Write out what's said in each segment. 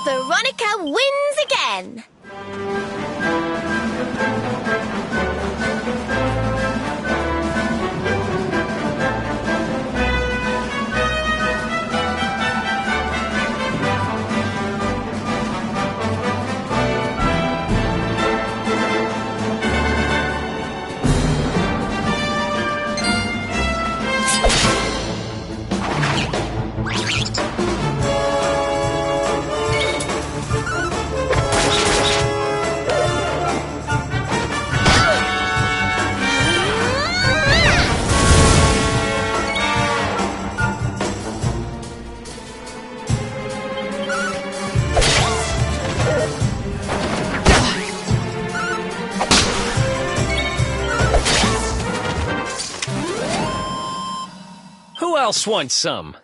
Veronica wins again! Who else wants some?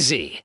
Easy!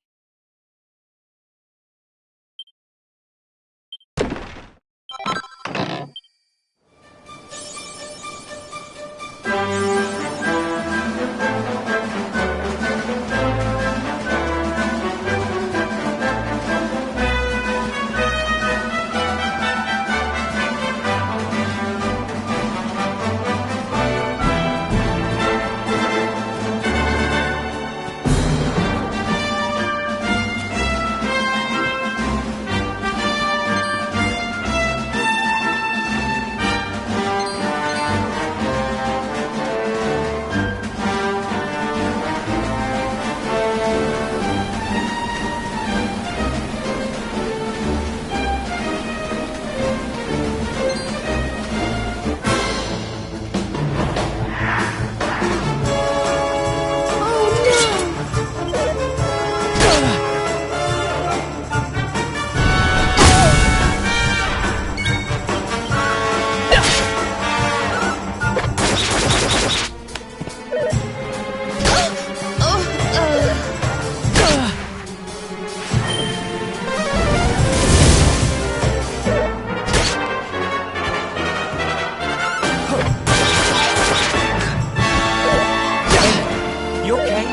You okay?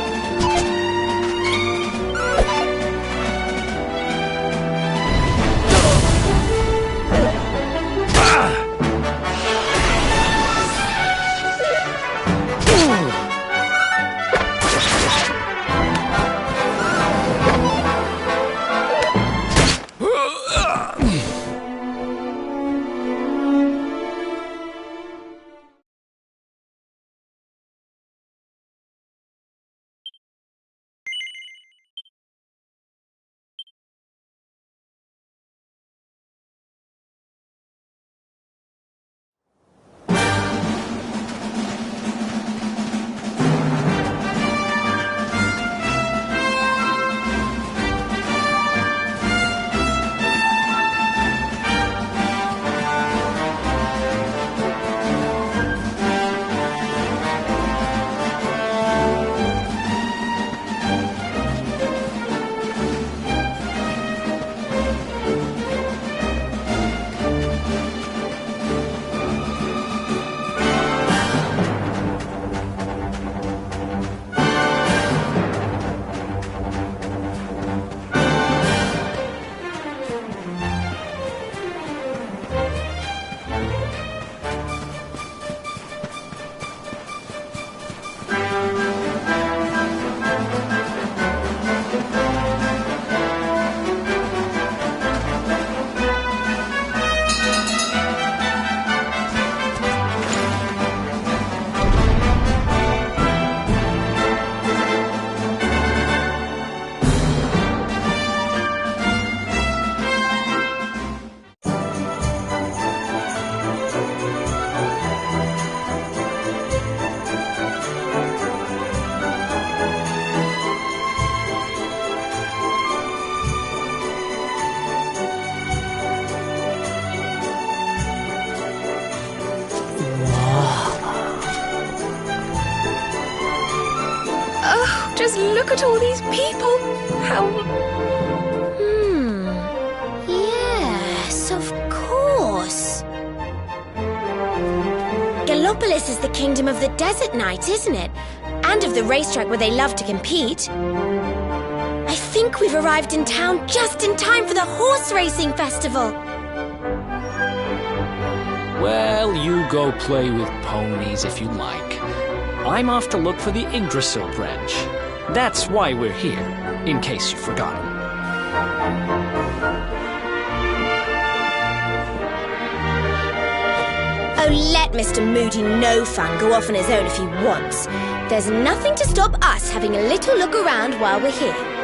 Oh, just look at all these people. How... Yes, of course. Gallopolis is the kingdom of the desert knight, isn't it? And of the racetrack where they love to compete. I think we've arrived in town just in time for the horse racing festival. Well, you go play with ponies if you like. I'm off to look for the Yggdrasil branch. That's why we're here, in case you've forgotten. Oh, let Mr. Moody No Fun go off on his own if he wants. There's nothing to stop us having a little look around while we're here.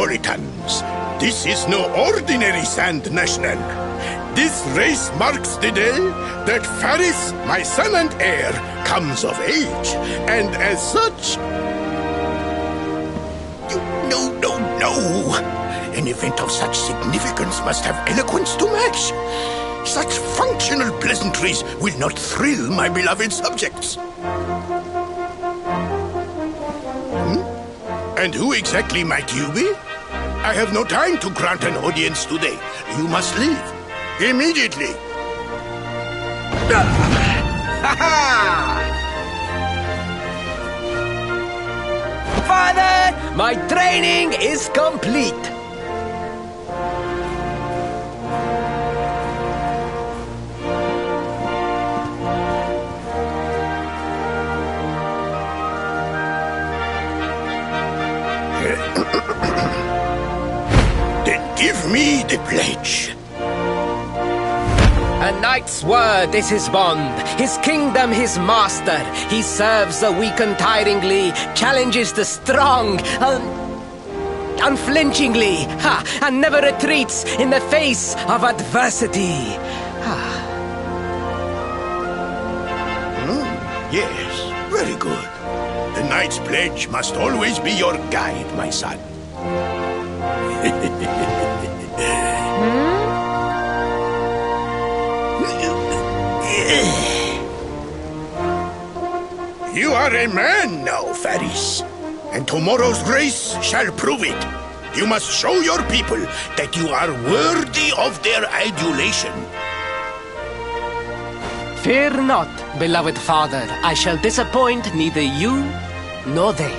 Neapolitans, this is no ordinary Sand National. This race marks the day that Faris, my son and heir, comes of age. And as such... No. An event of such significance must have eloquence to match. Such functional pleasantries will not thrill my beloved subjects. And who exactly might you be? I have no time to grant an audience today. You must leave. Immediately. Father, my training is complete. Then give me the pledge. A knight's word is his bond, his kingdom his master. He serves the weak untiringly, challenges the strong unflinchingly, and never retreats in the face of adversity. Yes, very good. The knight's pledge must always be your guide, my son. You are a man now, Faris. And tomorrow's race shall prove it. You must show your people that you are worthy of their adulation. Fear not, beloved father. I shall disappoint neither you nor they.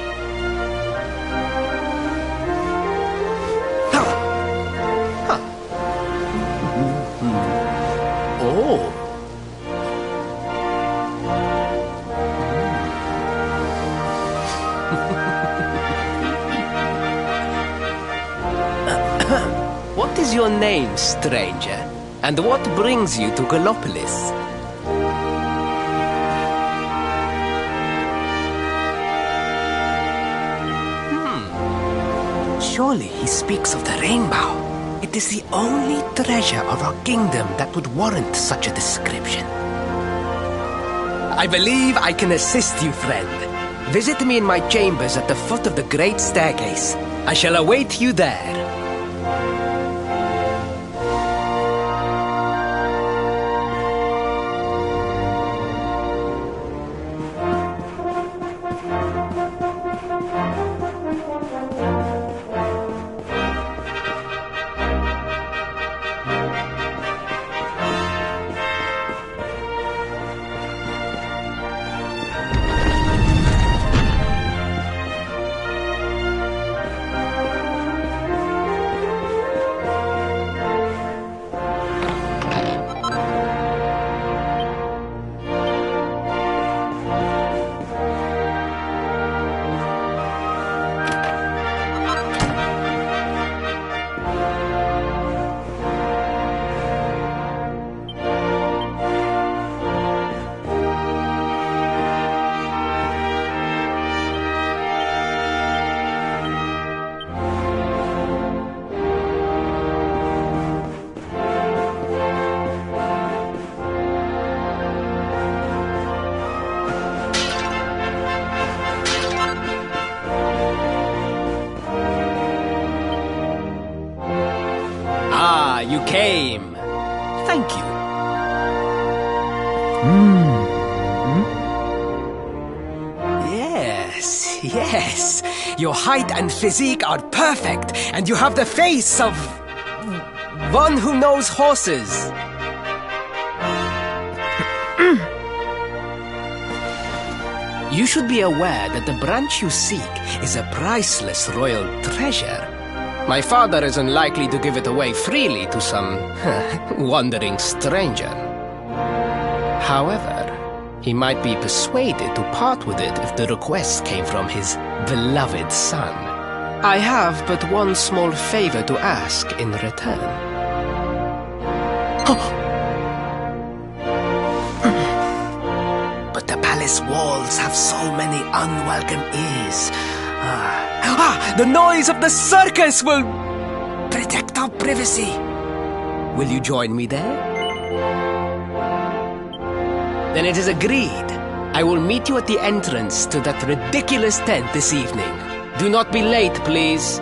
Oh. What is your name, stranger? And what brings you to Gallopolis? Surely he speaks of the rainbow. It is the only treasure of our kingdom that would warrant such a description. I believe I can assist you, friend. Visit me in my chambers at the foot of the great staircase. I shall await you there. You came. Thank you. Yes. Your height and physique are perfect, and you have the face of one who knows horses. You should be aware that the branch you seek is a priceless royal treasure. My father is unlikely to give it away freely to some wandering stranger. However, he might be persuaded to part with it if the request came from his beloved son. I have but one small favor to ask in return. But the palace walls have so many unwelcome ears. The noise of the circus will protect our privacy. Will you join me there? Then it is agreed. I will meet you at the entrance to that ridiculous tent this evening. Do not be late, please.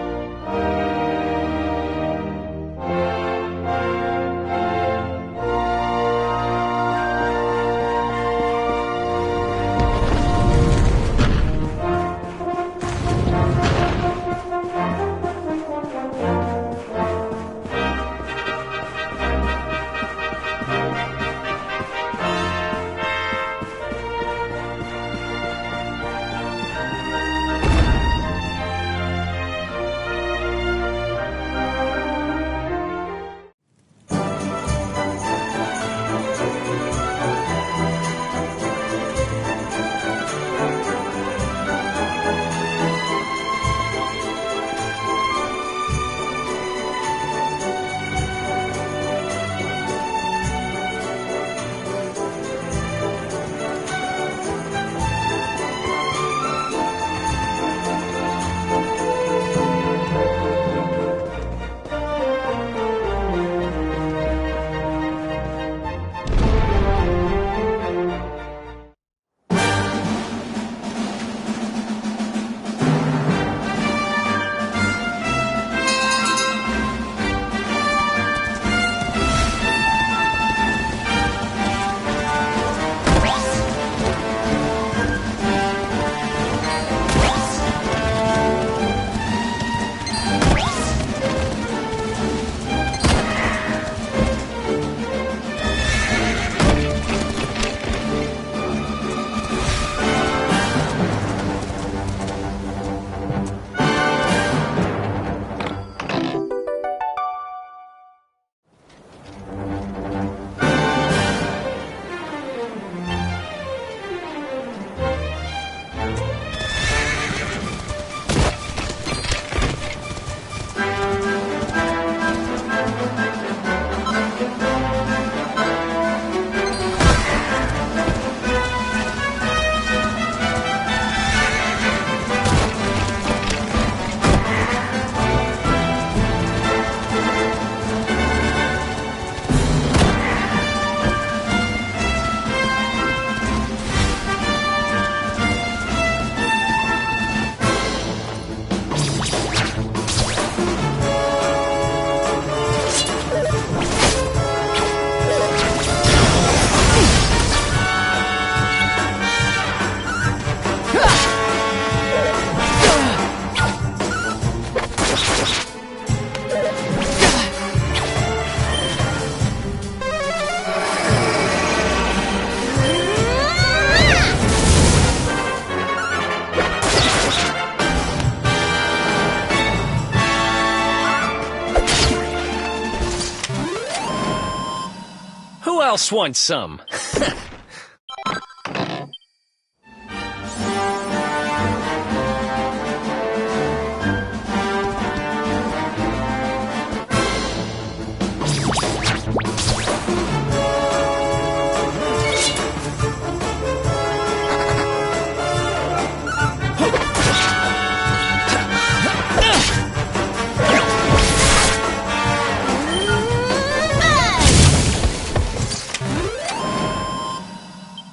Who else wants some?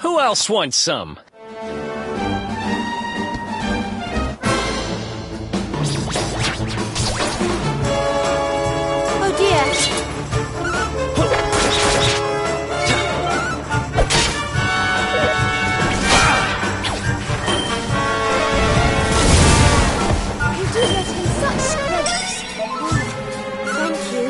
Who else wants some? Oh dear. You do let him such space. Thank you.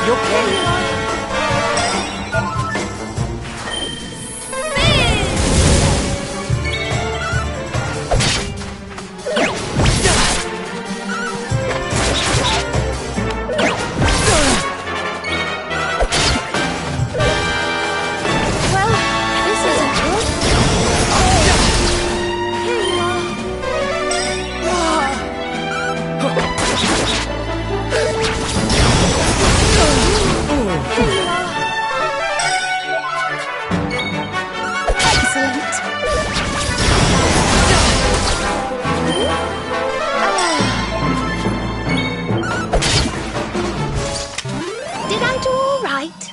You okay? Well, this isn't good. Here you are. Here you are. Excellent. Did I do all right?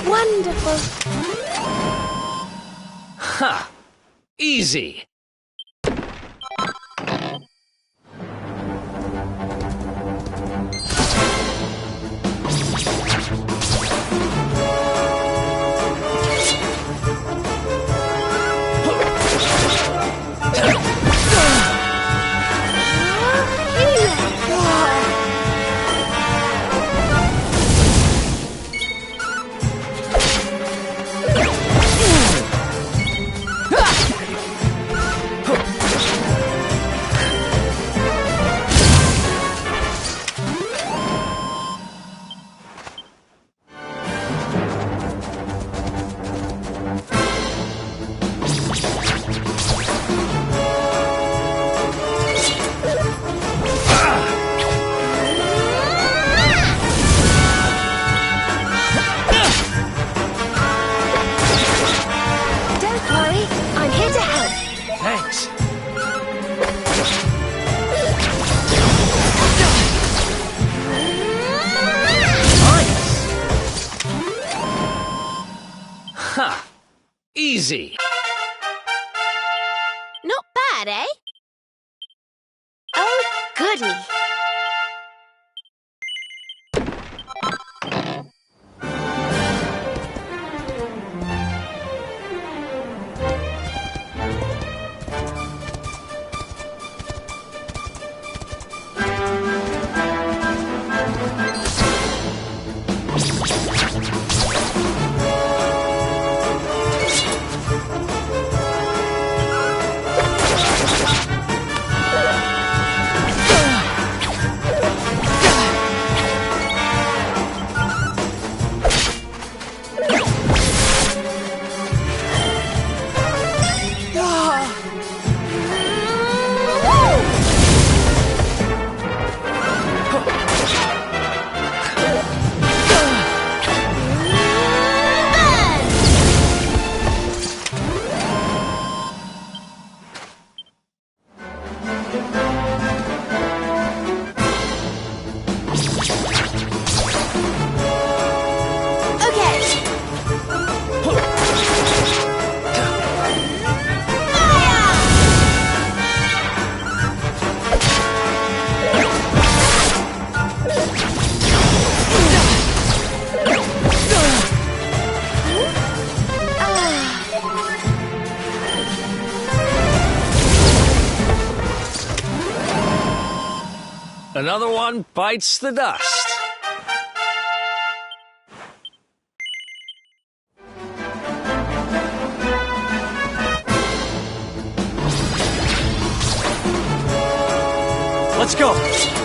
Wonderful. Ha! Easy. easy. Not bad, eh? Oh, goody. Another one bites the dust. Let's go.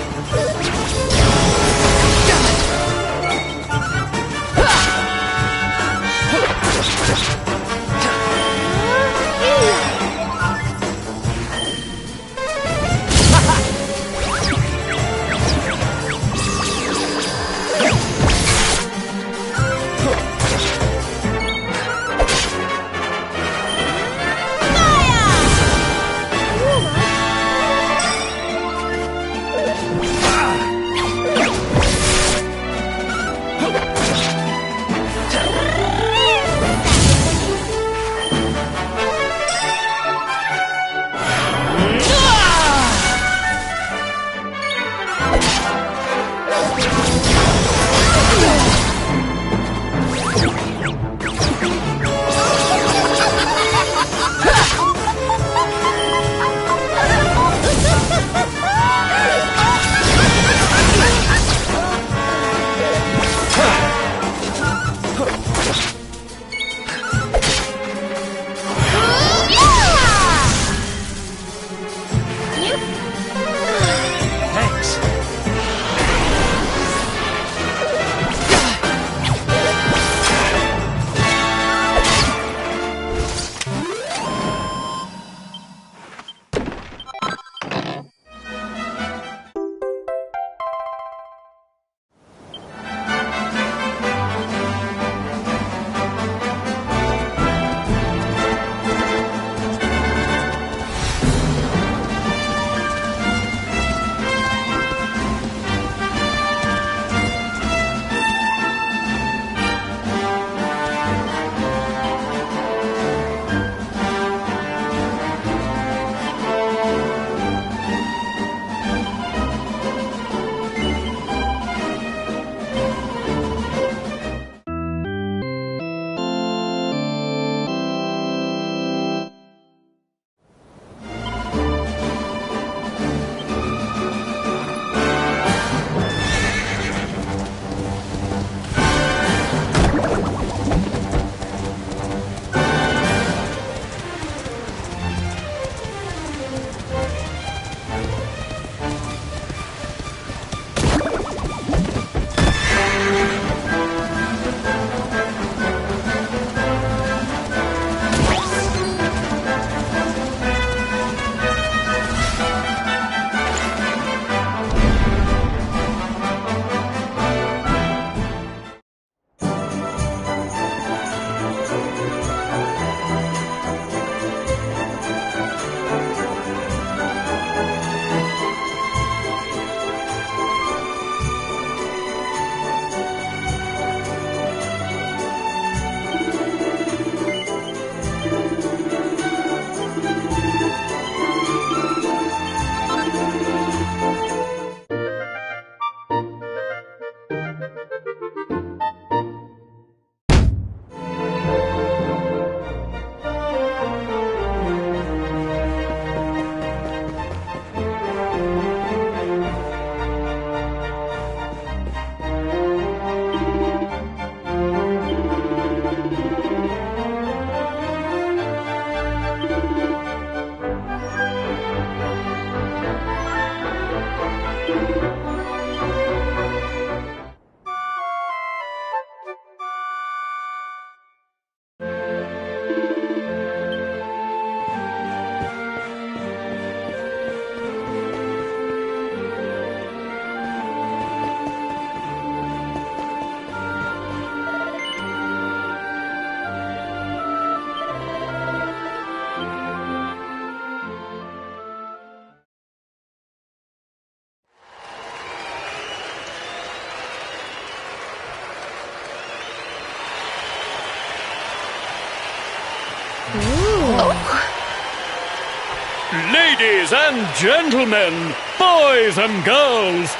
Ladies and gentlemen, boys and girls,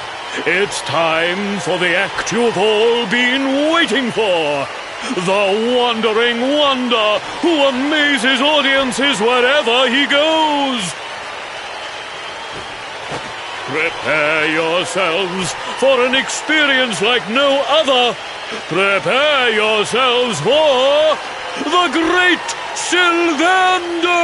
it's time for the act you've all been waiting for. The Wandering Wonder who amazes audiences wherever he goes. Prepare yourselves for an experience like no other. Prepare yourselves for the Great Sylvando!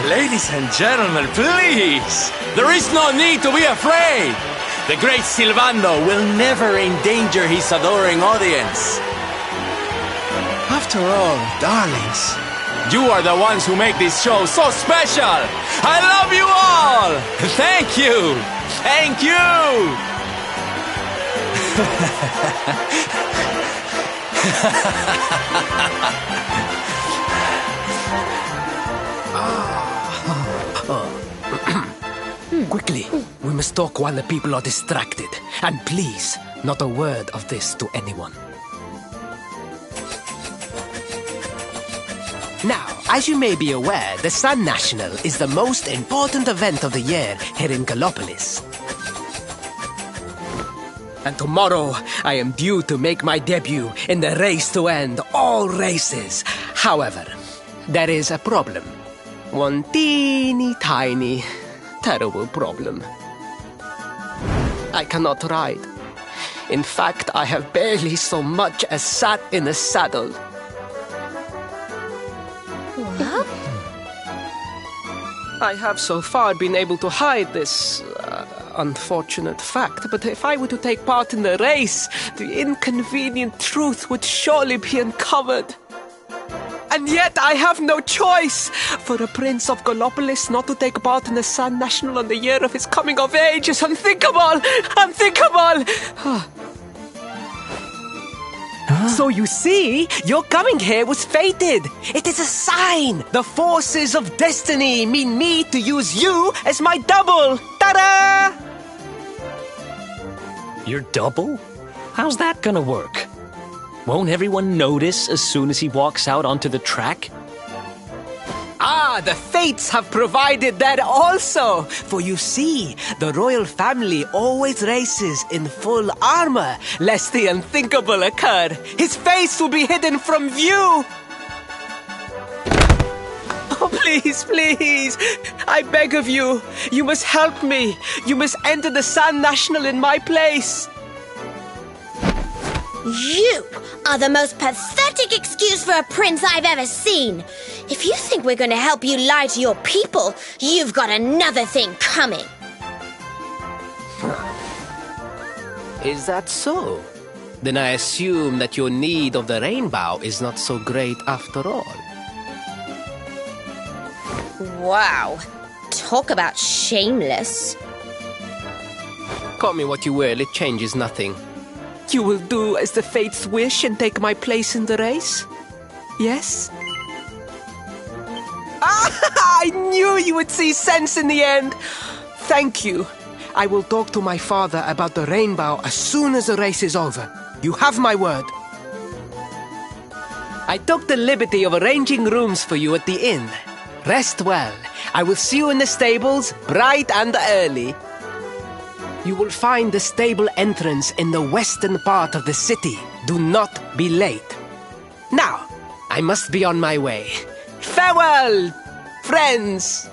Ladies and gentlemen, please! There is no need to be afraid! The great Sylvando will never endanger his adoring audience. After all, darlings, you are the ones who make this show so special! I love you all! Thank you! Thank you! Quickly, we must talk while the people are distracted. And please, not a word of this to anyone. Now, as you may be aware, the Sun National is the most important event of the year here in Gallopolis. And tomorrow, I am due to make my debut in the race to end all races. However, there is a problem. One teeny tiny, terrible problem. I cannot ride. In fact, I have barely so much as sat in a saddle. What? I have so far been able to hide this unfortunate fact, but if I were to take part in the race, the inconvenient truth would surely be uncovered. And yet I have no choice. For a prince of Gallopolis not to take part in the Sun National on the year of his coming of age is unthinkable! Unthinkable! So you see, your coming here was fated. It is a sign. The forces of destiny mean me to use you as my double. Ta-da! Your double? How's that gonna work? Won't everyone notice as soon as he walks out onto the track? Ah, the fates have provided that also. For you see, the royal family always races in full armor, lest the unthinkable occur. His face will be hidden from view. Oh, please, please. I beg of you. You must help me. You must enter the Sun National in my place. You are the most pathetic excuse for a prince I've ever seen. If you think we're going to help you lie to your people, you've got another thing coming. Is that so? Then I assume that your need of the rainbow is not so great after all. Wow. Talk about shameless. Call me what you will, it changes nothing. You will do as the fates wish and take my place in the race? Yes? Ah, I knew you would see sense in the end! Thank you. I will talk to my father about the rainbow as soon as the race is over. You have my word. I took the liberty of arranging rooms for you at the inn. Rest well. I will see you in the stables, bright and early. You will find the stable entrance in the western part of the city. Do not be late. Now, I must be on my way. Farewell, friends!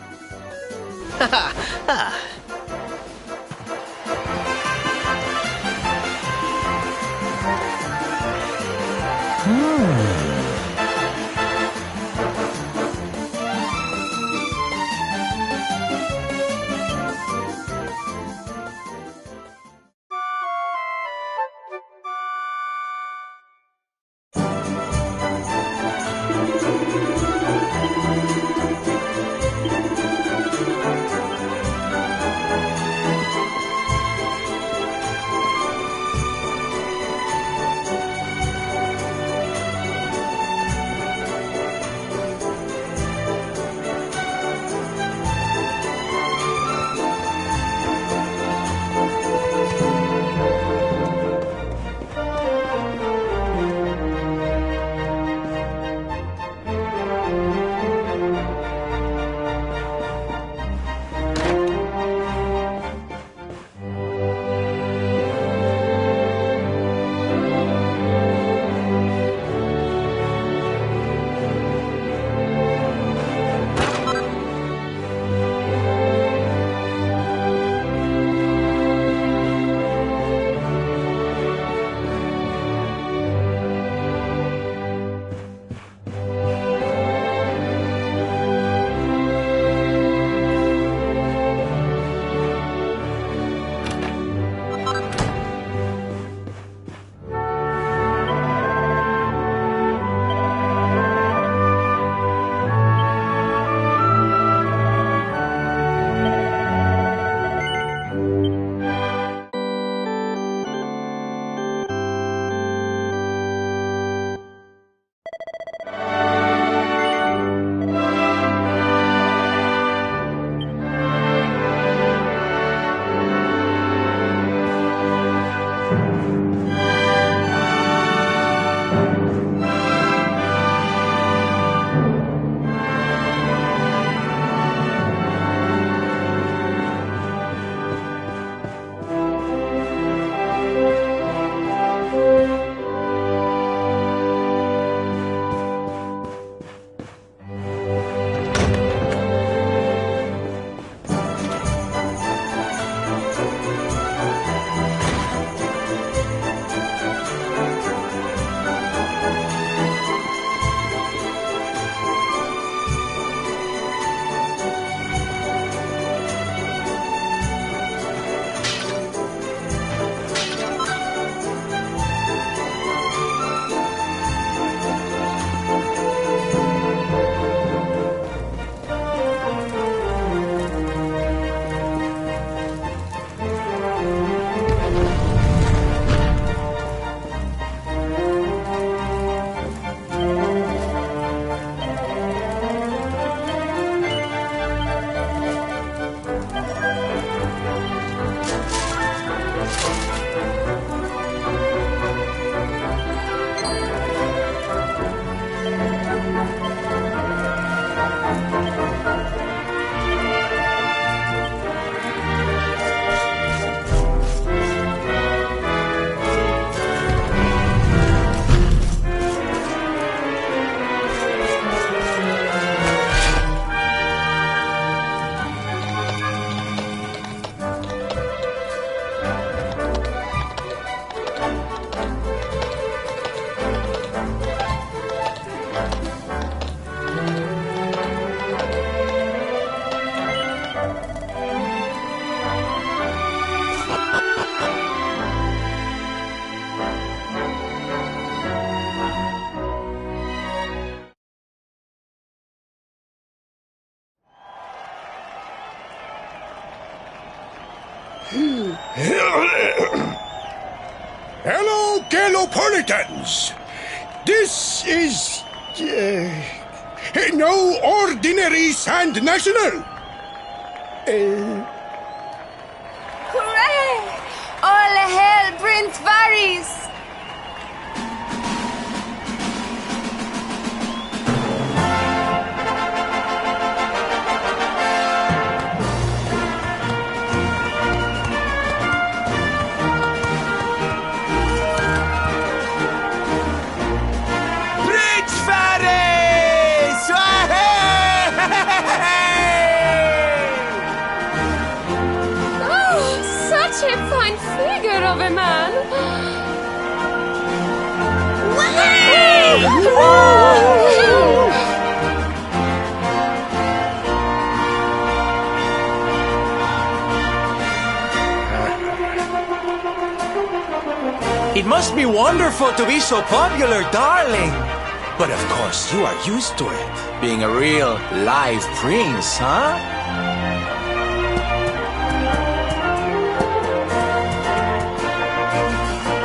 Hello, Galopolitans. This is no ordinary Sand National. Hooray! All hail Prince Varys! Such a fine figure of a man. It must be wonderful to be so popular, darling. But of course, you are used to it. Being a real, live prince, huh?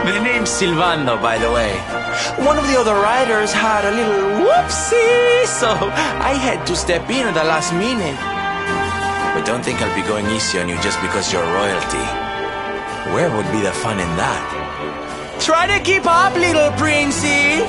The name's Silvando, by the way. One of the other riders had a little whoopsie, so I had to step in at the last minute. But don't think I'll be going easy on you just because you're royalty. Where would be the fun in that? Try to keep up, little princey!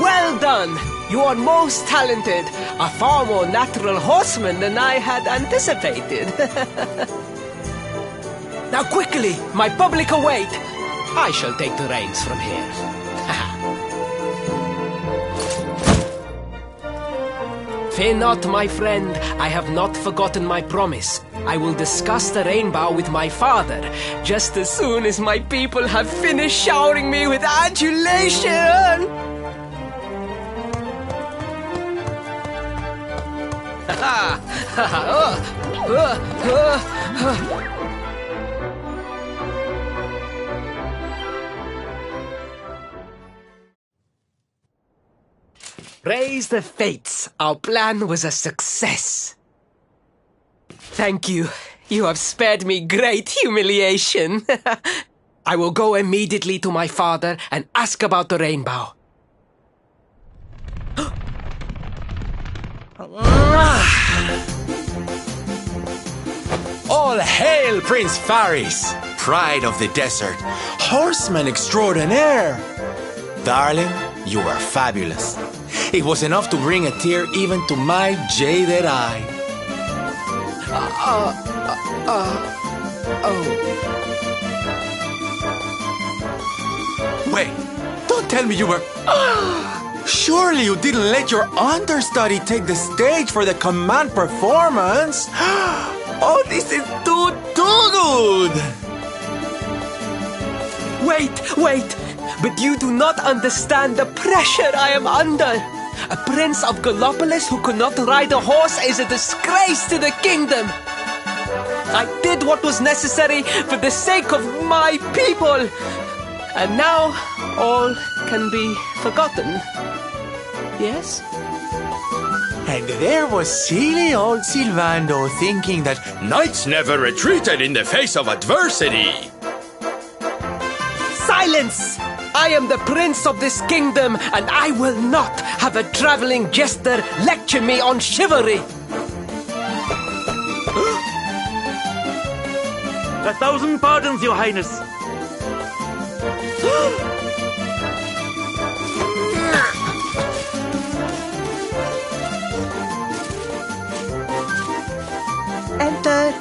Well done! You are most talented. A far more natural horseman than I had anticipated. Now quickly, my public await. I shall take the reins from here. Fear not, my friend. I have not forgotten my promise. I will discuss the rainbow with my father, just as soon as my people have finished showering me with adulation. Praise the fates. Our plan was a success. Thank you. You have spared me great humiliation. I will go immediately to my father and ask about the rainbow. All hail Prince Faris, pride of the desert, horseman extraordinaire. Darling, you are fabulous. It was enough to bring a tear even to my jaded eye. Wait, don't tell me you were... Surely you didn't let your understudy take the stage for the command performance? Oh, this is too good! Wait! But you do not understand the pressure I am under. A prince of Gallopolis who could not ride a horse is a disgrace to the kingdom. I did what was necessary for the sake of my people. And now all can be forgotten. Yes? And there was silly old Silvando thinking that Knights never retreated in the face of adversity. Silence! I am the prince of this kingdom, and I will not have a traveling jester lecture me on chivalry. 1,000 pardons, Your Highness. Enter.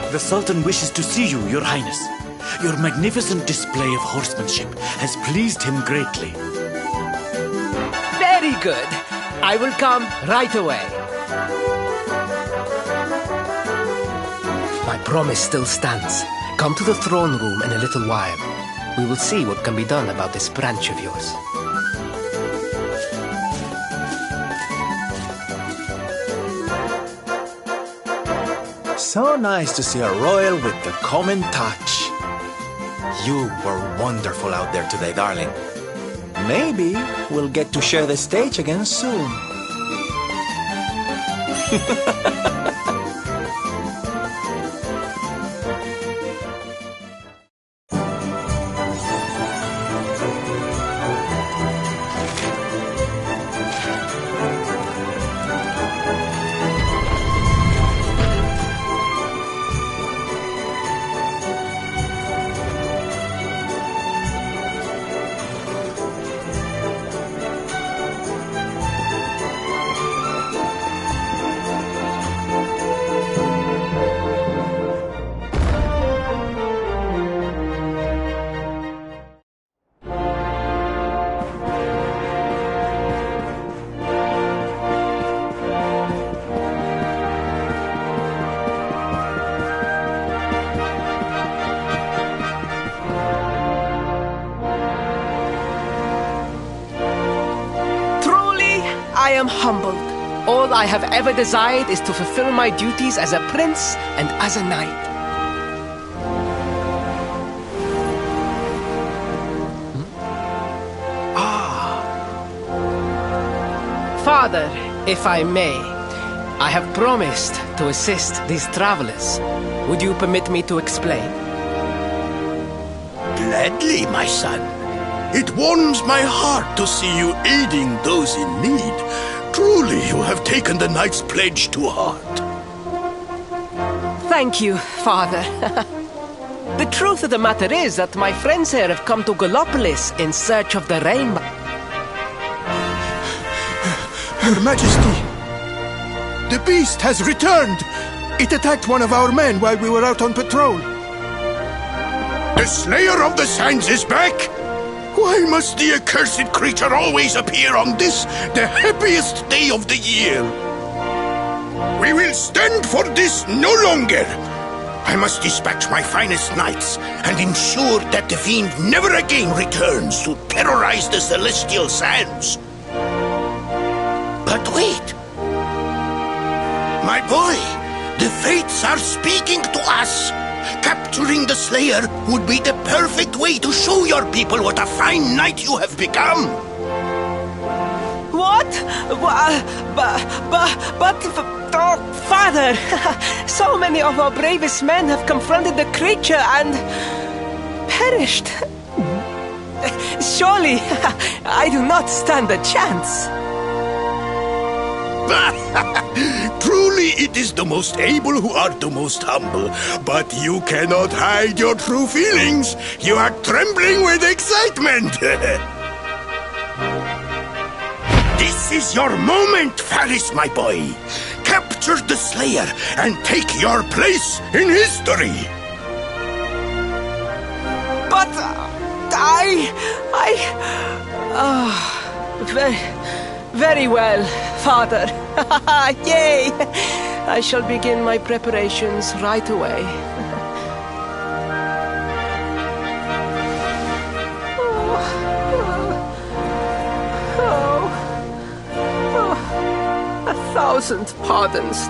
The Sultan wishes to see you, Your Highness. Your magnificent display of horsemanship has pleased him greatly. Very good. I will come right away. My promise still stands. Come to the throne room in a little while. We will see what can be done about this branch of yours. so nice to see a royal with the common touch. You were wonderful out there today, darling. Maybe we'll get to share the stage again soon. I am humbled. All I have ever desired is to fulfill my duties as a prince and as a knight. Father, if I may, I have promised to assist these travelers. Would you permit me to explain? Gladly, my son. It warms my heart to see you aiding those in need. Truly, you have taken the knight's pledge to heart. Thank you, Father. The truth of the matter is that my friends here have come to Gallopolis in search of the rainbow. Your Majesty, the beast has returned. It attacked one of our men while we were out on patrol. The Slayer of the Sands is back? Why must the accursed creature always appear on this, the happiest day of the year? We will stand for this no longer. I must dispatch my finest knights and ensure that the fiend never again returns to terrorize the celestial sands. But wait! My boy, the fates are speaking to us. Capturing the Slayer would be the perfect way to show your people what a fine knight you have become. What? Oh, Father! So many of our bravest men have confronted the creature and perished. Surely, I do not stand a chance. Truly, it is the most able who are the most humble. But you cannot hide your true feelings. You are trembling with excitement. This is your moment, Faris, my boy. Capture the Slayer and take your place in history. But very well, Father. Yay! I shall begin my preparations right away. A thousand pardons.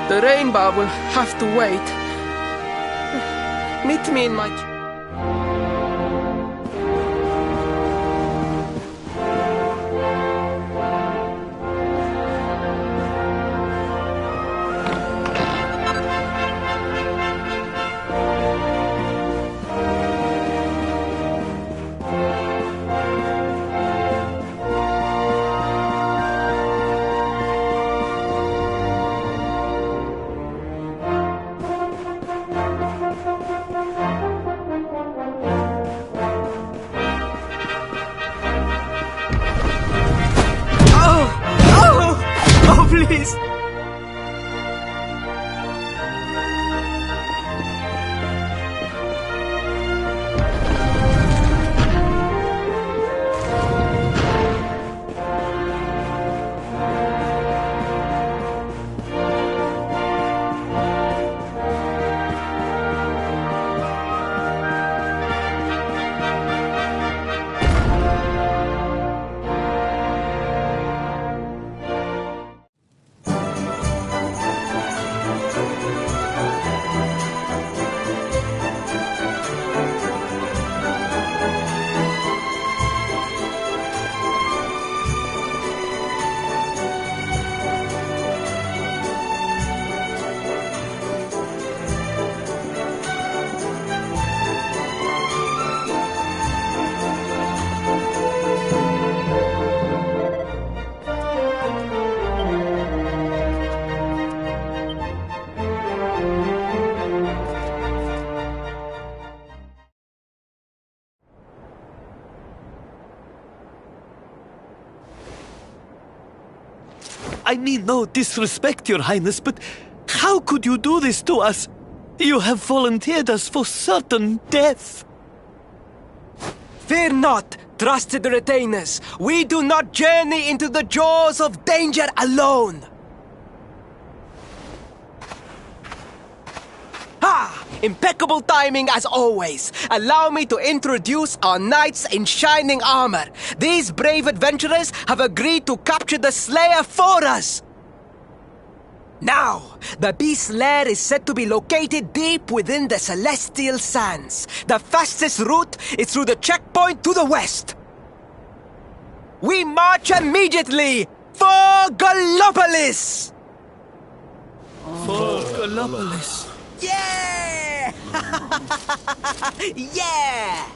The rainbow will have to wait. Meet me in my... Please! I mean no disrespect, Your Highness, but how could you do this to us? You have volunteered us for certain death. Fear not, trusted retainers. We do not journey into the jaws of danger alone. Ha! Impeccable timing as always. Allow me to introduce our knights in shining armor. These brave adventurers have agreed to capture the Slayer for us. Now, the beast's lair is said to be located deep within the Celestial Sands. The fastest route is through the checkpoint to the west. We march immediately for Gallopolis! For Gallopolis. Yeah! Yeah!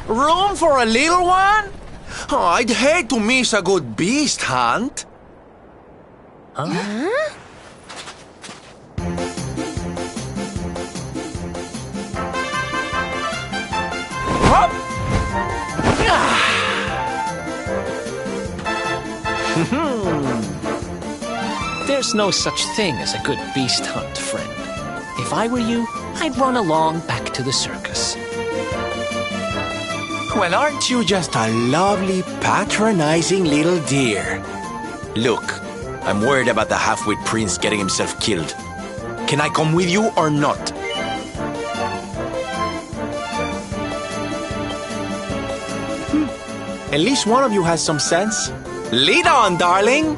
Room for a little one? Oh, I'd hate to miss a good beast hunt. Huh? There's no such thing as a good beast hunt, friend. If I were you, I'd run along back to the circus. Well, aren't you just a lovely, patronizing little dear? Look, I'm worried about the half-wit prince getting himself killed. Can I come with you or not? At least one of you has some sense. Lead on, darling!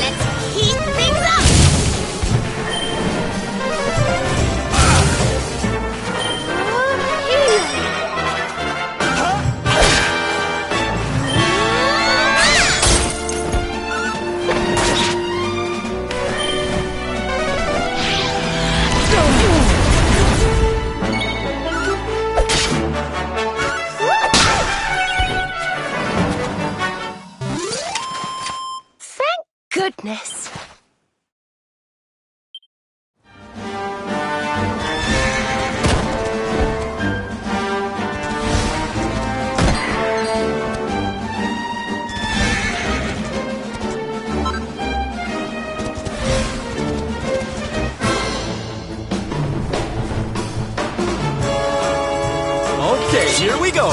Let's heat things up! Thank goodness. Okay, here we go.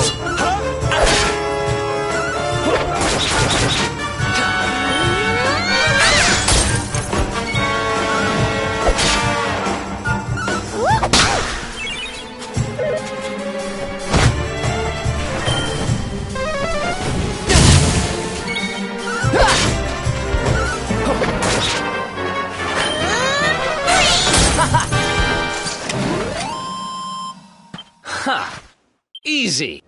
Ha! Easy.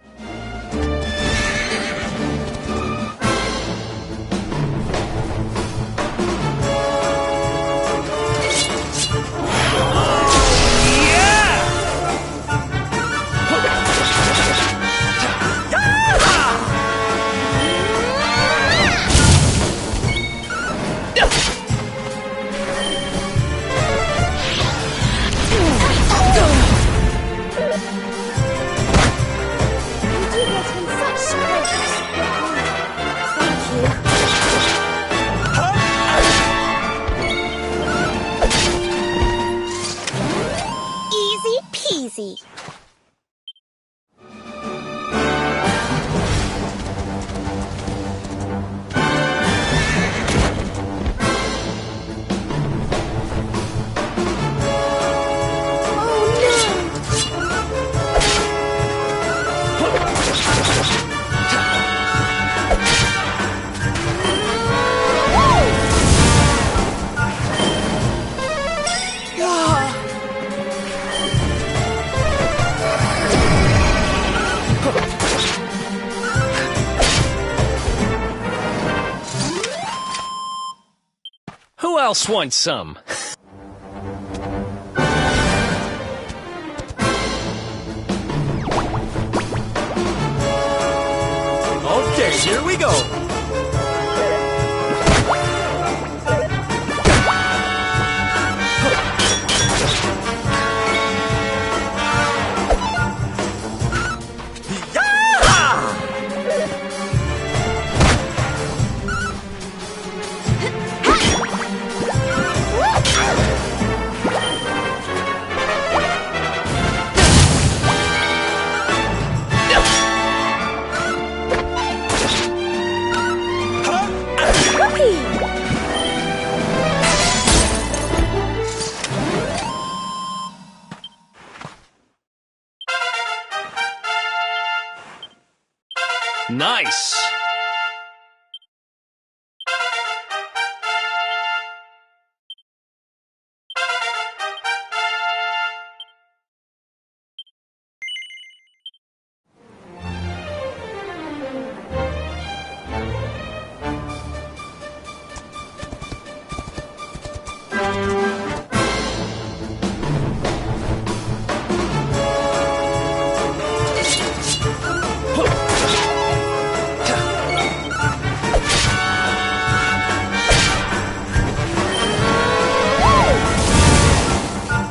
Easy peasy. Who else wants some? Okay, here we go. Nice!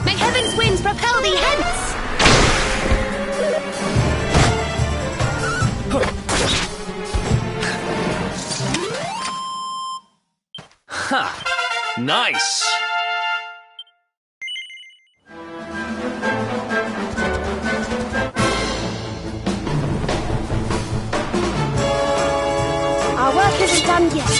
May heaven's winds propel thee hence! Ha! Nice! Our work isn't done yet.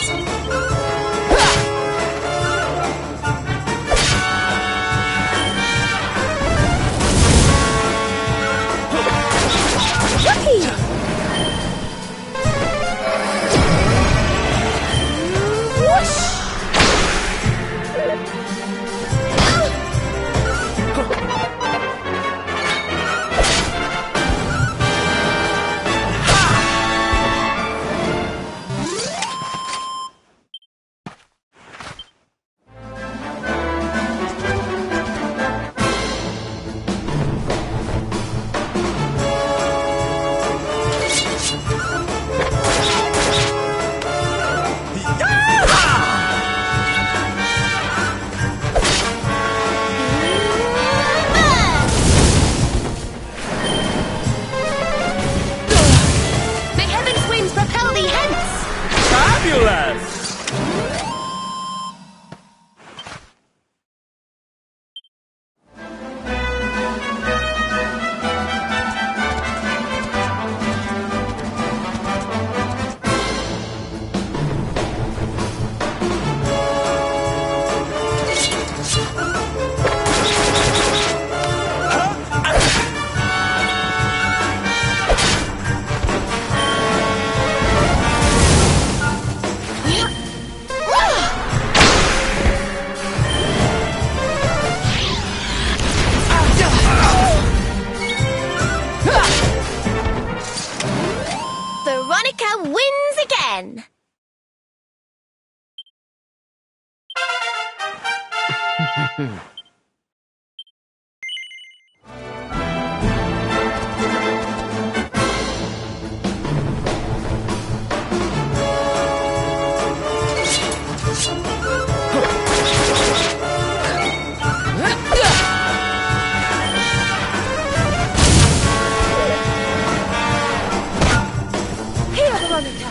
Here, Veronica.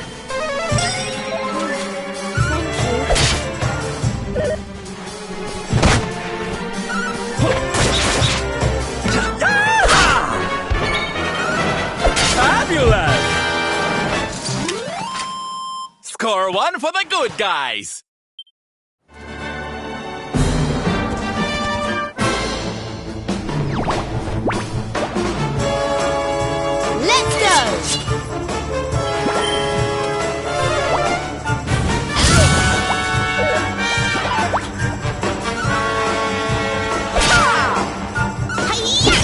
Fabulous! Score one for the good guys. Let's go! Hi-ya!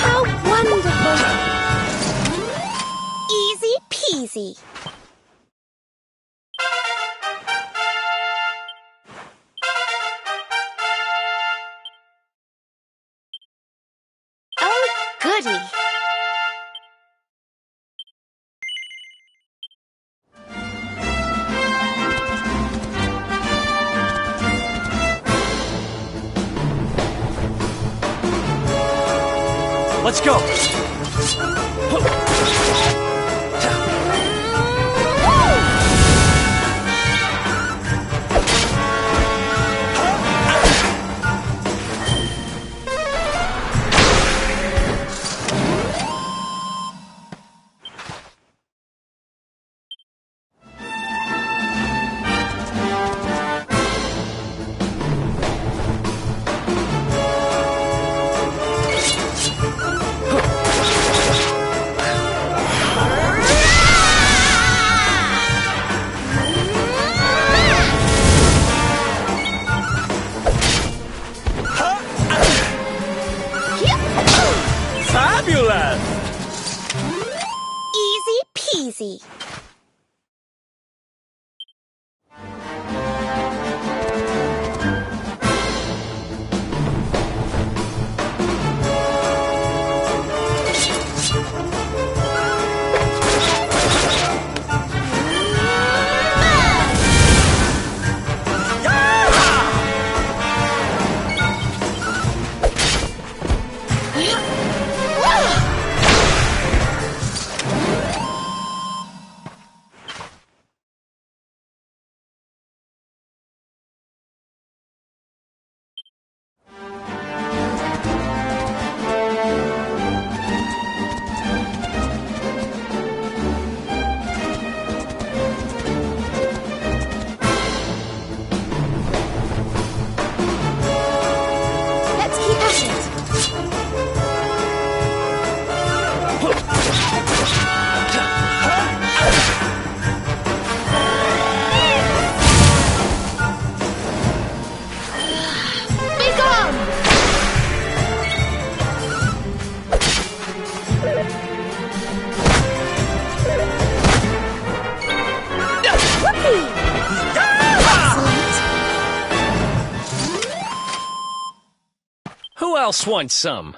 How wonderful! Easy peasy. Oh, goody. Let's go! Fabulous! Easy peasy. Let's keep at it. Be gone! Whoopee! Excellent. Who else wants some?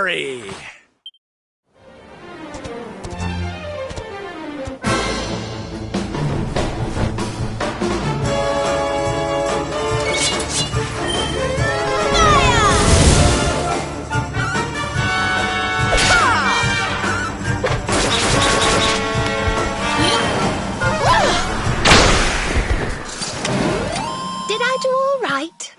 victory! Did I do all right?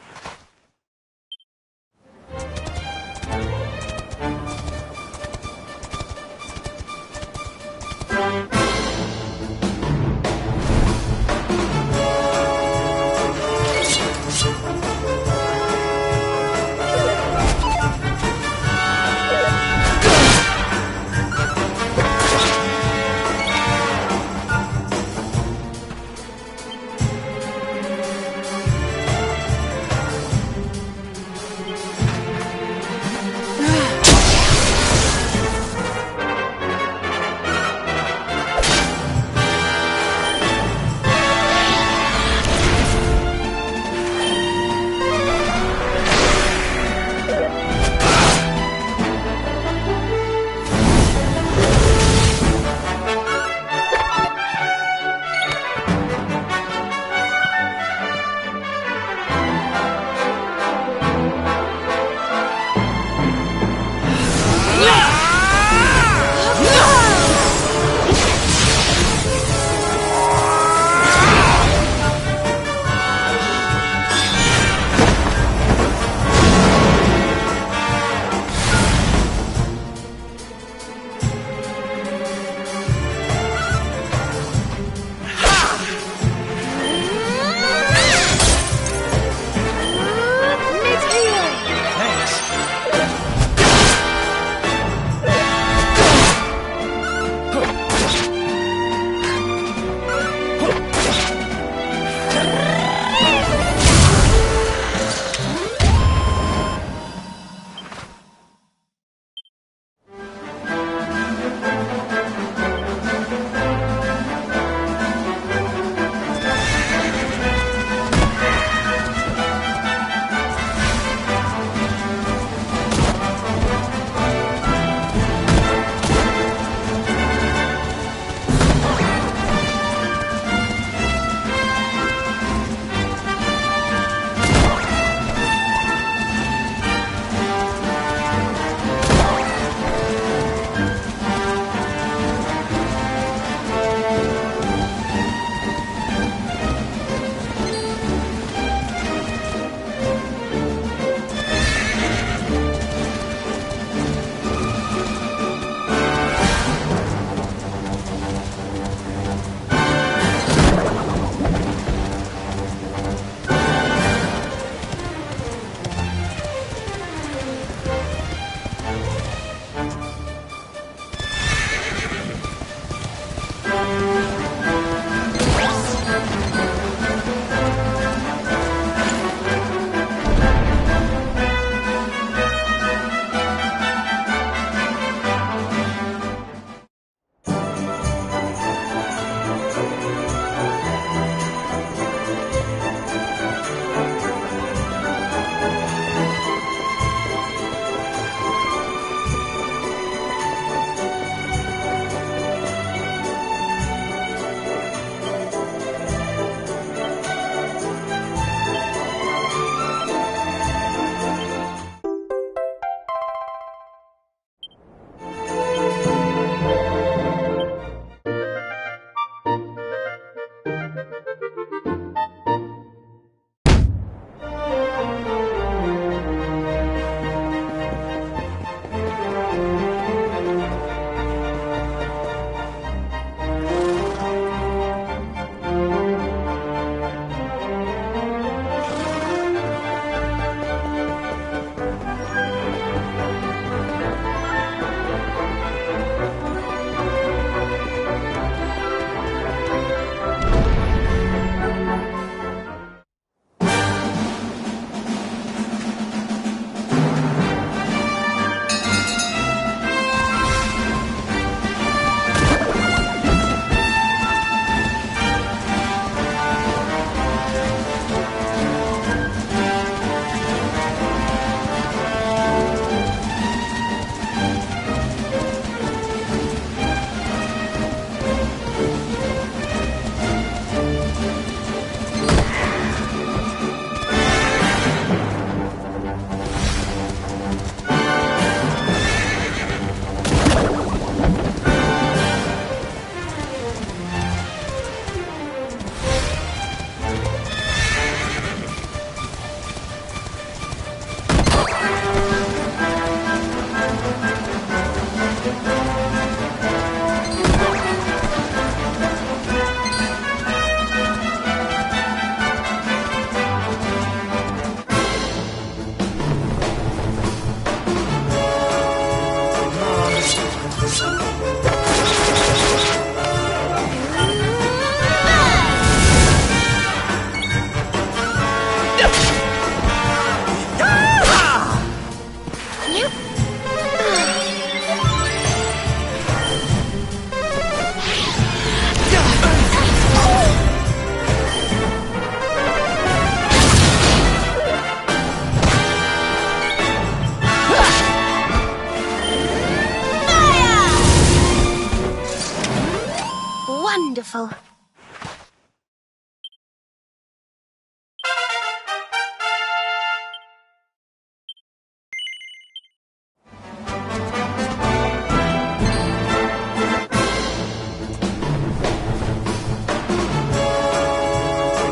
Wonderful.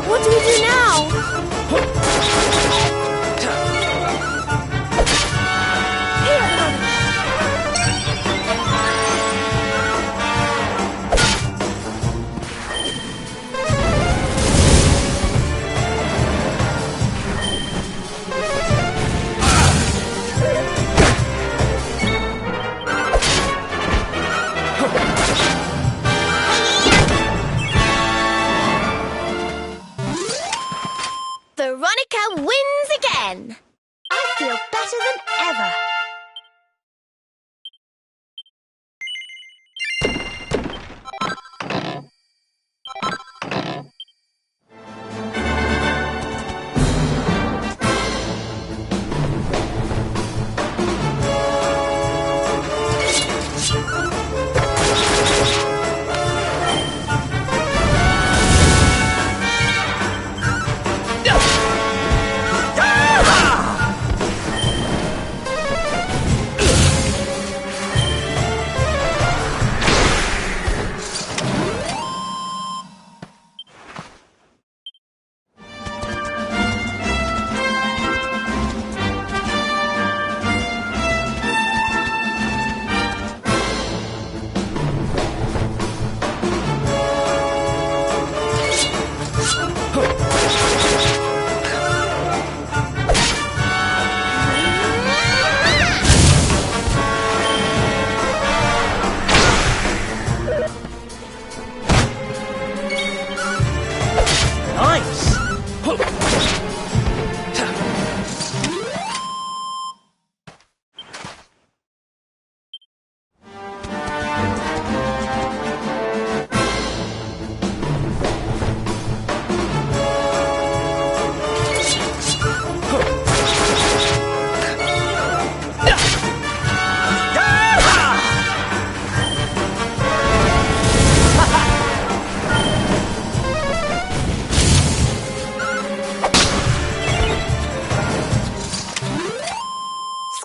What do we do now? Veronica wins again! I feel better than ever.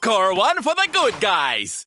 Score one for the good guys!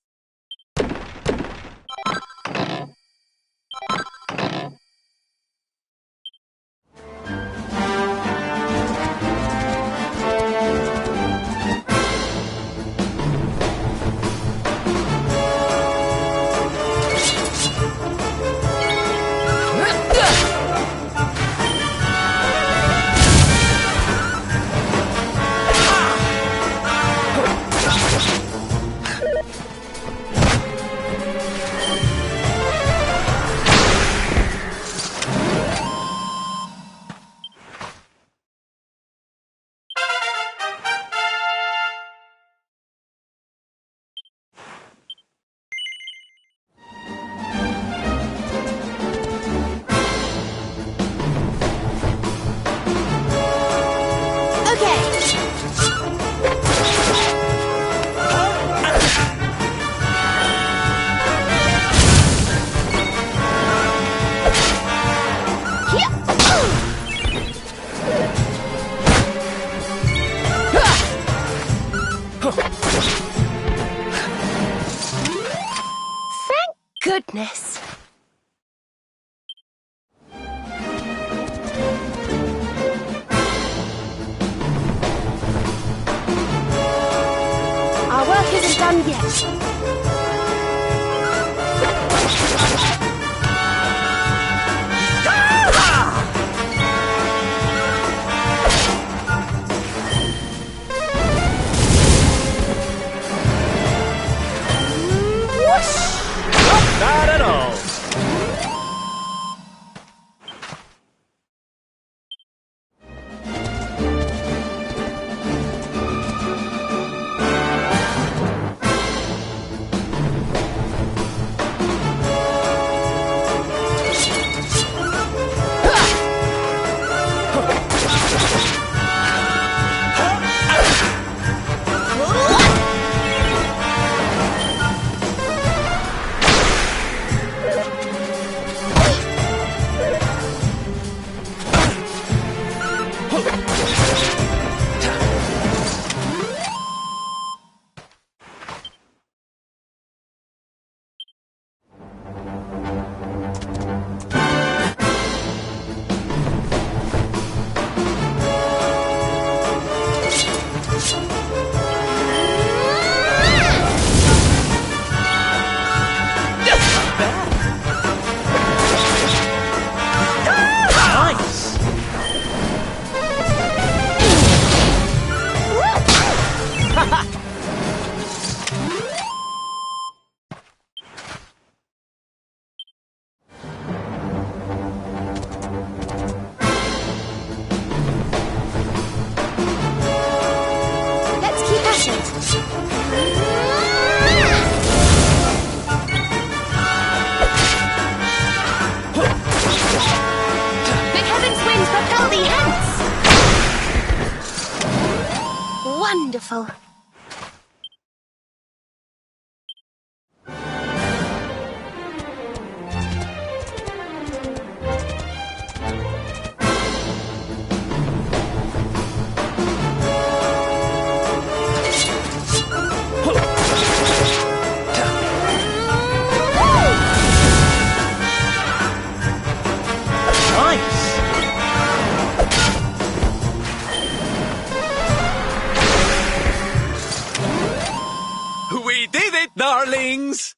Goodness. Our work isn't done yet. Not at all. Wonderful. We did it, darlings!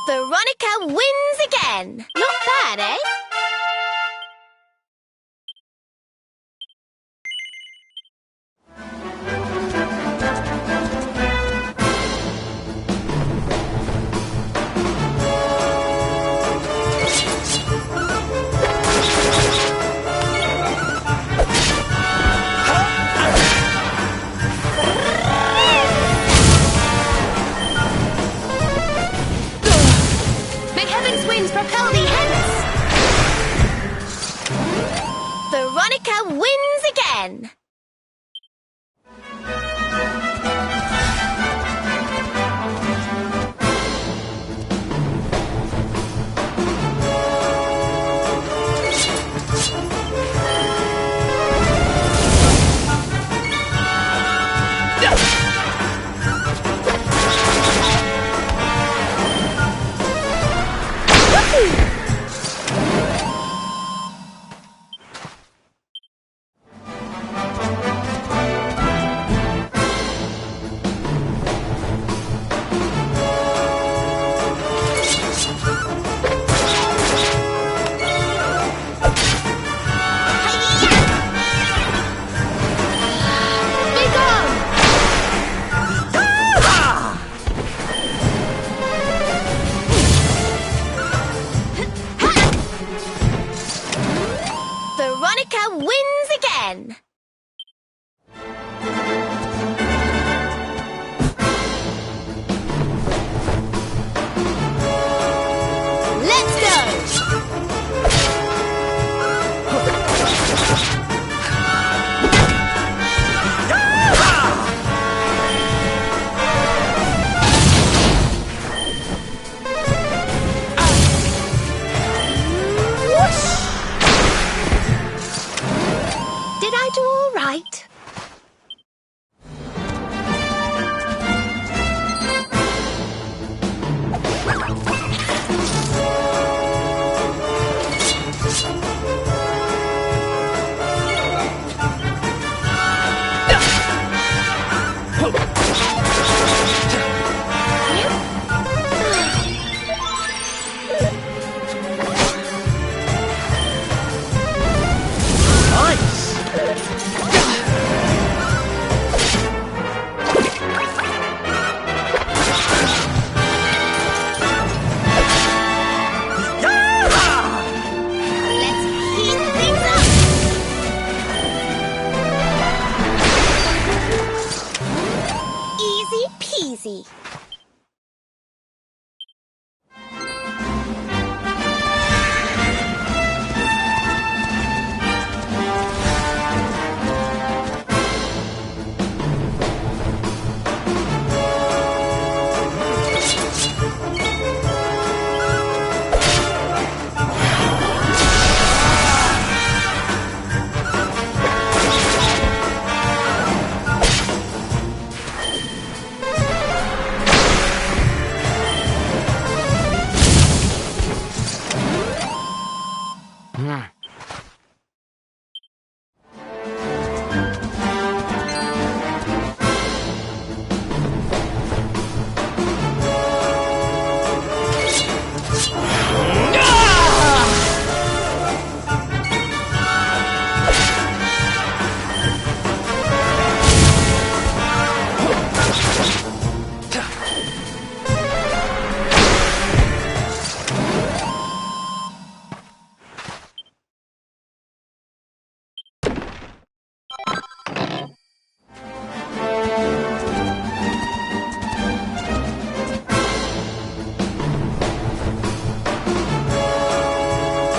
Veronica wins again. Not bad, eh? Propel thee hence! Veronica wins again! peasy.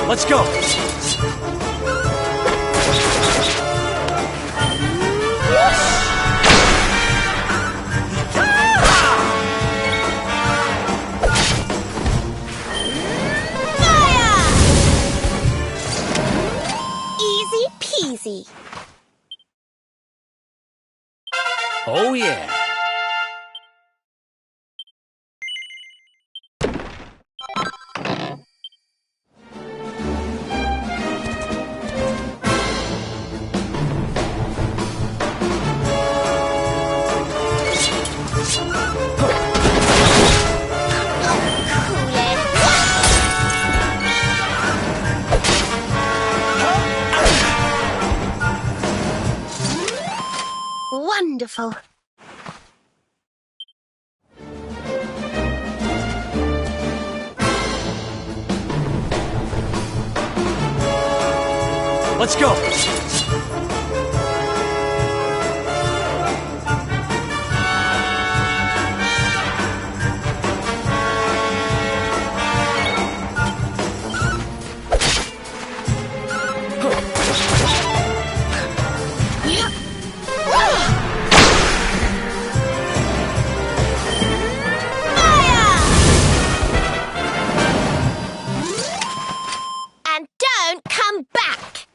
Let's go! Easy peasy. Oh, yeah. Wonderful. Let's go! And don't come back!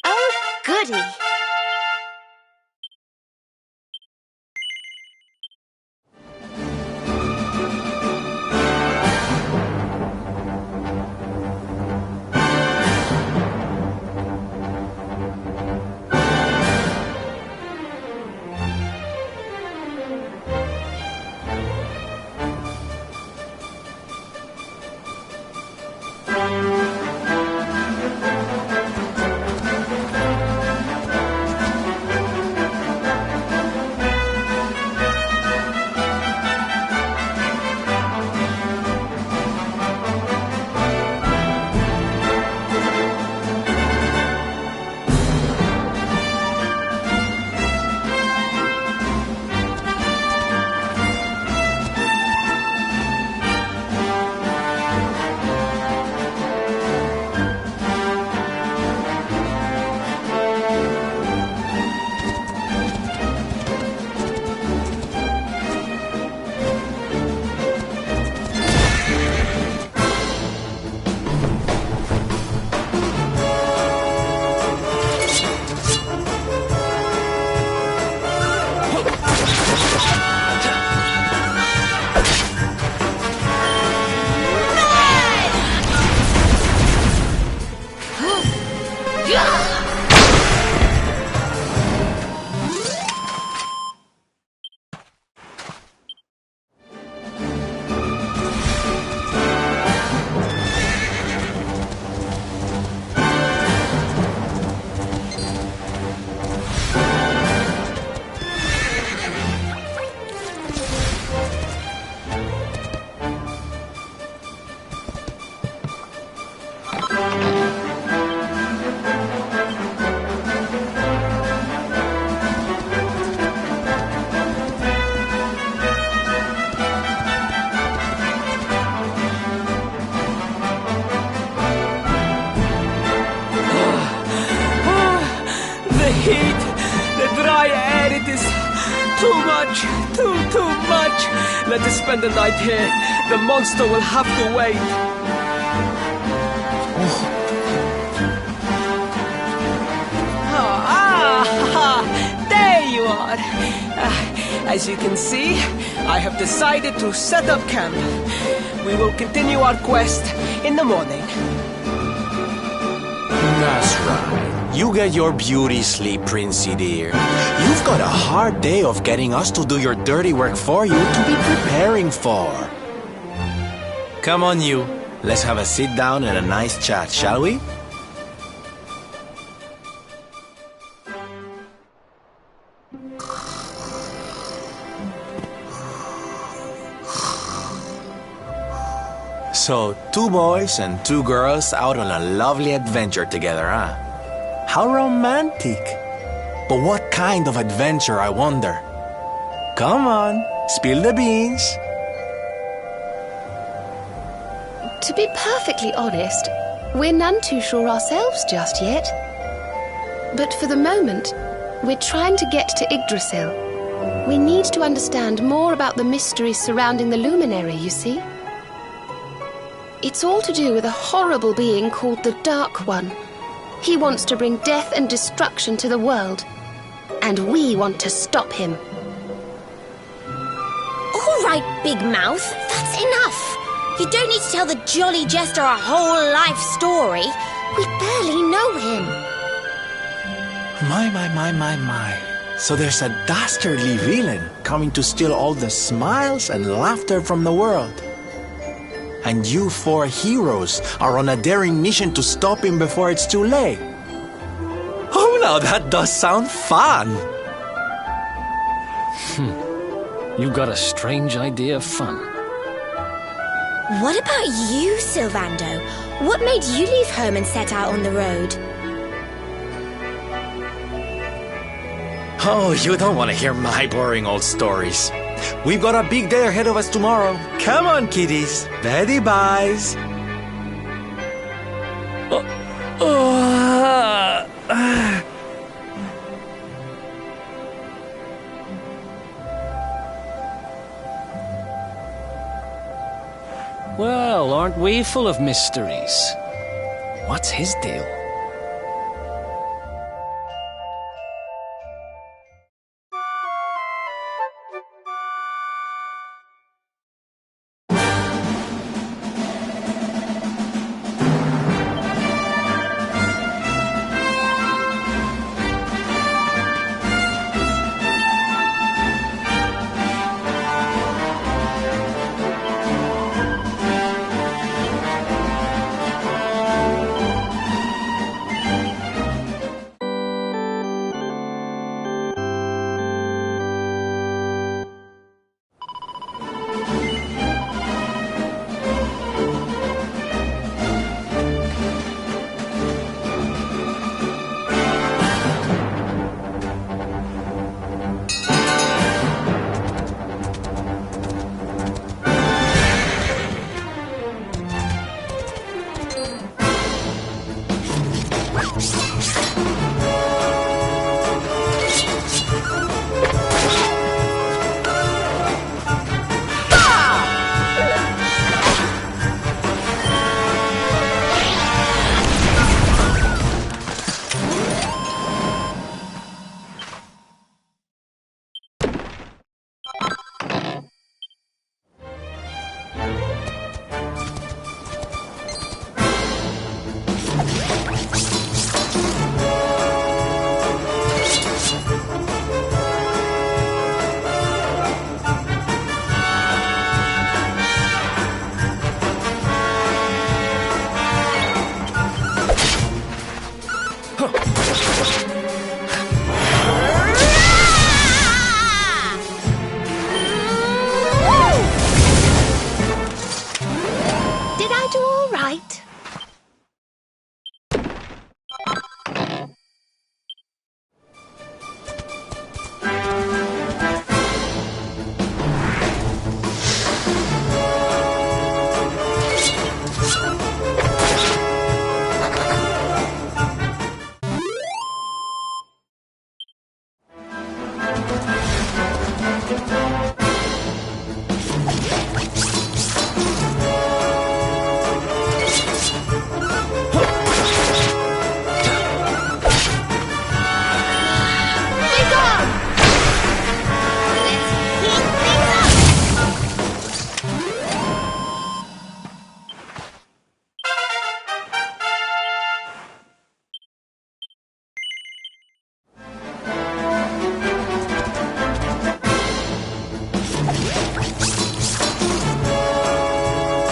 Oh, goody. afraid it is too much. Too much. Let us spend the night here. The monster will have to wait. There you are. As you can see, I have decided to set up camp. We will continue our quest in the morning. That's right. You get your beauty sleep, Princey dear. You've got a hard day of getting us to do your dirty work for you to be preparing for. Come on, you. Let's have a sit down and a nice chat, shall we? So, 2 boys and 2 girls out on a lovely adventure together, huh? How romantic. But what kind of adventure, I wonder? Come on, spill the beans. To be perfectly honest, we're none too sure ourselves just yet. But for the moment, we're trying to get to Yggdrasil. We need to understand more about the mysteries surrounding the luminary, you see. It's all to do with a horrible being called the Dark One. He wants to bring death and destruction to the world. And we want to stop him. All right, Big Mouth, that's enough. You don't need to tell the Jolly Jester a whole life story. We barely know him. My. So there's a dastardly villain coming to steal all the smiles and laughter from the world. And you 4 heroes are on a daring mission to stop him before it's too late. Oh, now that does sound fun. You've got a strange idea of fun. What about you, Sylvando? What made you leave home and set out on the road? Oh, you don't want to hear my boring old stories. We've got a big day ahead of us tomorrow. Come on, kiddies. Daddy buys. Well, aren't we full of mysteries? What's his deal?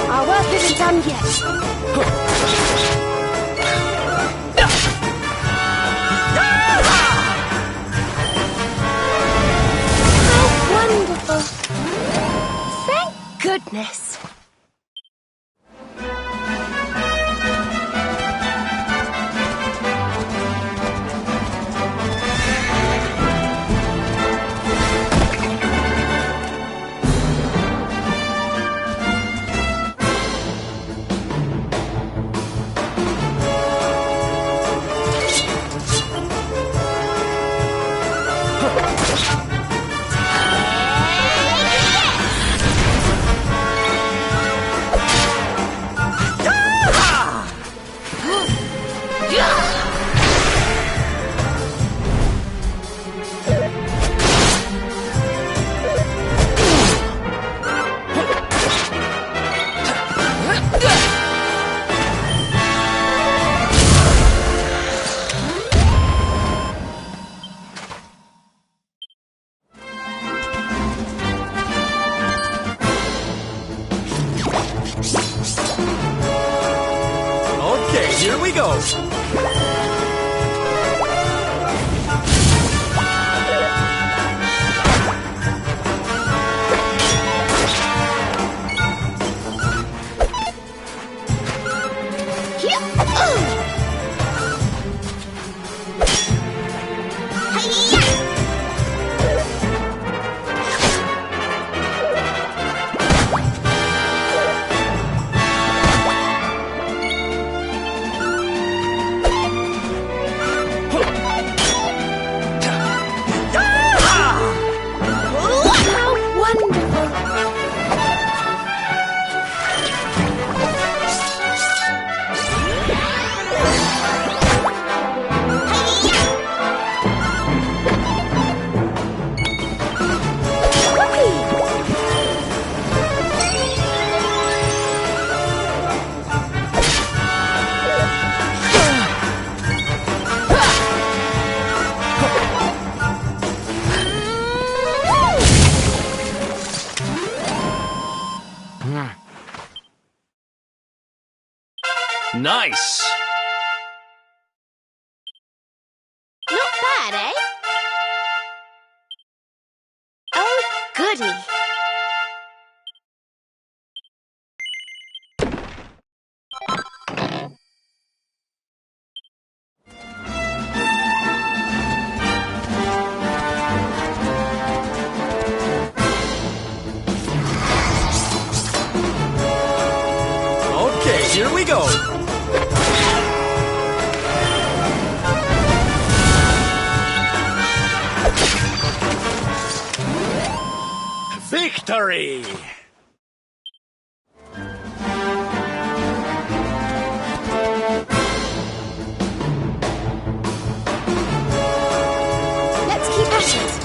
Our work isn't done yet. How wonderful. Thank goodness. Okay, here we go. Nice! Not bad, eh? Oh, goody. Okay, here we go. Victory! Let's keep at it.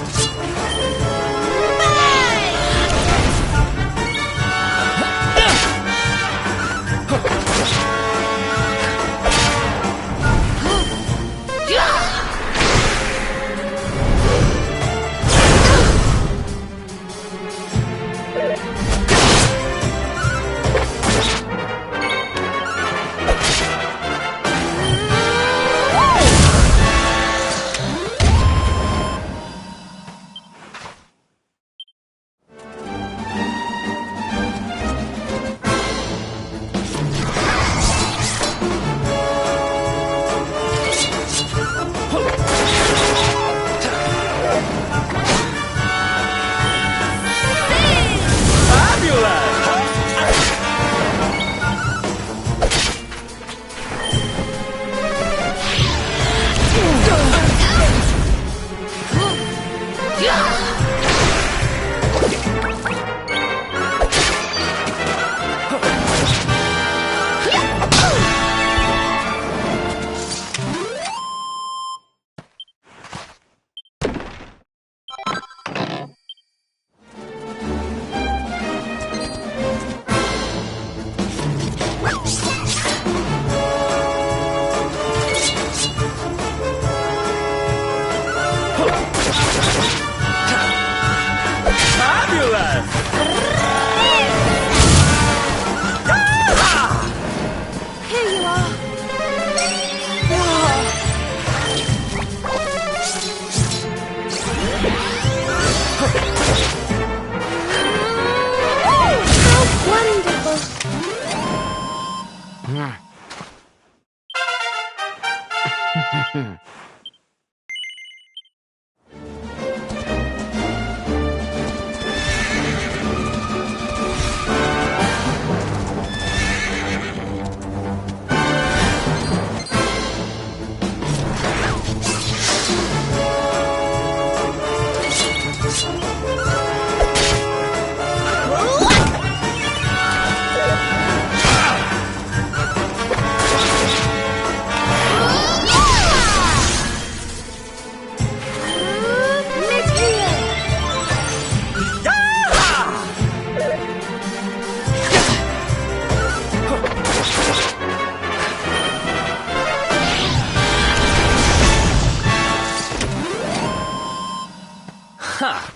Ha!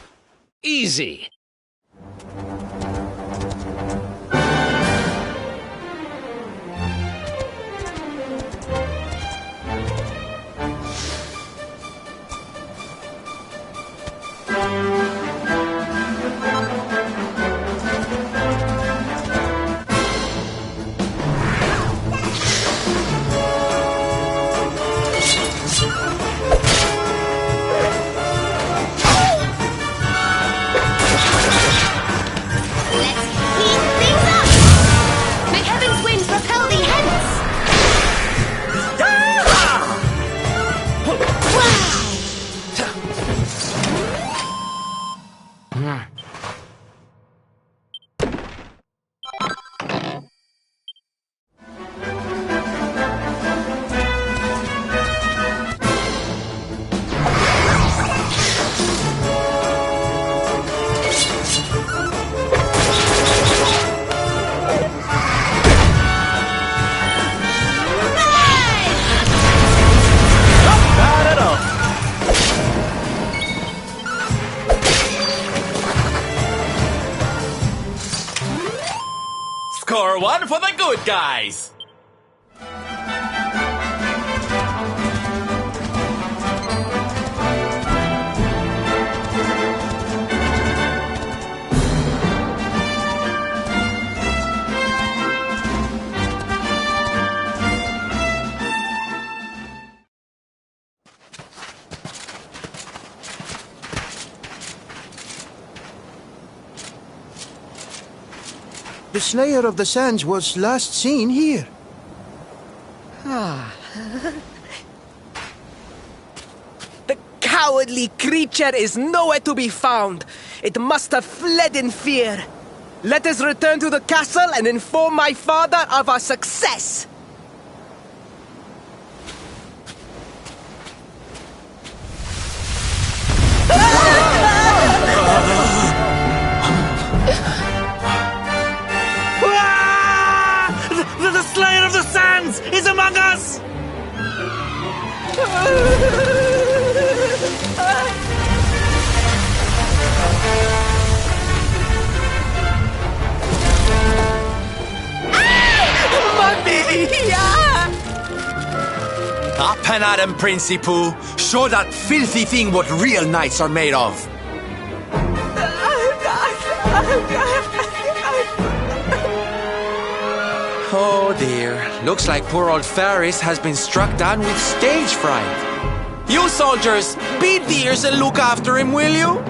Easy. Score one for the good guys! The Slayer of the Sands was last seen here. The cowardly creature is nowhere to be found. It must have fled in fear. Let us return to the castle and inform my father of our success. The Slayer of the Sands is among us! Up and at him, Principal. Show that filthy thing what real knights are made of. Oh dear. Looks like poor old Faris has been struck down with stage fright. You soldiers, be dears and look after him, will you?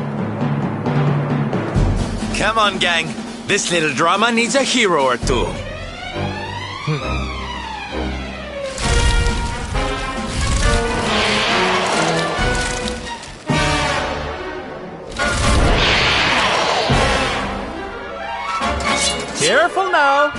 Come on, gang. This little drama needs a hero or two. Careful now.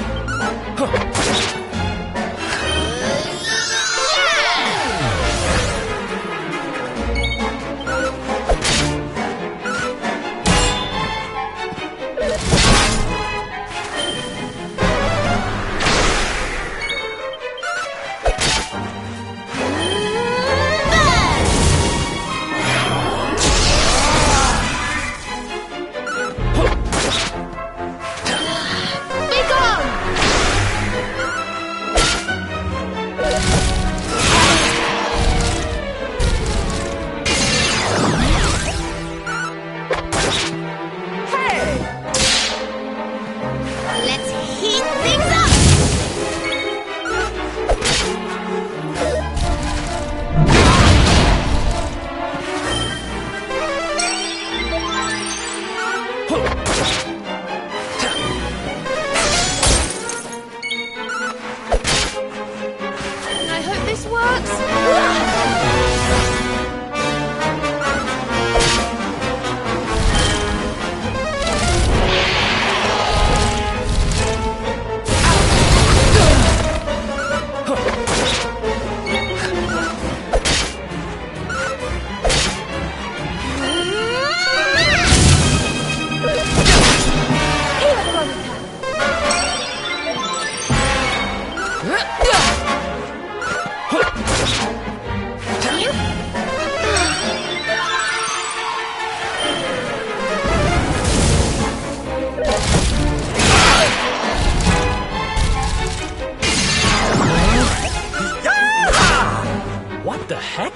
What the heck?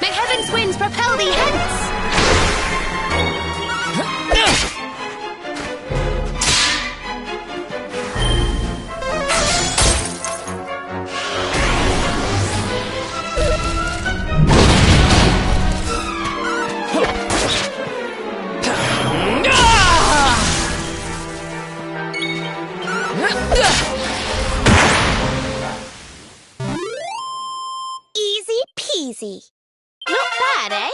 May heaven's winds propel thee hence! Easy peasy. Not bad, eh?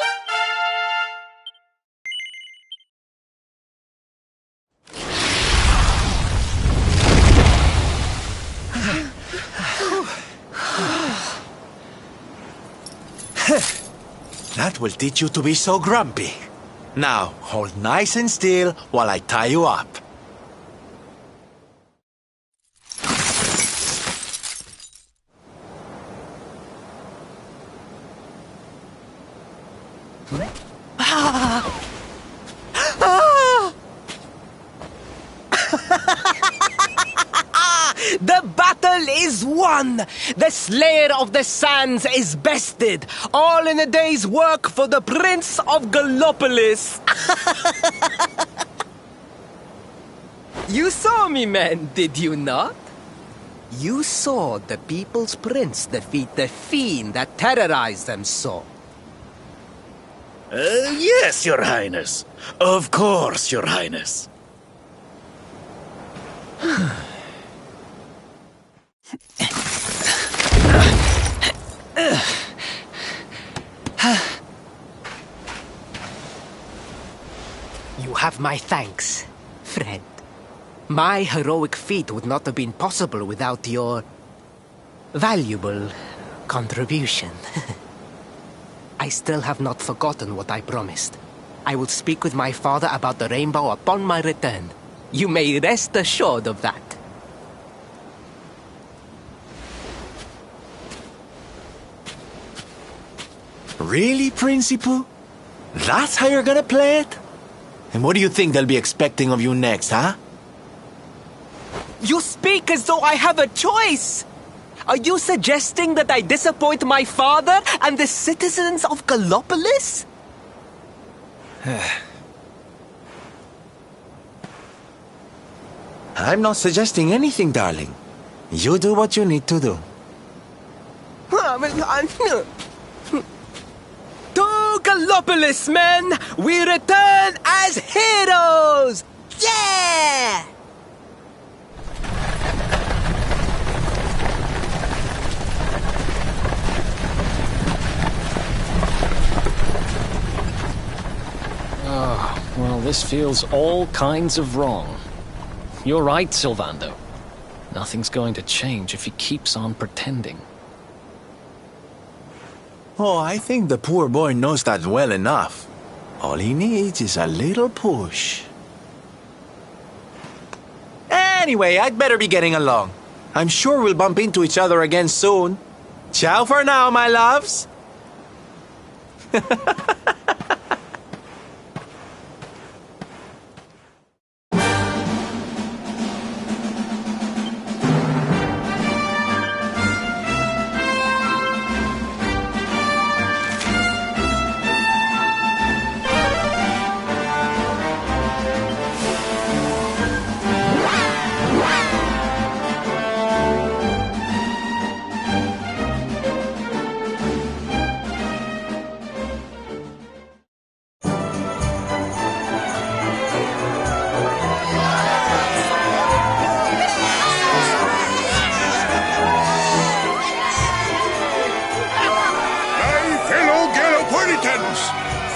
That will teach you to be so grumpy. Now, hold nice and still while I tie you up. The battle is won! The Slayer of the Sands is bested! All in a day's work for the Prince of Gallopolis! You saw me, men, did you not? You saw the People's Prince defeat the fiend that terrorized them so. Yes, Your Highness. Of course, Your Highness. You have my thanks, friend. My heroic feat would not have been possible without your valuable contribution. I still have not forgotten what I promised. I will speak with my father about the rainbow upon my return. You may rest assured of that. Really, Principal? That's how you're gonna play it? And what do you think they'll be expecting of you next, huh? You speak as though I have a choice! Are you suggesting that I disappoint my father and the citizens of Gallopolis? I'm not suggesting anything, darling. You do what you need to do. To Gallopolis, men! We return as heroes! Yeah! Oh, well, this feels all kinds of wrong. You're right, Sylvando. Nothing's going to change if he keeps on pretending. Oh, I think the poor boy knows that well enough. All he needs is a little push. Anyway, I'd better be getting along. I'm sure we'll bump into each other again soon. Ciao for now, my loves.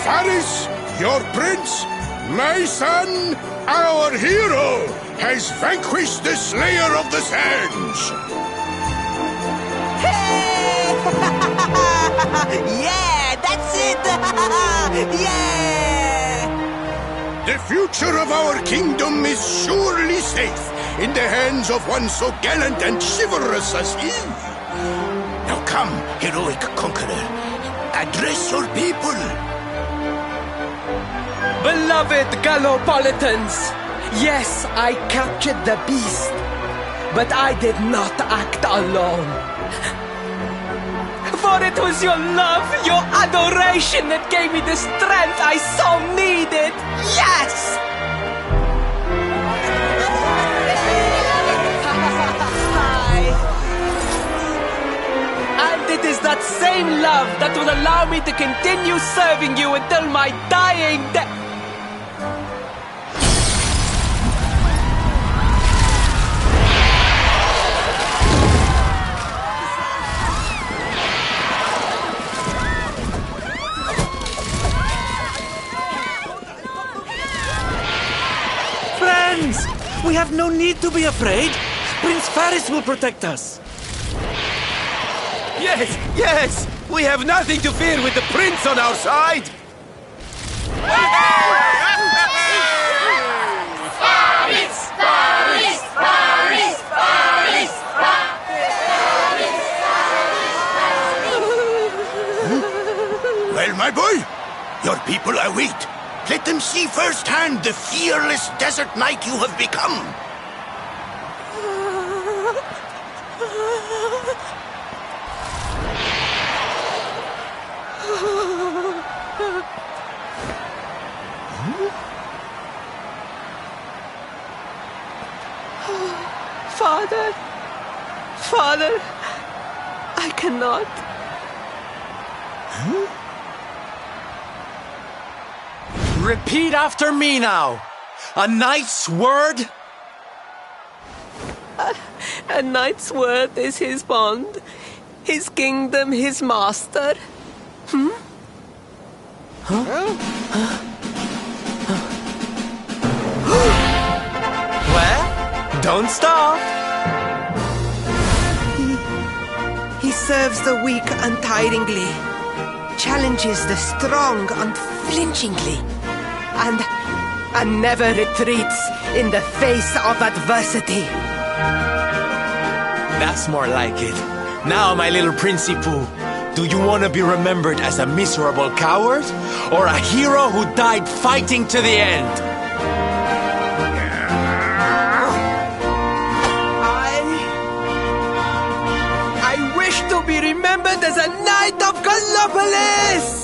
Faris, your prince, my son, our hero, has vanquished the Slayer of the Sands. Hey! Yeah, that's it! Yeah! The future of our kingdom is surely safe in the hands of one so gallant and chivalrous as he. Now come, heroic conqueror, address your people. Beloved Gallopolitans, yes, I captured the beast, but I did not act alone. For it was your love, your adoration that gave me the strength I so needed. Yes! And it is that same love that will allow me to continue serving you until my dying day. We have no need to be afraid. Prince Faris will protect us. Yes, yes! We have nothing to fear with the prince on our side! Faris! Faris! Faris! Faris! Well, my boy, your people await. Let them see firsthand the fearless desert knight you have become. Father, Father, I cannot. Repeat after me now. A knight's word? A knight's word is his bond, his kingdom, his master. Well, don't stop. He serves the weak untiringly, challenges the strong unflinchingly, and never retreats in the face of adversity. That's more like it. Now, my little Princey Pooh, do you want to be remembered as a miserable coward or a hero who died fighting to the end? I wish to be remembered as a knight of Gallopolis!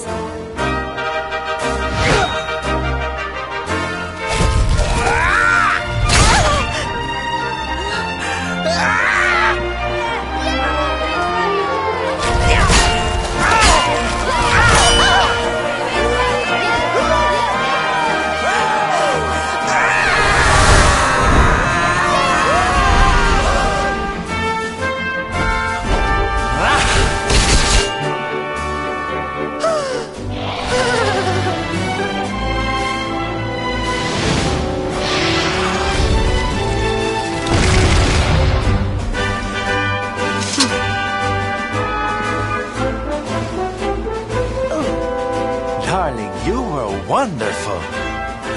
Wonderful.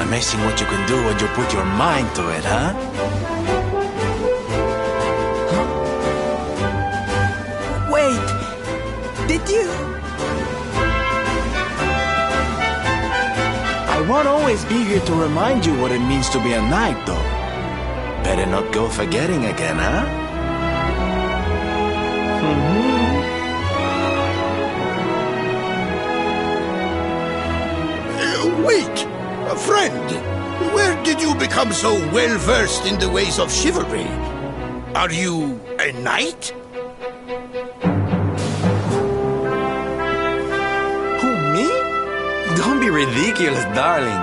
Amazing what you can do when you put your mind to it, huh? Wait, did you? I won't always be here to remind you what it means to be a knight, though. Better not go forgetting again, huh? Wait! Friend, where did you become so well-versed in the ways of chivalry? Are you a knight? Who, me? Don't be ridiculous, darling.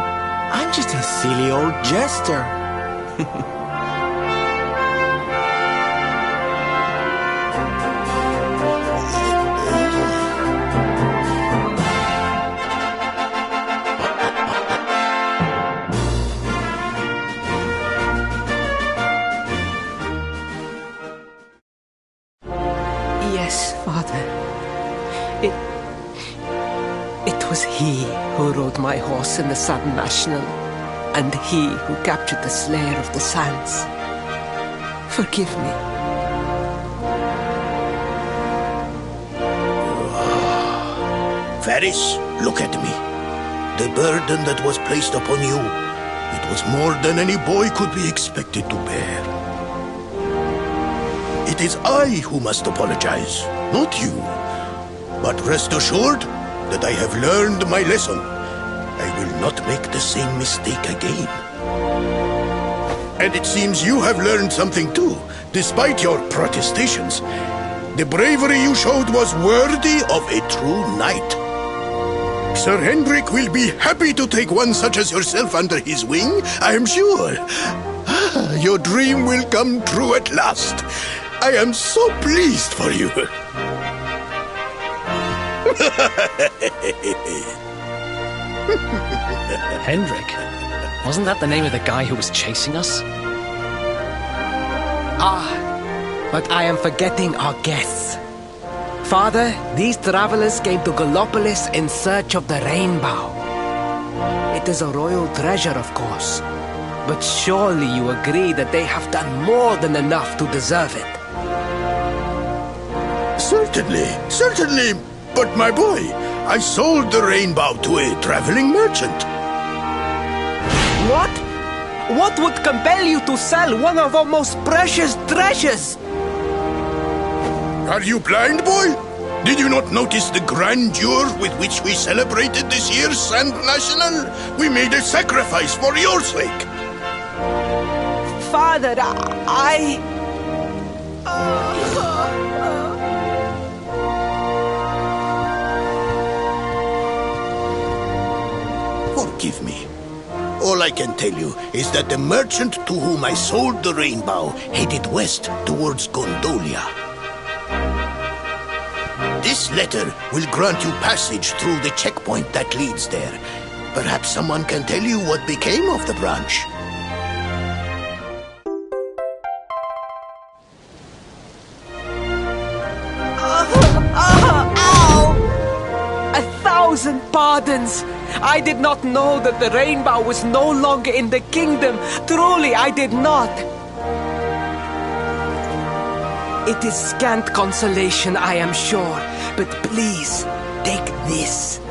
I'm just a silly old jester. Yes, Father. It was he who rode my horse in the Sand National, and he who captured the Slayer of the Sands. Forgive me. Varys, look at me. The burden that was placed upon you, it was more than any boy could be expected to bear. It is I who must apologize, not you. But rest assured that I have learned my lesson. I will not make the same mistake again. And it seems you have learned something too, despite your protestations. The bravery you showed was worthy of a true knight. Sir Hendrik will be happy to take one such as yourself under his wing, I am sure. Your dream will come true at last. I am so pleased for you. Hendrik? Wasn't that the name of the guy who was chasing us? But I am forgetting our guests. Father, these travelers came to Gallopolis in search of the rainbow. It is a royal treasure, of course. But surely you agree that they have done more than enough to deserve it. Certainly. But my boy, I sold the rainbow to a traveling merchant. What? What would compel you to sell one of our most precious treasures? Are you blind, boy? Did you not notice the grandeur with which we celebrated this year's Sand National? We made a sacrifice for your sake. Father, Forgive me. All I can tell you is that the merchant to whom I sold the rainbow headed west towards Gondolia. This letter will grant you passage through the checkpoint that leads there. Perhaps someone can tell you what became of the branch. Ow! 1,000 pardons! I did not know that the rainbow was no longer in the kingdom. Truly, I did not. It is scant consolation, I am sure. But please, take this.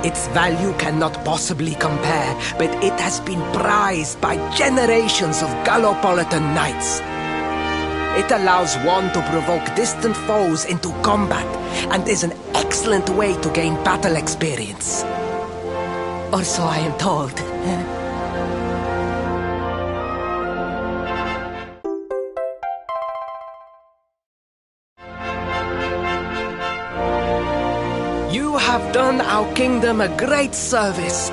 Its value cannot possibly compare, but it has been prized by generations of Gallopolitan knights. It allows one to provoke distant foes into combat, and is an excellent way to gain battle experience. Or so I am told. You have done our kingdom a great service.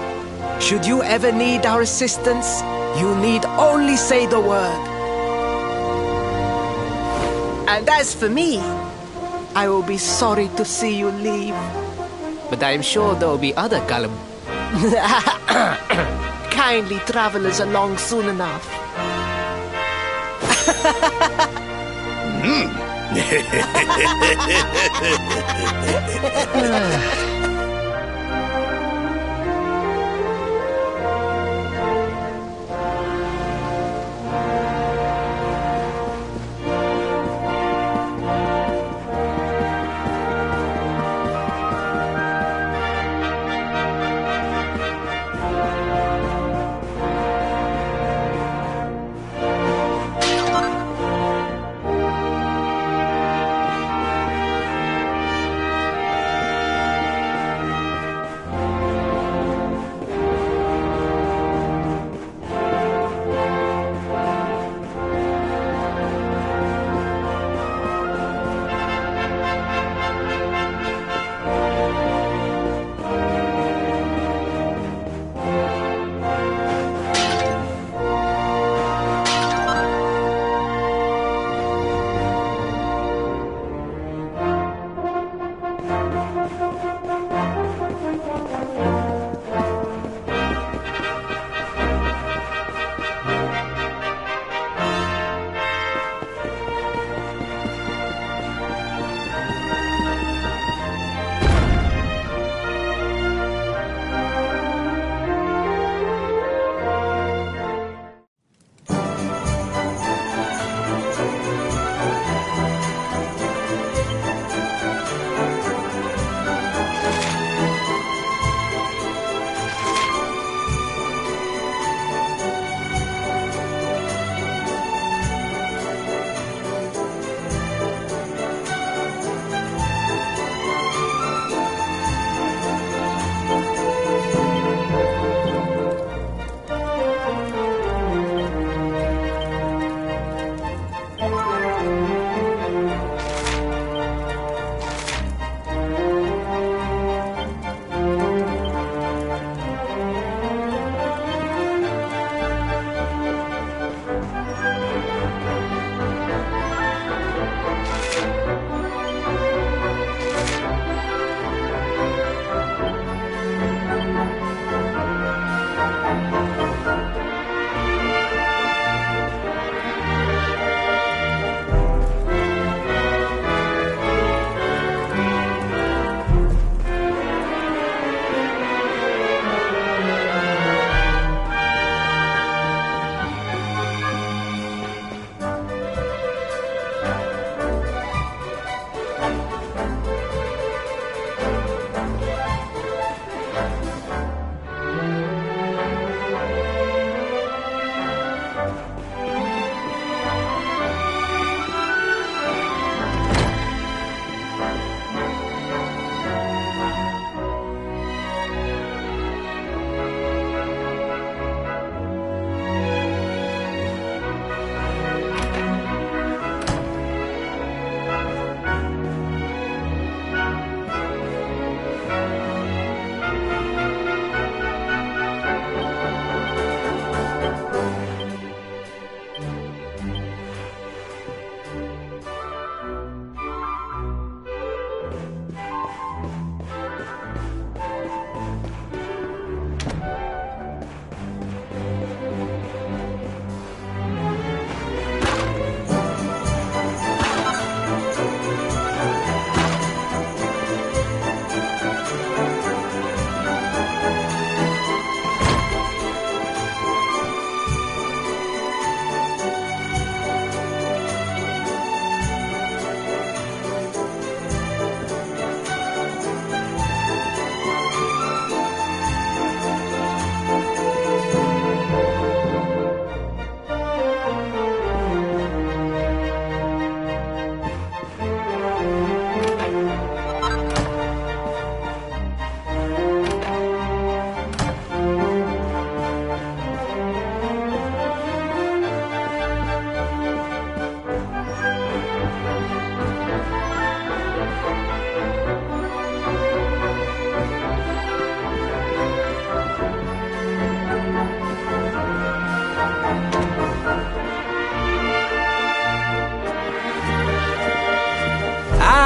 Should you ever need our assistance, you need only say the word. And as for me, I will be sorry to see you leave. But I am sure there will be other kindly travelers along soon enough.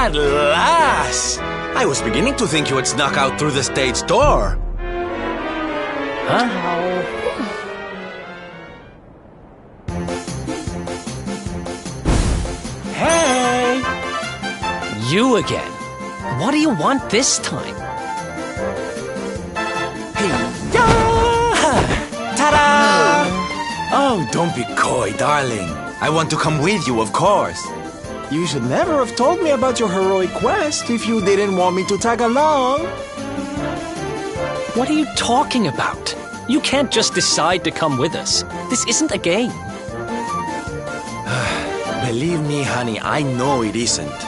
At last! I was beginning to think you had snuck out through the stage door. Huh? Hey! You again. What do you want this time? Hey! Ta-da! Oh, don't be coy, darling. I want to come with you, of course. You should never have told me about your heroic quest if you didn't want me to tag along. What are you talking about? You can't just decide to come with us. This isn't a game. Believe me, honey, I know it isn't.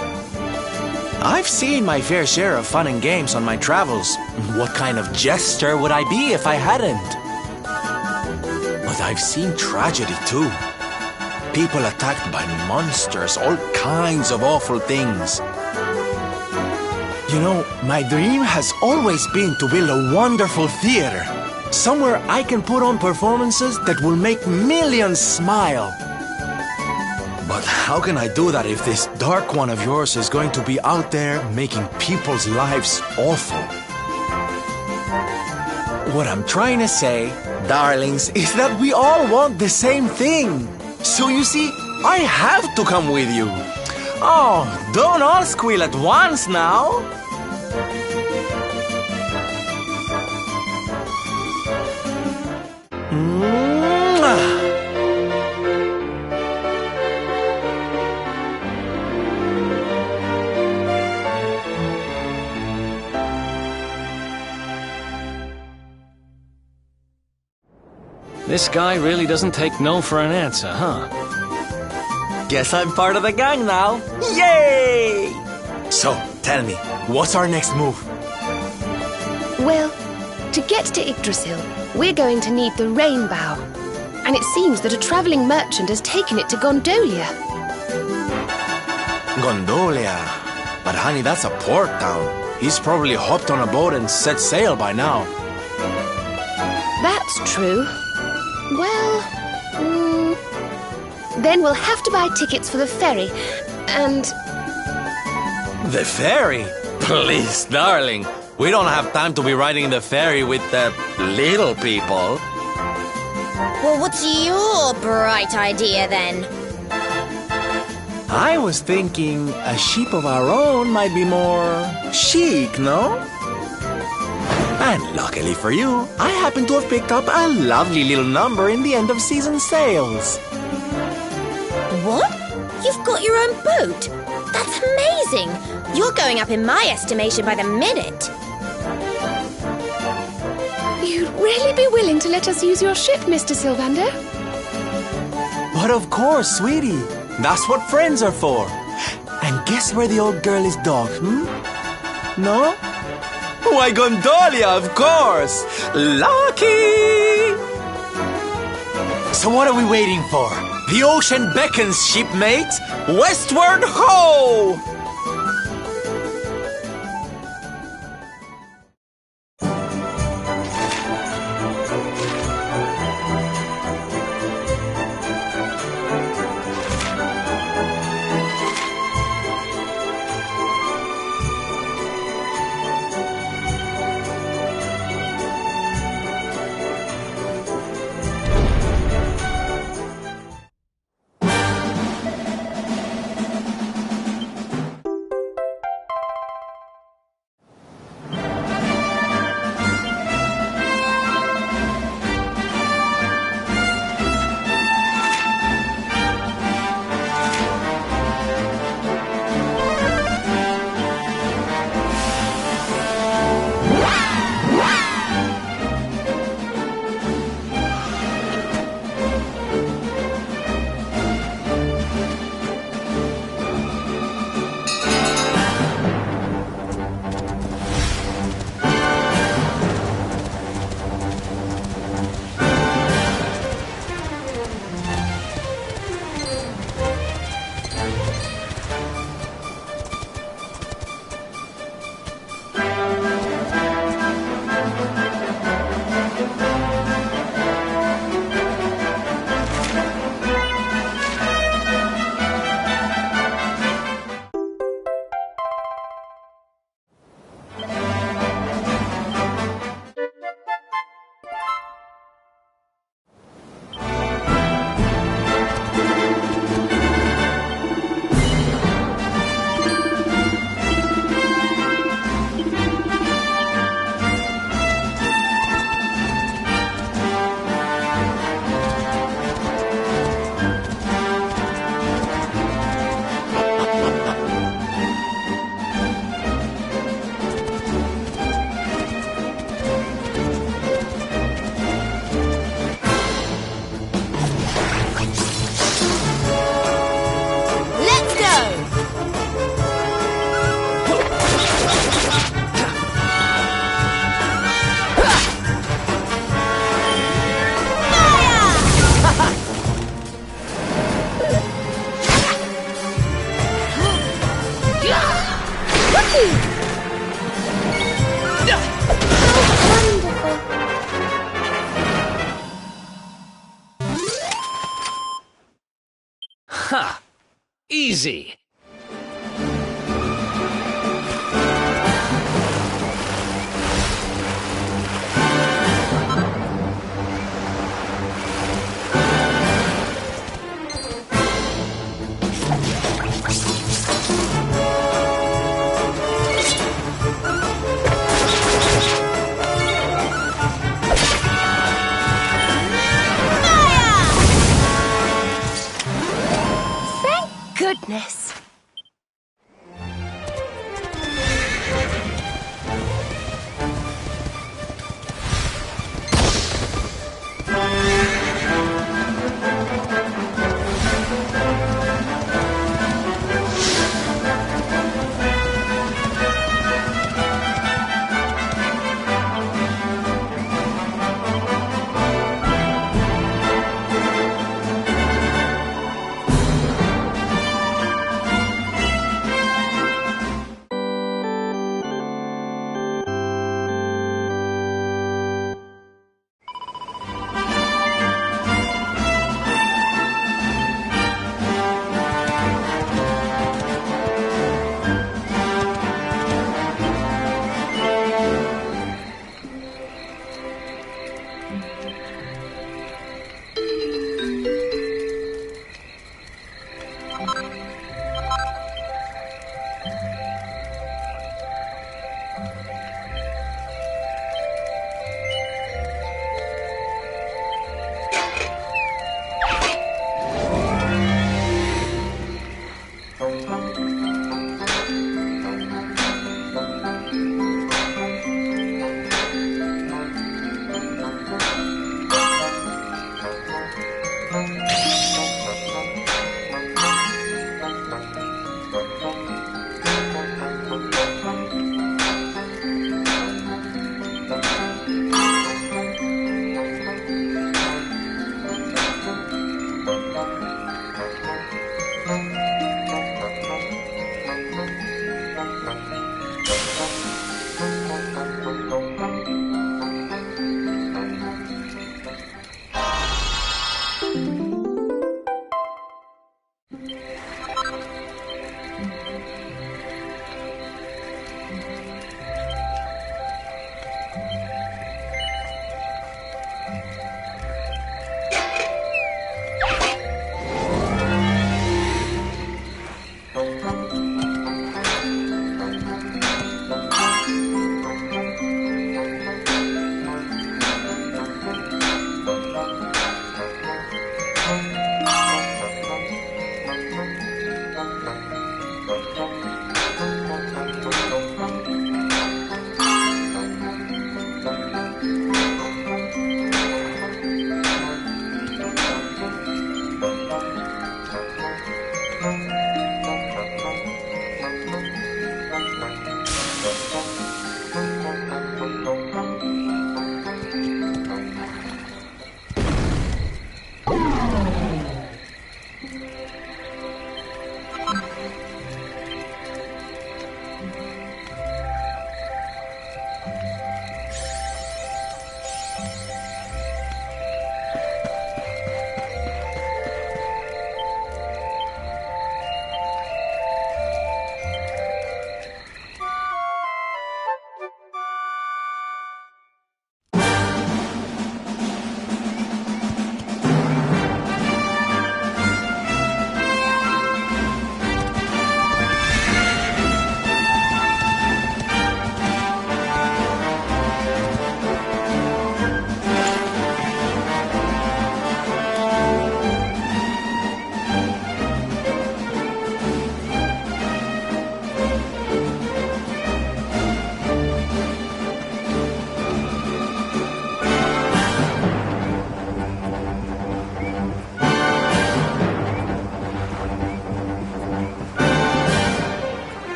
I've seen my fair share of fun and games on my travels. What kind of jester would I be if I hadn't? But I've seen tragedy too. People attacked by monsters, all kinds of awful things. You know, my dream has always been to build a wonderful theater. Somewhere I can put on performances that will make millions smile. But how can I do that if this dark one of yours is going to be out there making people's lives awful? What I'm trying to say, darlings, is that we all want the same thing. So you see, I have to come with you. Oh, don't all squeal at once now. This guy really doesn't take no for an answer, huh? Guess I'm part of the gang now. Yay! So, tell me, what's our next move? Well, to get to Yggdrasil, we're going to need the rainbow. And it seems that a traveling merchant has taken it to Gondolia. Gondolia? But honey, that's a port town. He's probably hopped on a boat and set sail by now. That's true. Well, then we'll have to buy tickets for the ferry, and... The ferry? Please, darling. We don't have time to be riding the ferry with the little people. Well, what's your bright idea then? I was thinking a ship of our own might be more chic, no? And luckily for you, I happen to have picked up a lovely little number in the end of season sales. What? You've got your own boat? That's amazing! You're going up in my estimation by the minute. You'd really be willing to let us use your ship, Mr. Sylvander? But of course, sweetie. That's what friends are for. And guess where the old girl is docked, No? Why, Gondolia, of course! Lucky! So what are we waiting for? The ocean beckons, shipmate! Westward ho! Ha! Easy. Goodness.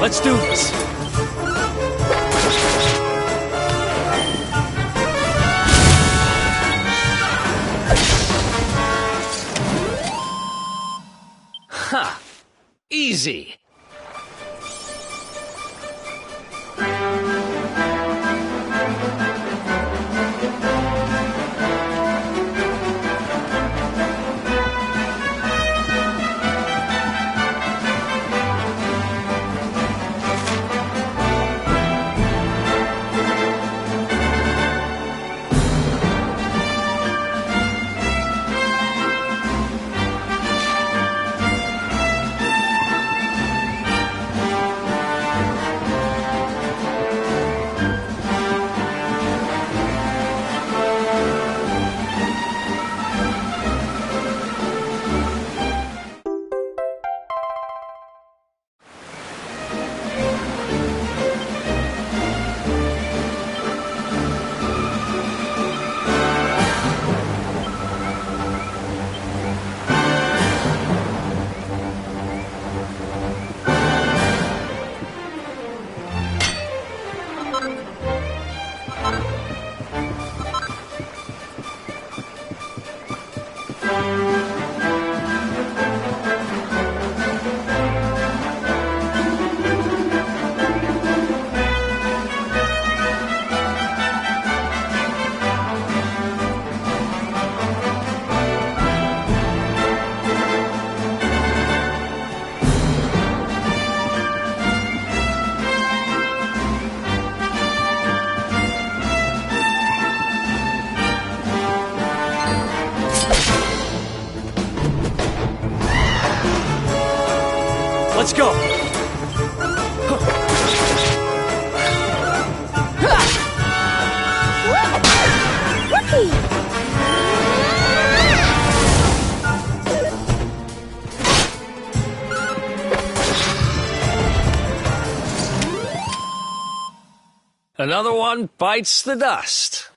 Let's do this. Ha! Easy. Let's go! Another one bites the dust.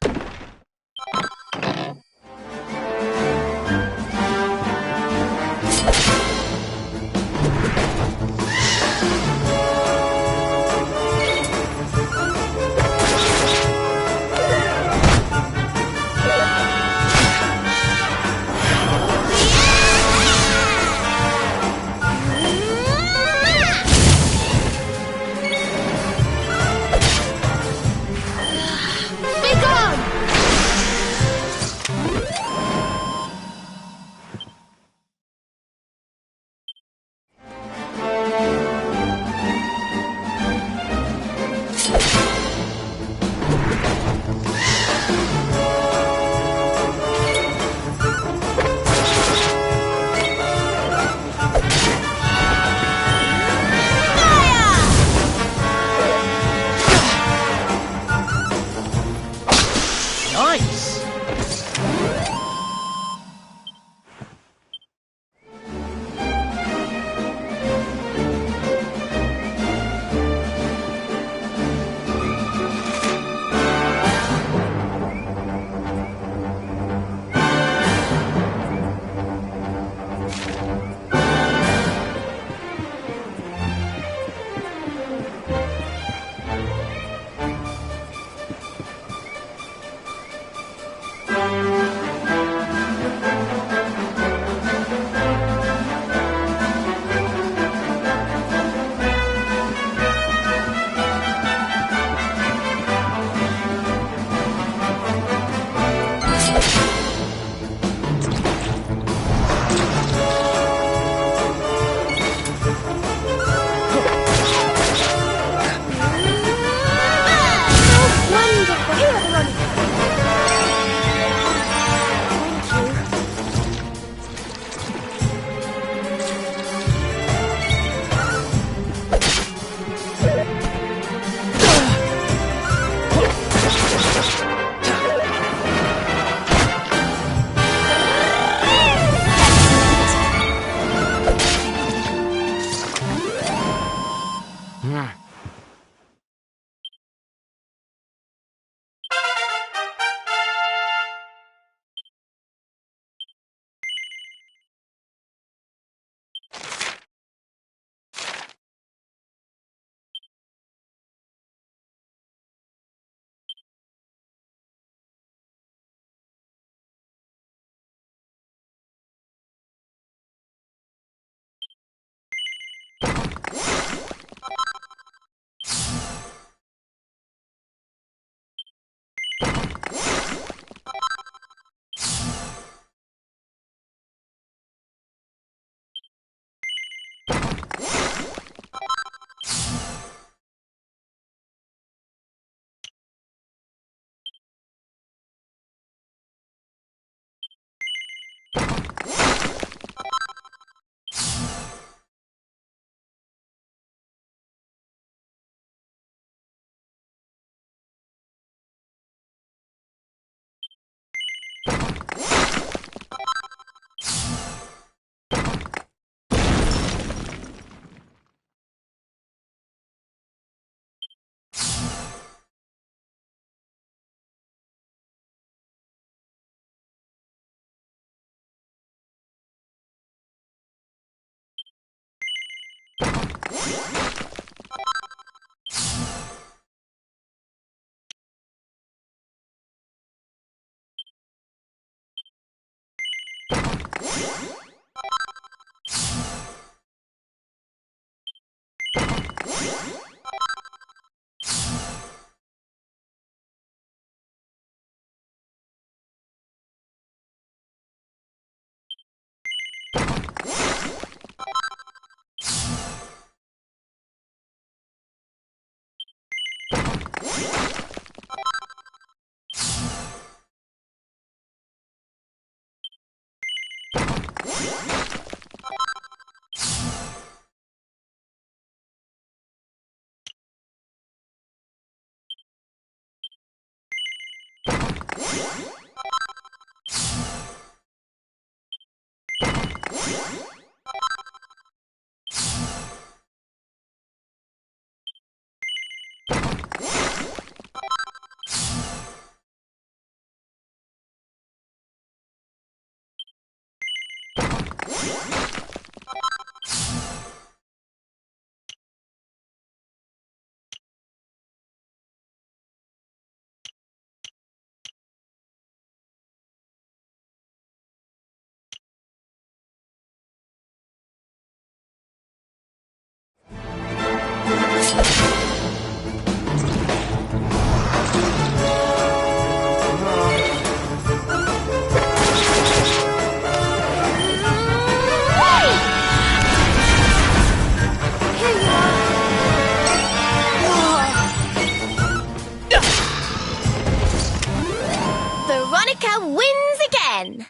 Veronica wins again!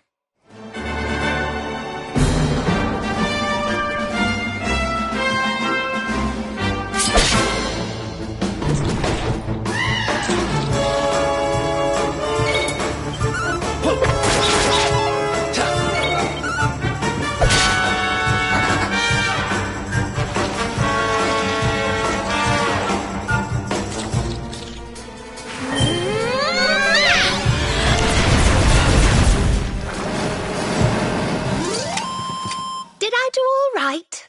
Did I do all right?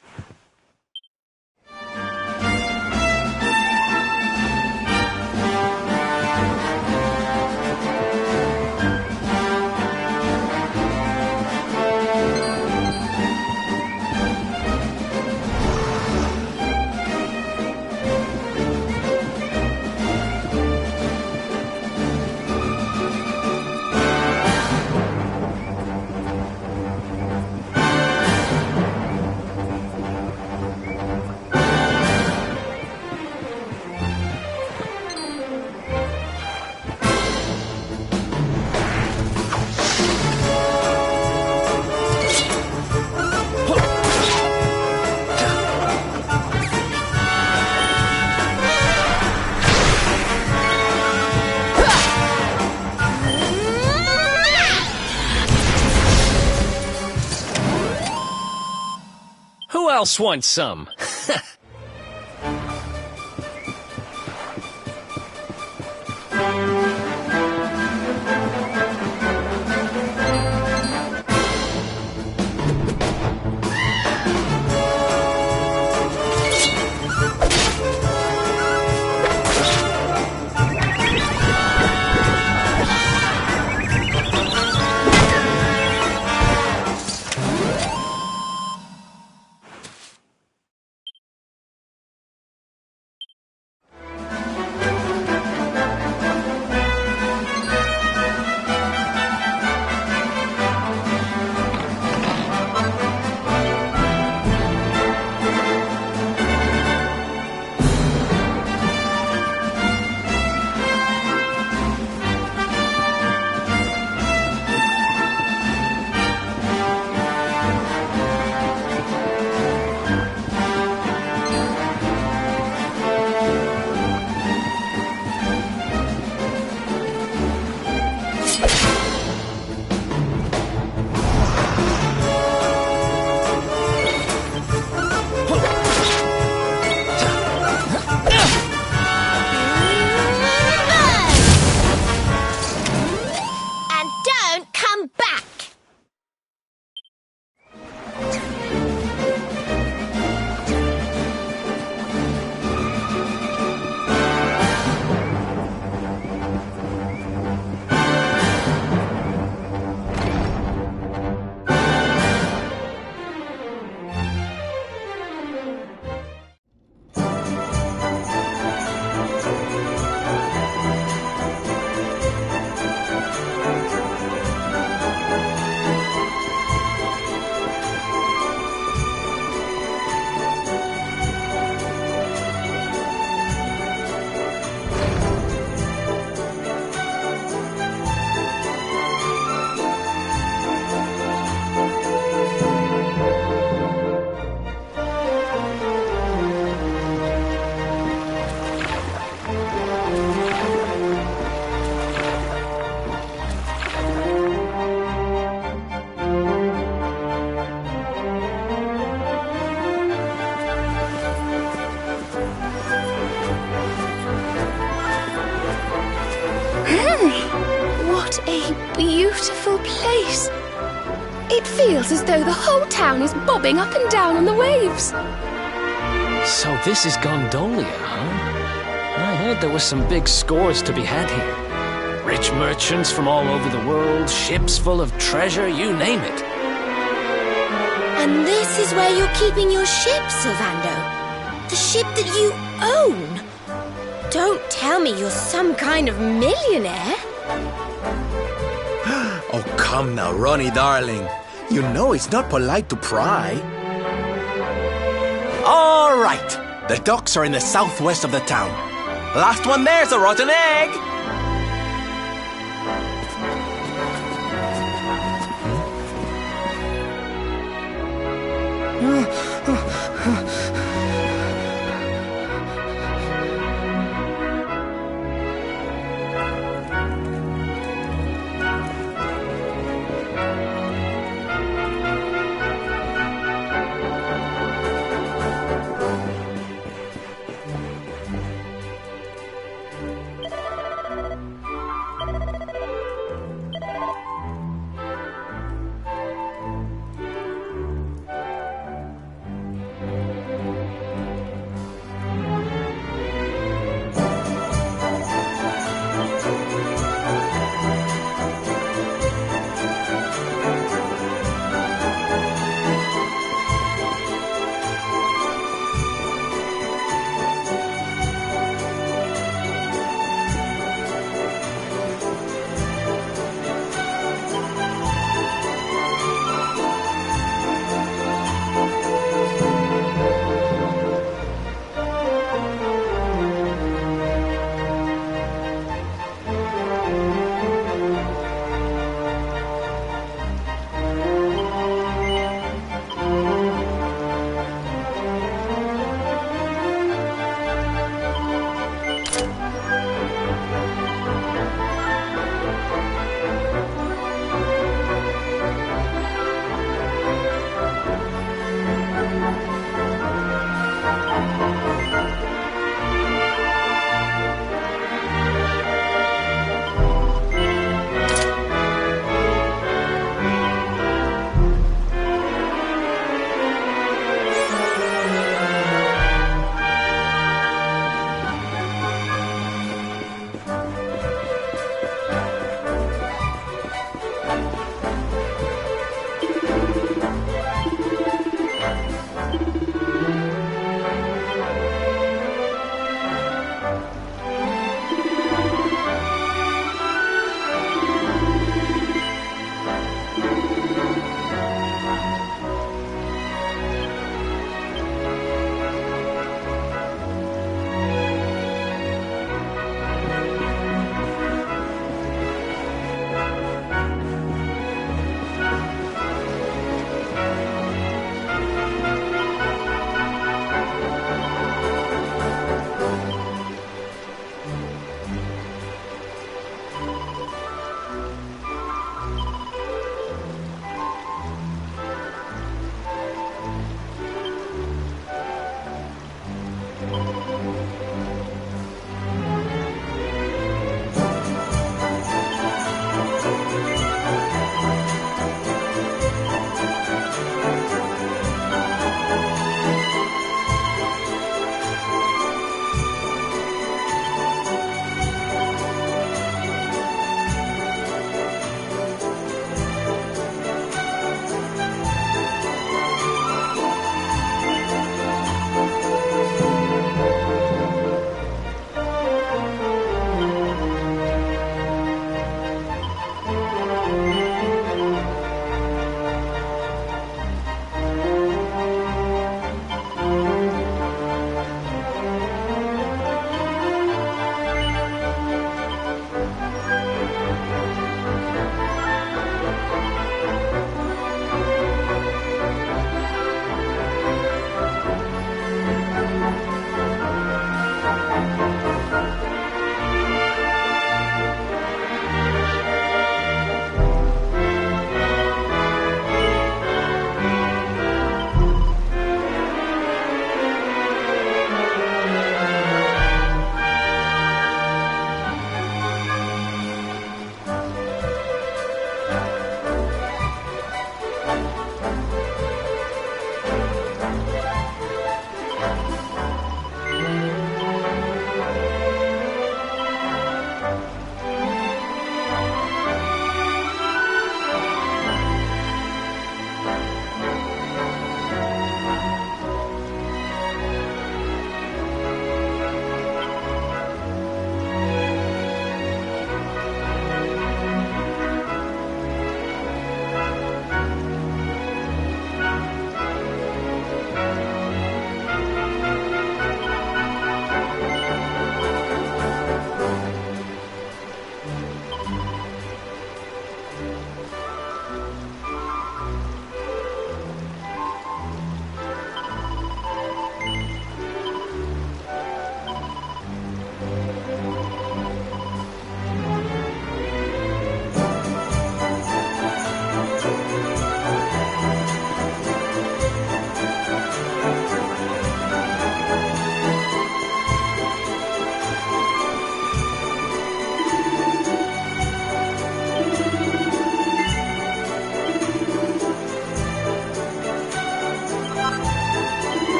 Who else wants some? beautiful place. It feels as though the whole town is bobbing up and down on the waves. So this is Gondolia, huh? I heard there were some big scores to be had here. Rich merchants from all over the world, ships full of treasure, you name it. And this is where you're keeping your ship, Sylvando? The ship that you own? Don't tell me you're some kind of millionaire. Oh, come now, Ronnie, darling. You know it's not polite to pry. All right. The docks are in the southwest of the town. Last one there's a rotten egg.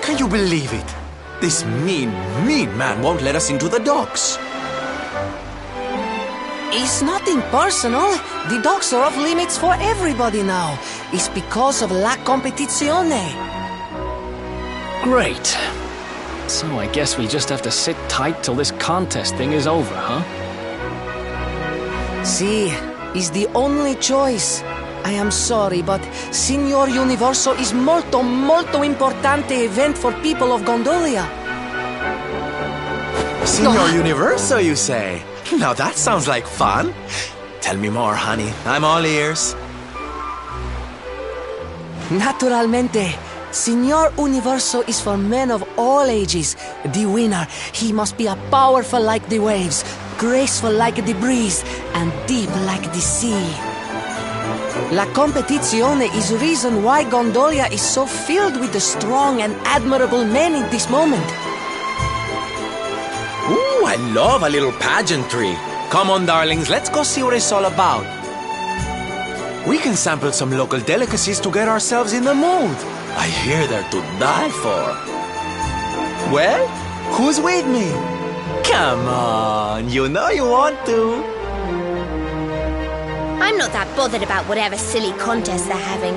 Can you believe it? This mean man won't let us into the docks. It's nothing personal. The docks are off limits for everybody now. It's because of la competizione. Great. So I guess we just have to sit tight till this contest thing is over, huh? See, it's the only choice. I am sorry, but Signor Universo is molto importante event for people of Gondolia. Signor Universo, you say? Now that sounds like fun. Tell me more, honey. I'm all ears. Naturalmente. Signor Universo is for men of all ages. The winner, he must be powerful like the waves, graceful like the breeze, and deep like the sea. La competizione is reason why Gondolia is so filled with the strong and admirable men in this moment. Ooh, I love a little pageantry. Come on, darlings, let's go see what it's all about. We can sample some local delicacies to get ourselves in the mood. I hear they're to die for. Well, who's with me? Come on, you know you want to. I'm not that bothered about whatever silly contest they're having.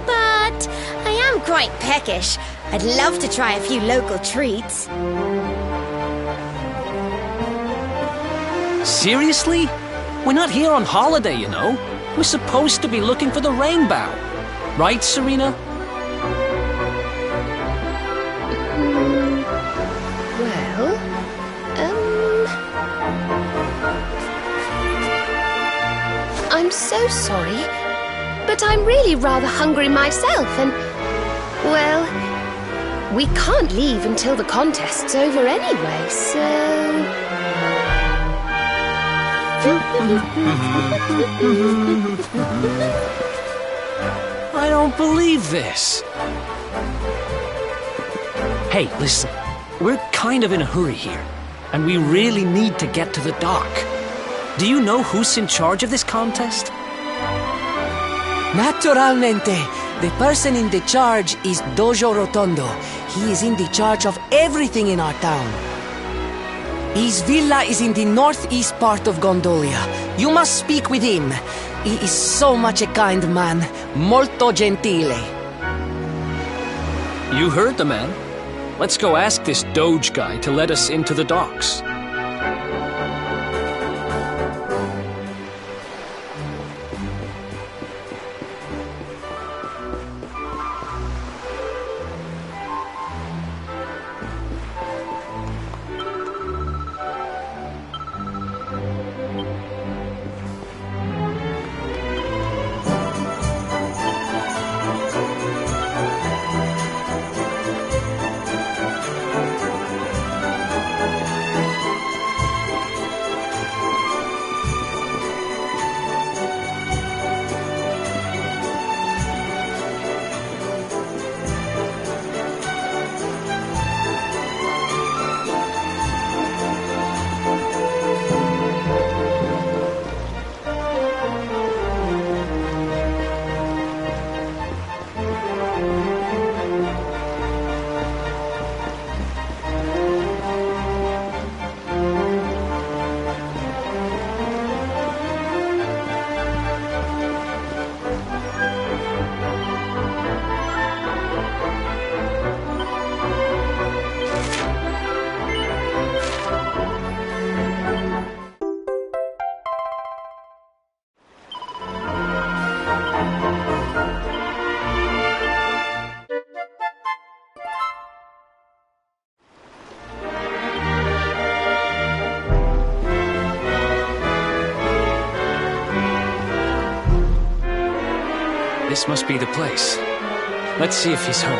But I am quite peckish. I'd love to try a few local treats. Seriously? We're not here on holiday, you know. We're supposed to be looking for the rainbow. Right, Serena? Well, I'm so sorry, but I'm really rather hungry myself and, well, we can't leave until the contest's over anyway, so... I don't believe this. Hey, listen. We're kind of in a hurry here, and we really need to get to the dock. Do you know who's in charge of this contest? Naturalmente. The person in the charge is Dojo Rotondo. He is in the charge of everything in our town. His villa is in the northeast part of Gondolia. You must speak with him. He is so much a kind man. Molto gentile. You heard the man. Let's go ask this Doge guy to let us into the docks. This must be the place. Let's see if he's home.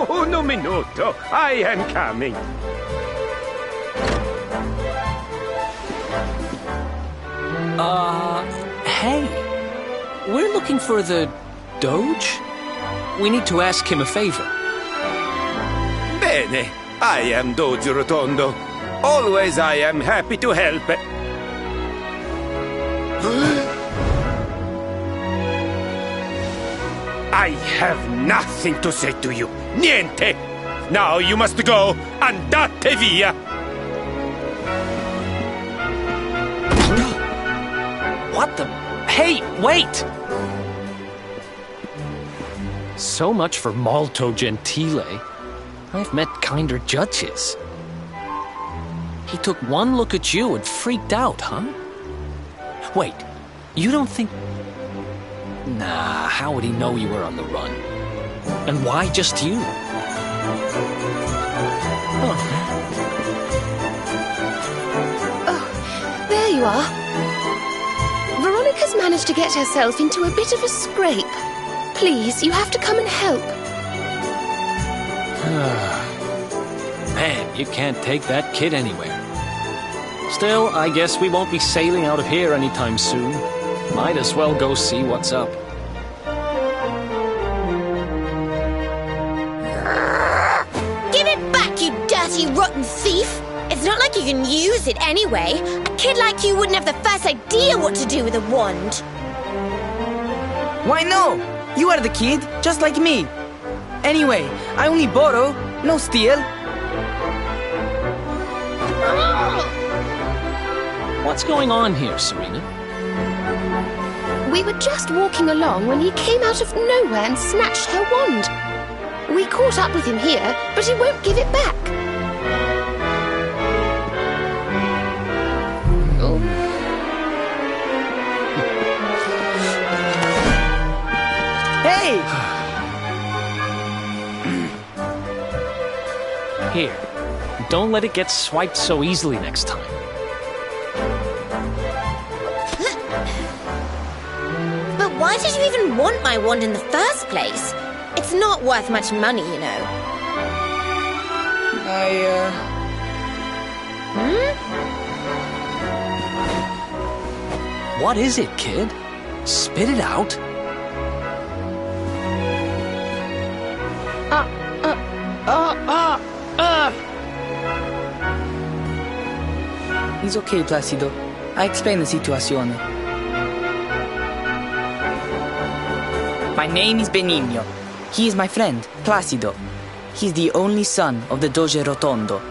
Un minuto. I am coming. Hey. We're looking for the Doge? We need to ask him a favor. Bene. I am Doge Rotondo. Always I am happy to help. I have nothing to say to you. Niente! Now you must go. Andate via! What the? Hey, wait! So much for molto gentile. I've met kinder judges. He took one look at you and freaked out, huh? Wait, you don't think... Nah, how would he know you were on the run? And why just you? Oh, there you are. Veronica's managed to get herself into a bit of a scrape. Please, you have to come and help. Man, you can't take that kid anywhere. Still, I guess we won't be sailing out of here anytime soon. Might as well go see what's up. Give it back, you dirty, rotten thief! It's not like you can use it anyway. A kid like you wouldn't have the first idea what to do with a wand. Why no? You are the kid, just like me. Anyway, I only borrow, no steal. What's going on here, Serena? We were just walking along when he came out of nowhere and snatched her wand. We caught up with him here, but he won't give it back. Oh. Hey! Here, don't let it get swiped so easily next time. But why did you even want my wand in the first place? It's not worth much money, you know. What is it, kid? Spit it out. It's okay, Placido. I explain the situation. My name is Benigno. He is my friend, Placido. He's the only son of the Doge Rotondo.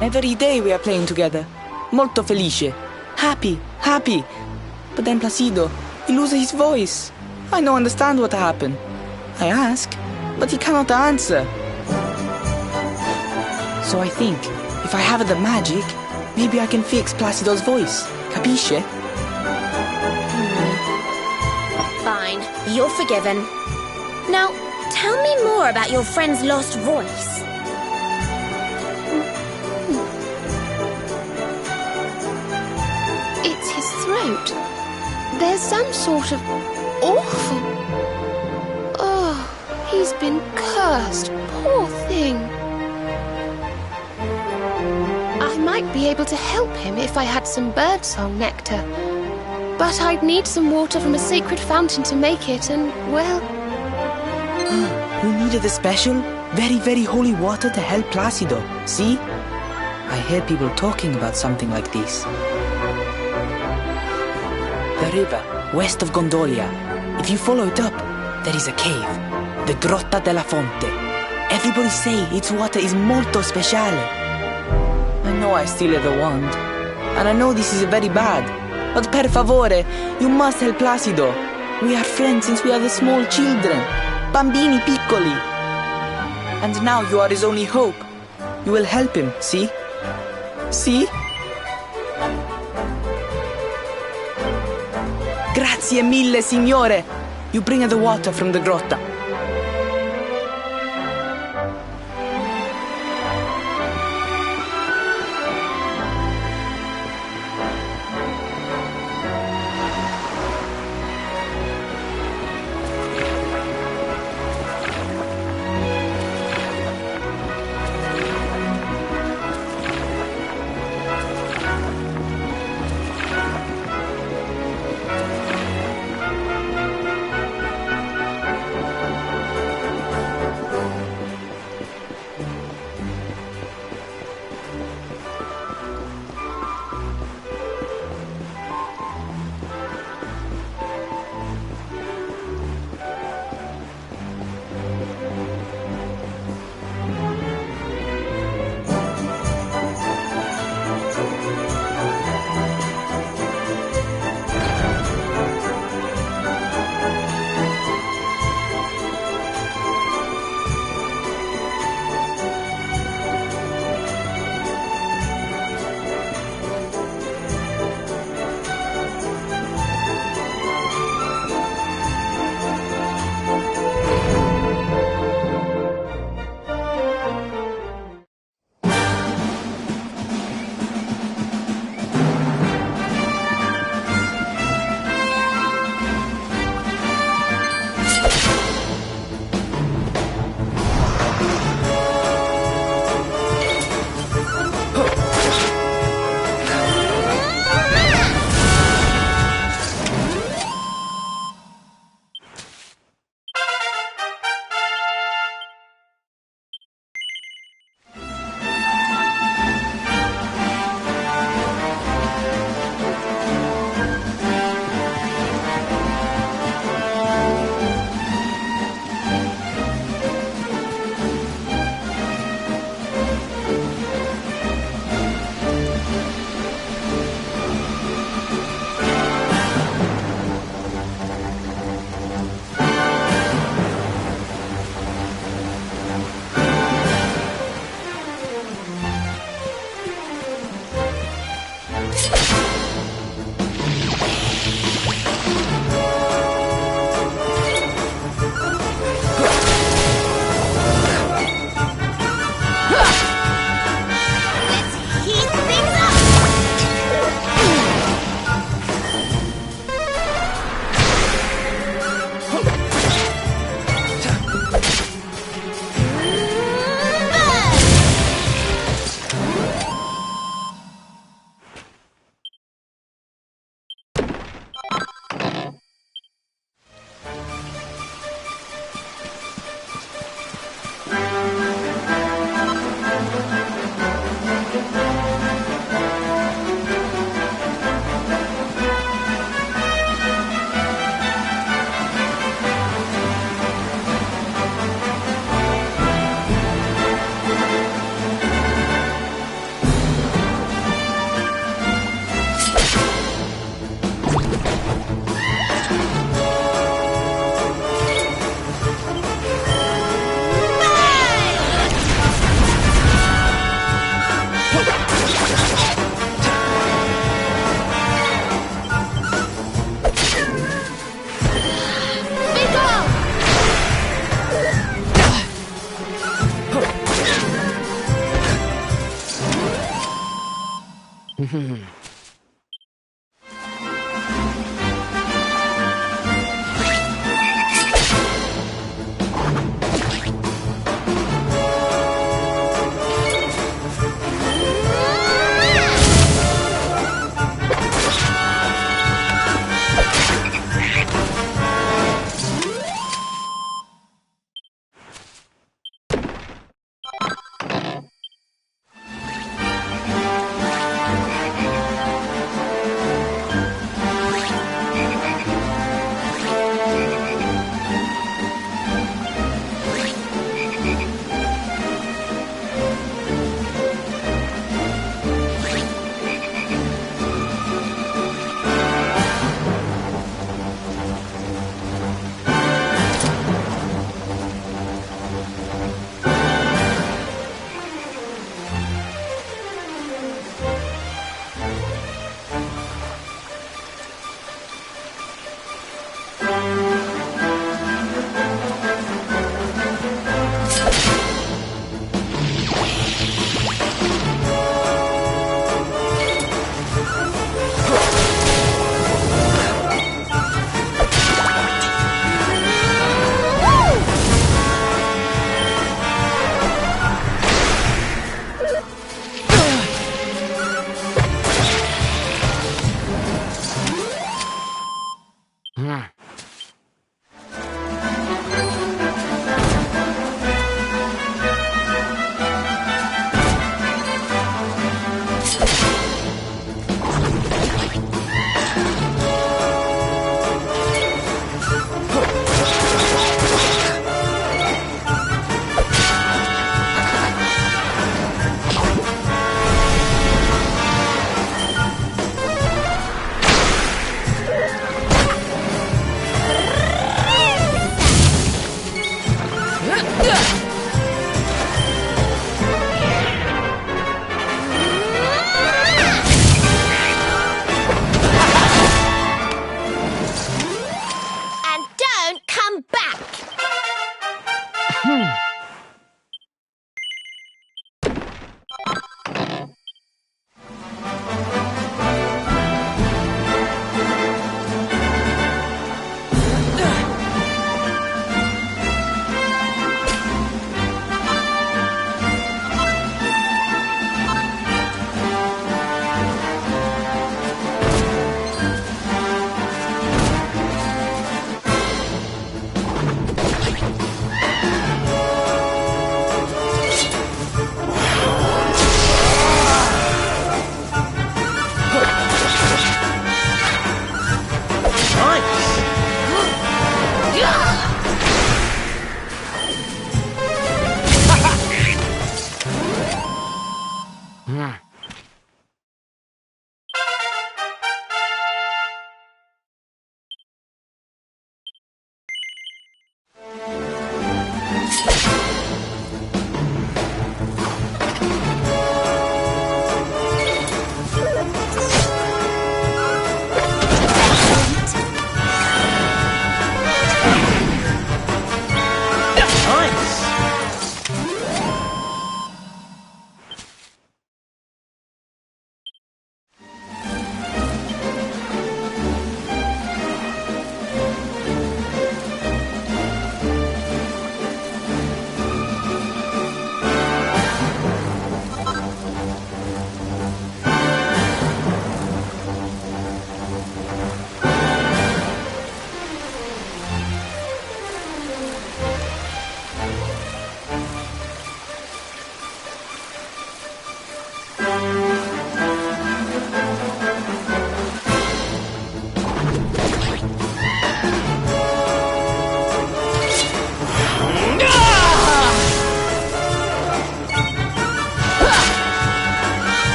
Every day we are playing together. Molto felice. Happy, happy. But then Placido, he loses his voice. I don't understand what happened. I ask, but he cannot answer. So I think, if I have the magic, maybe I can fix Placido's voice. Capisce? Fine, you're forgiven. Now, tell me more about your friend's lost voice. It's his throat. There's some sort of awful... Oh, he's been cursed. Poor thing. I might be able to help him if I had some birdsong nectar. But I'd need some water from a sacred fountain to make it, and, well... You needed a special, very, very holy water to help Placido, see? I heard people talking about something like this. The river, west of Gondolia. If you follow it up, there is a cave. The Grotta della Fonte. Everybody say its water is molto speciale. I know I steal the wand. And I know this is very bad. But per favore, you must help Placido. We are friends since we are the small children. Bambini piccoli. And now you are his only hope. You will help him, see? See? Grazie mille, signore. You bring the water from the grotta.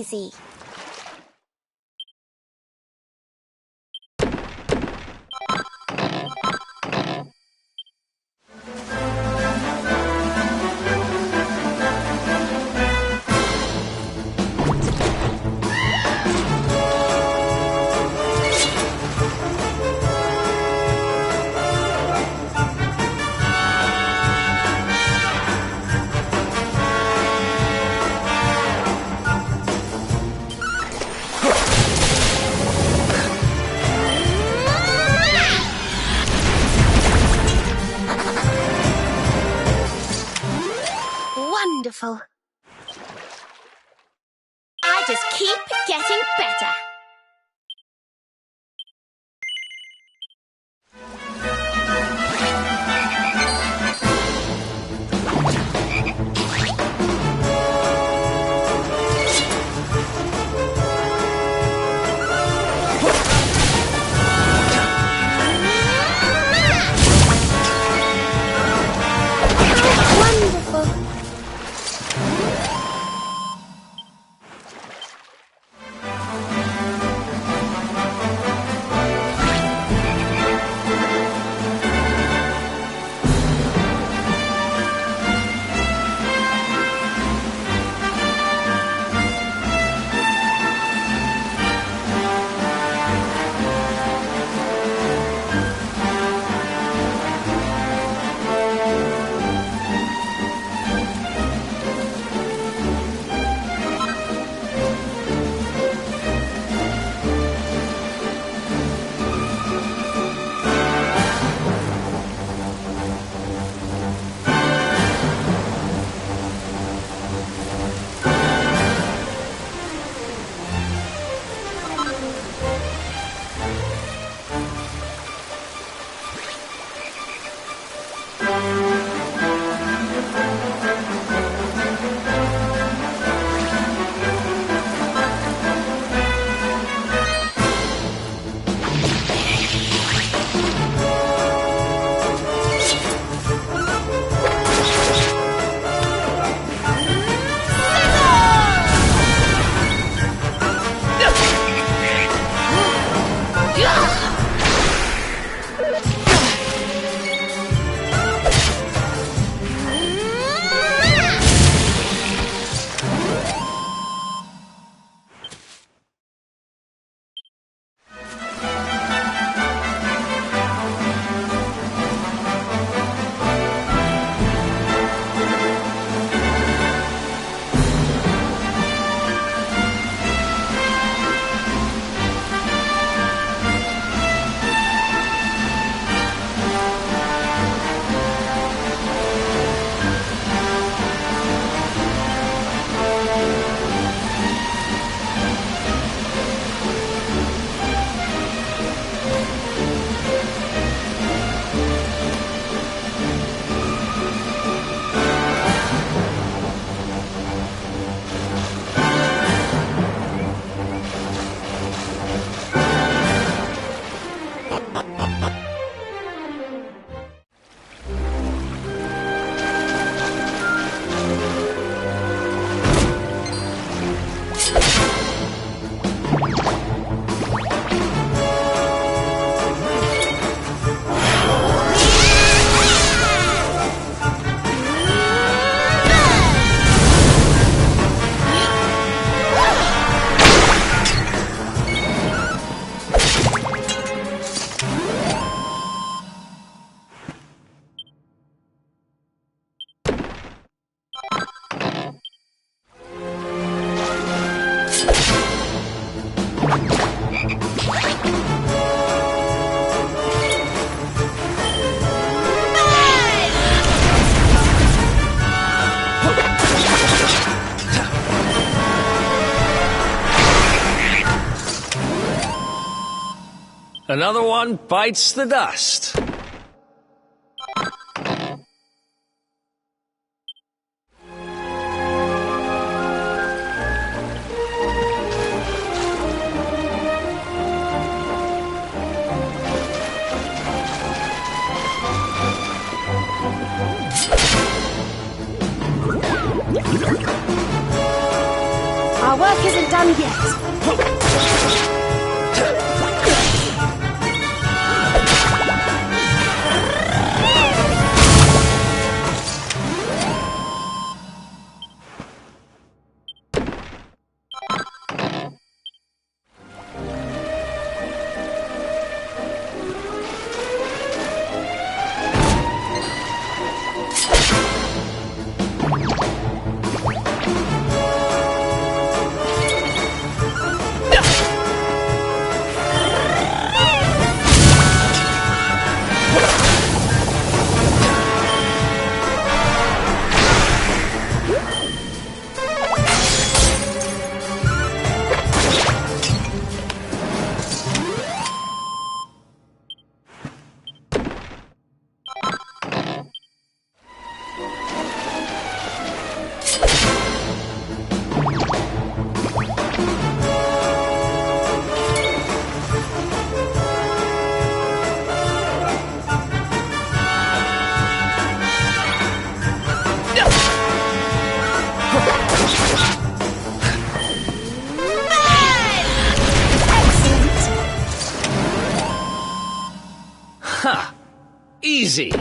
easy. I just keep getting better. Another one bites the dust. Our work isn't done yet. easy.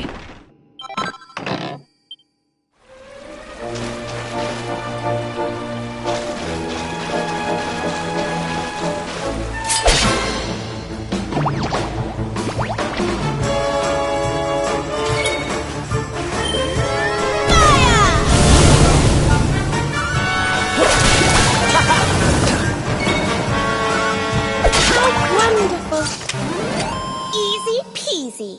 Wonderful. Easy peasy.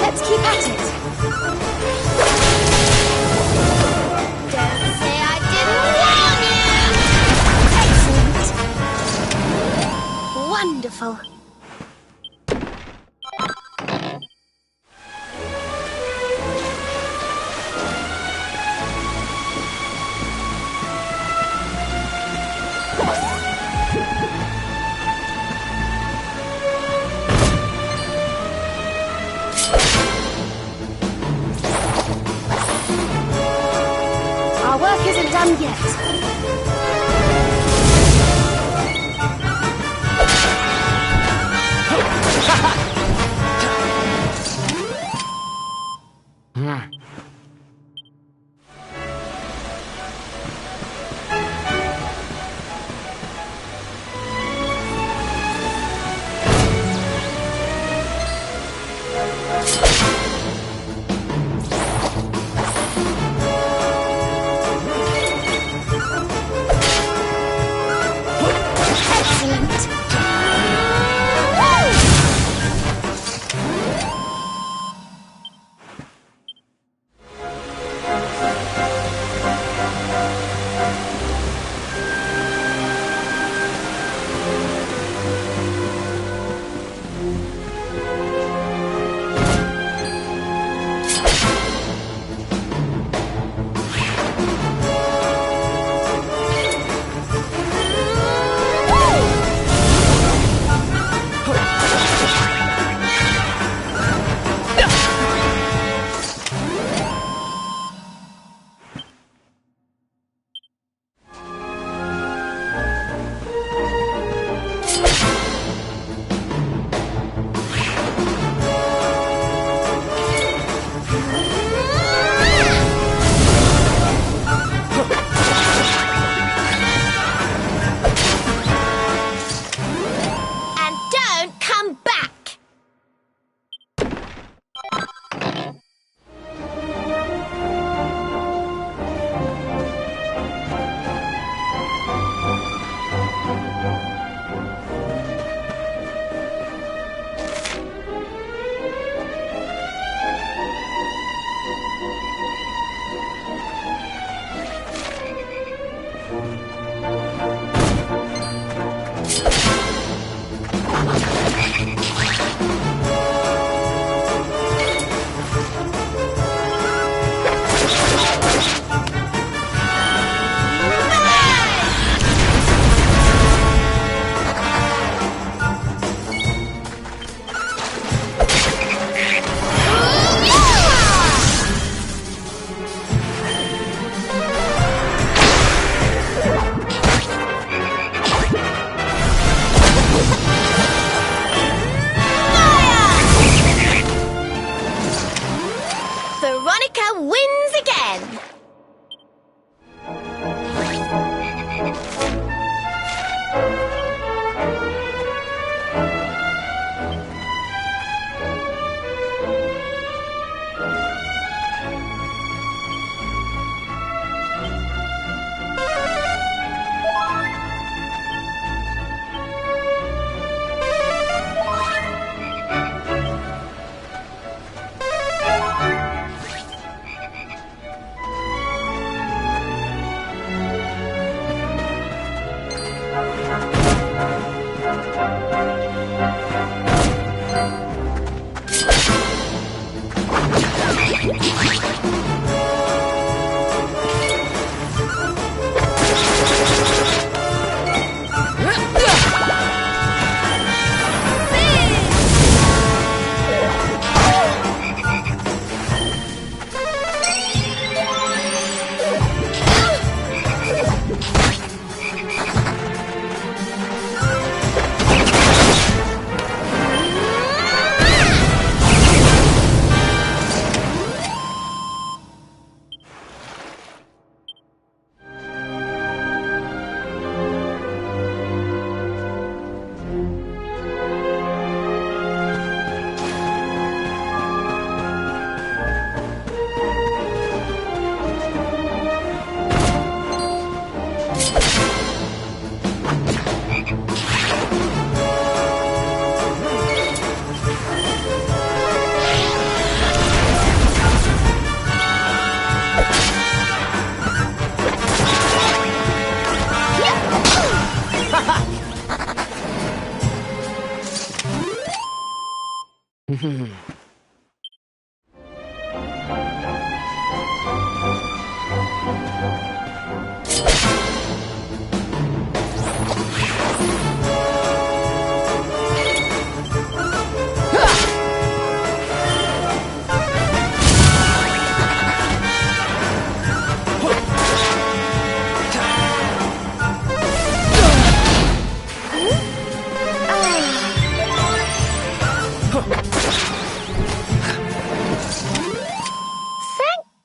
Let's keep at it. Don't say I didn't warn you! Excellent. Wonderful. Our work isn't done yet.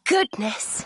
Goodness.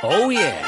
Oh, yeah.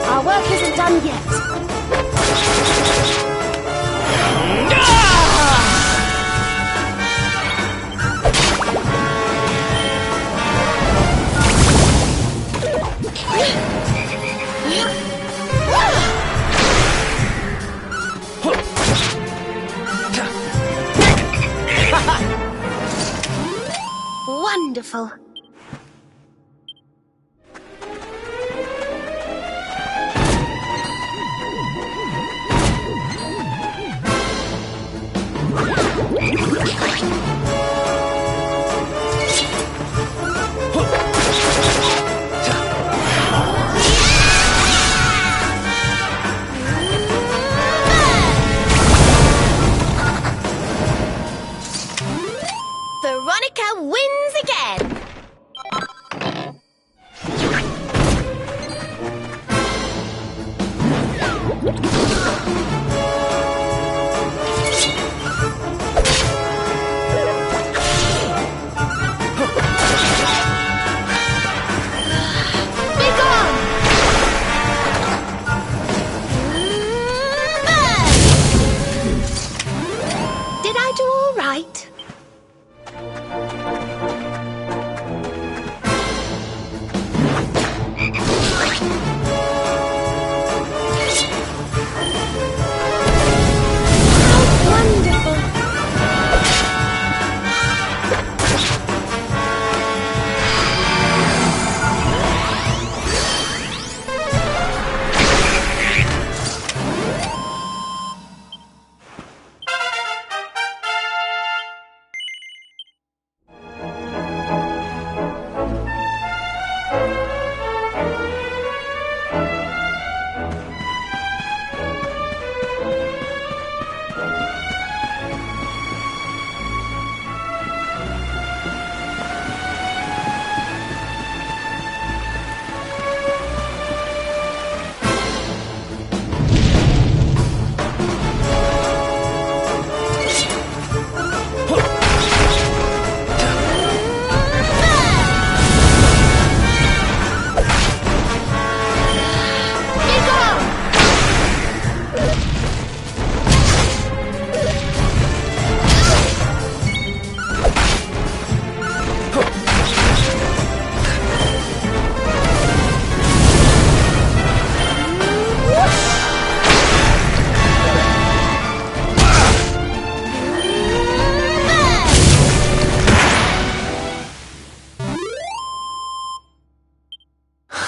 Our work isn't done yet. Wonderful. Veronica wins again! Did I do all right?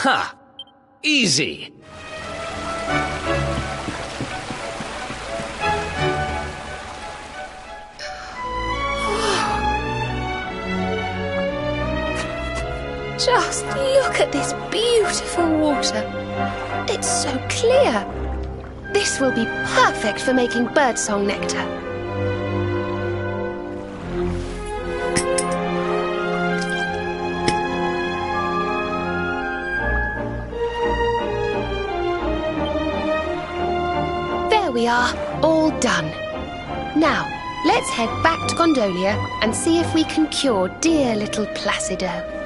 Ha! Easy! Just look at this beautiful water. It's so clear. This will be perfect for making birdsong nectar. There we are, all done. Now, let's head back to Gondolia and see if we can cure dear little Placido.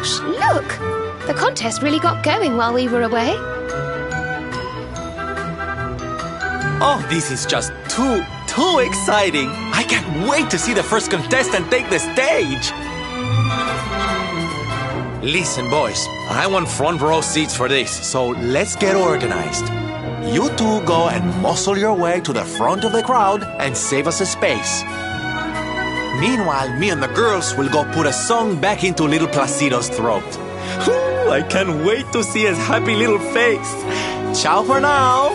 Gosh, look! The contest really got going while we were away. Oh, this is just too exciting. I can't wait to see the first contestant take the stage. Listen, boys, I want front row seats for this, so let's get organized. You two go and muscle your way to the front of the crowd and save us a space. Meanwhile, me and the girls will go put a song back into little Placido's throat. Ooh, I can't wait to see his happy little face. Ciao for now.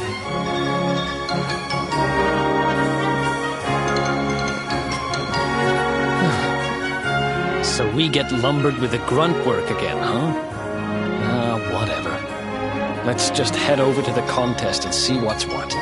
So we get lumbered with the grunt work again, huh? Whatever. Let's just head over to the contest and see what's what.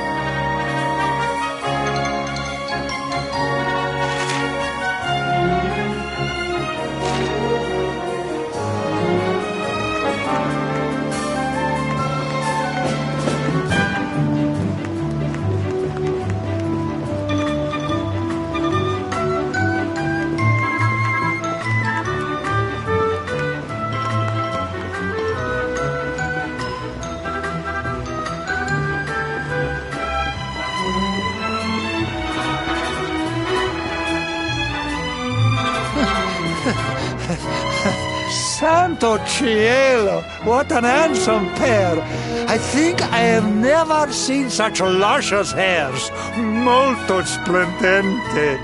Santo cielo, what an handsome pair. I think I have never seen such luscious hairs. Molto splendente.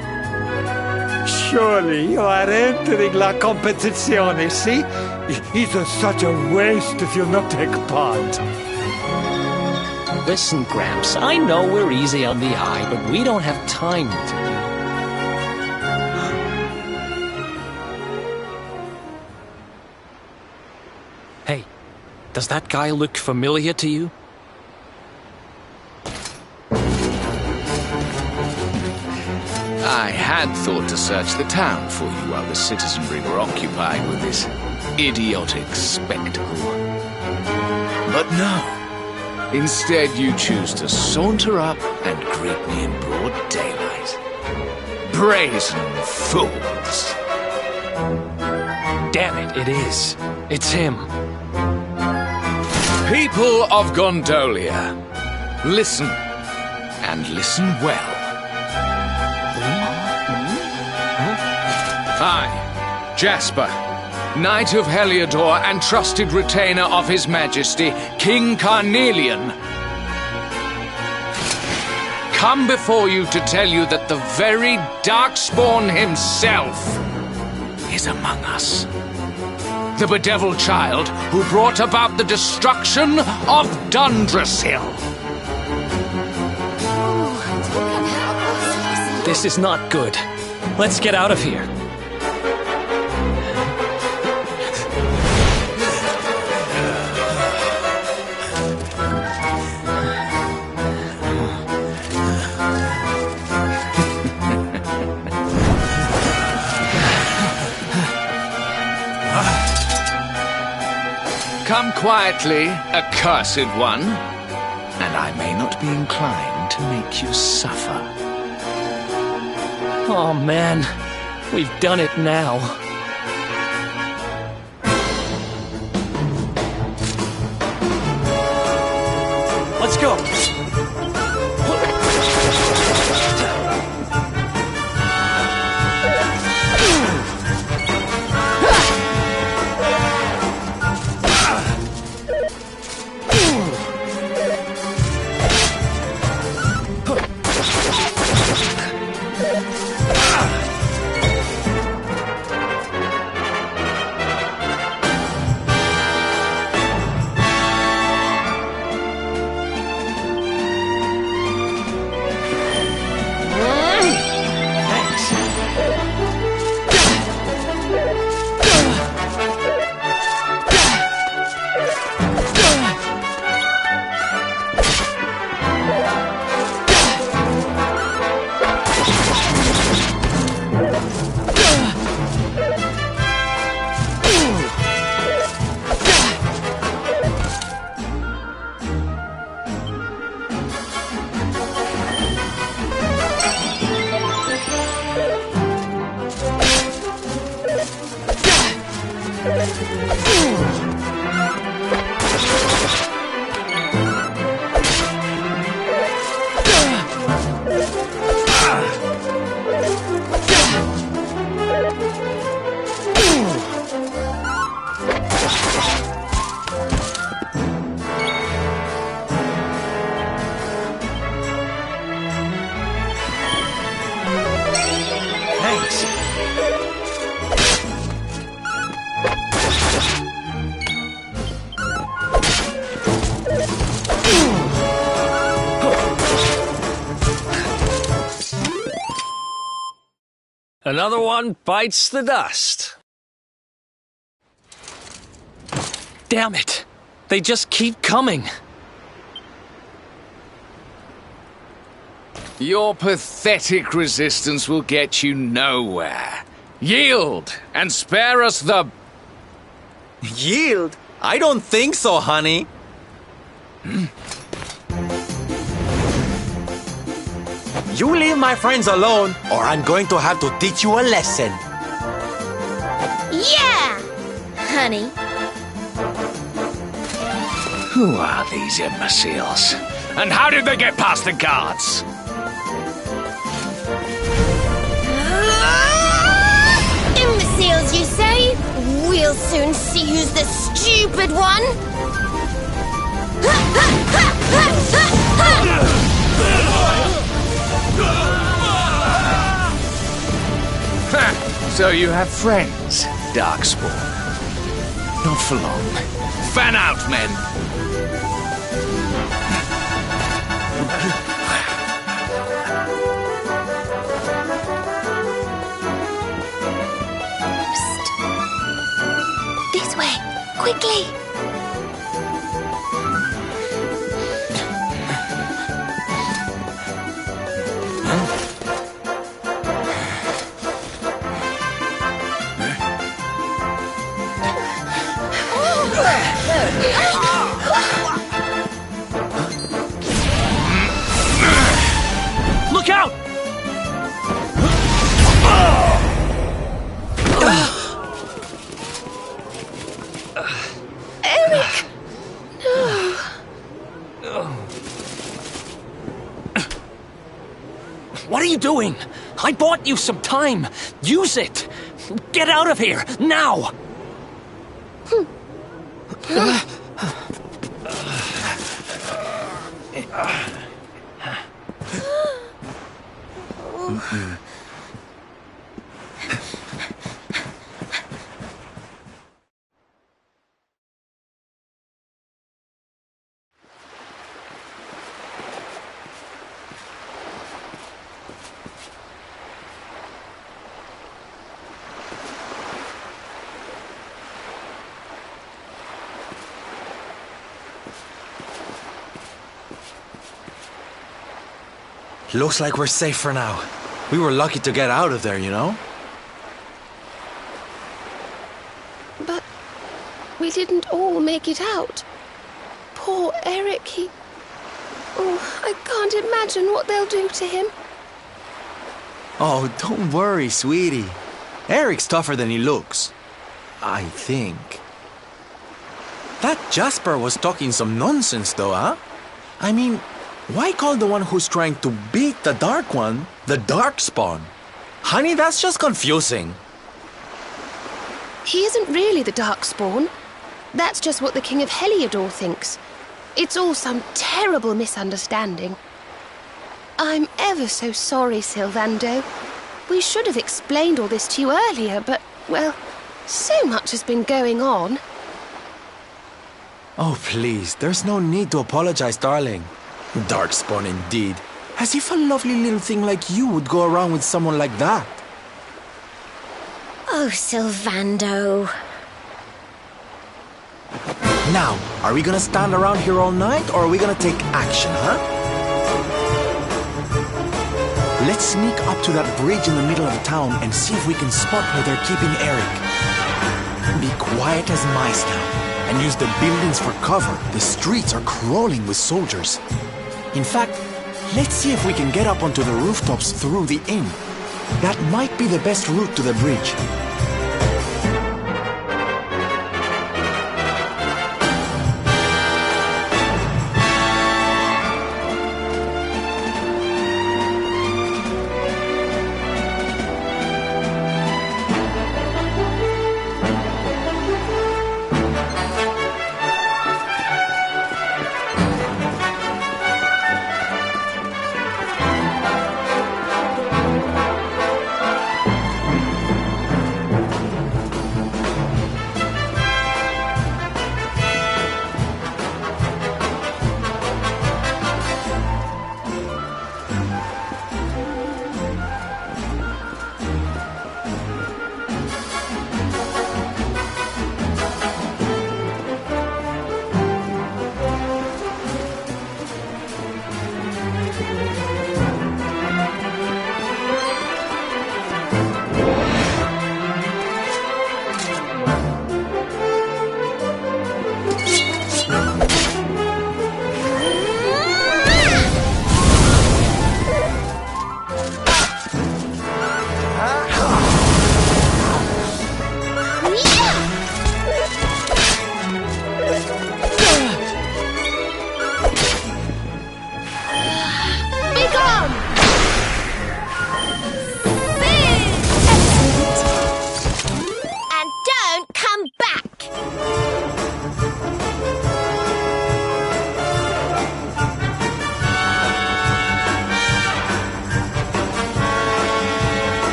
Surely you are entering la competizione, see? It is such a waste if you not take part. Listen, Gramps, I know we're easy on the eye, but we don't have time to... Hey, does that guy look familiar to you? I had thought to search the town for you while the citizenry were occupied with this idiotic spectacle. But no. Instead, you choose to saunter up and greet me in broad daylight. Brazen fools! Damn it, it is. It's him. People of Gondolia, listen, and listen well. I, Jasper, Knight of Heliodor and trusted retainer of His Majesty, King Carnelian, come before you to tell you that the very Darkspawn himself is among us. The bedeviled child who brought about the destruction of Dundrasil. This is not good. Let's get out of here. Come quietly, accursed one, and I may not be inclined to make you suffer. Oh man, we've done it now. Let's go. Thanks. Another one bites the dust. Damn it! They just keep coming. Your pathetic resistance will get you nowhere. Yield and spare us the... Yield? I don't think so, honey. You leave my friends alone, or I'm going to have to teach you a lesson. Yeah! Honey. Who are these imbeciles? And how did they get past the guards? Imbeciles, you say? We'll soon see who's the stupid one. So you have friends, Darkspawn. Not for long. Fan out, men! This way, quickly. Look out! Eric! No. What are you doing? I bought you some time. Use it. Get out of here, now! Looks like we're safe for now. We were lucky to get out of there, you know? But we didn't all make it out. Poor Eric, he... Oh, I can't imagine what they'll do to him. Oh, don't worry, sweetie. Eric's tougher than he looks. I think. That Jasper was talking some nonsense, though, huh? I mean, why call the one who's trying to beat the Dark One the Darkspawn? Honey, that's just confusing. He isn't really the Darkspawn. That's just what the King of Heliodor thinks. It's all some terrible misunderstanding. I'm ever so sorry, Sylvando. We should have explained all this to you earlier, but, well, so much has been going on. Oh, please, there's no need to apologize, darling. Darkspawn indeed. As if a lovely little thing like you would go around with someone like that. Oh, Sylvando. Now, are we gonna stand around here all night, or are we gonna take action, huh? Let's sneak up to that bridge in the middle of town and see if we can spot where they're keeping Eric. Be quiet as mice now, and use the buildings for cover. The streets are crawling with soldiers. In fact, let's see if we can get up onto the rooftops through the inn. That might be the best route to the bridge.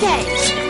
edge.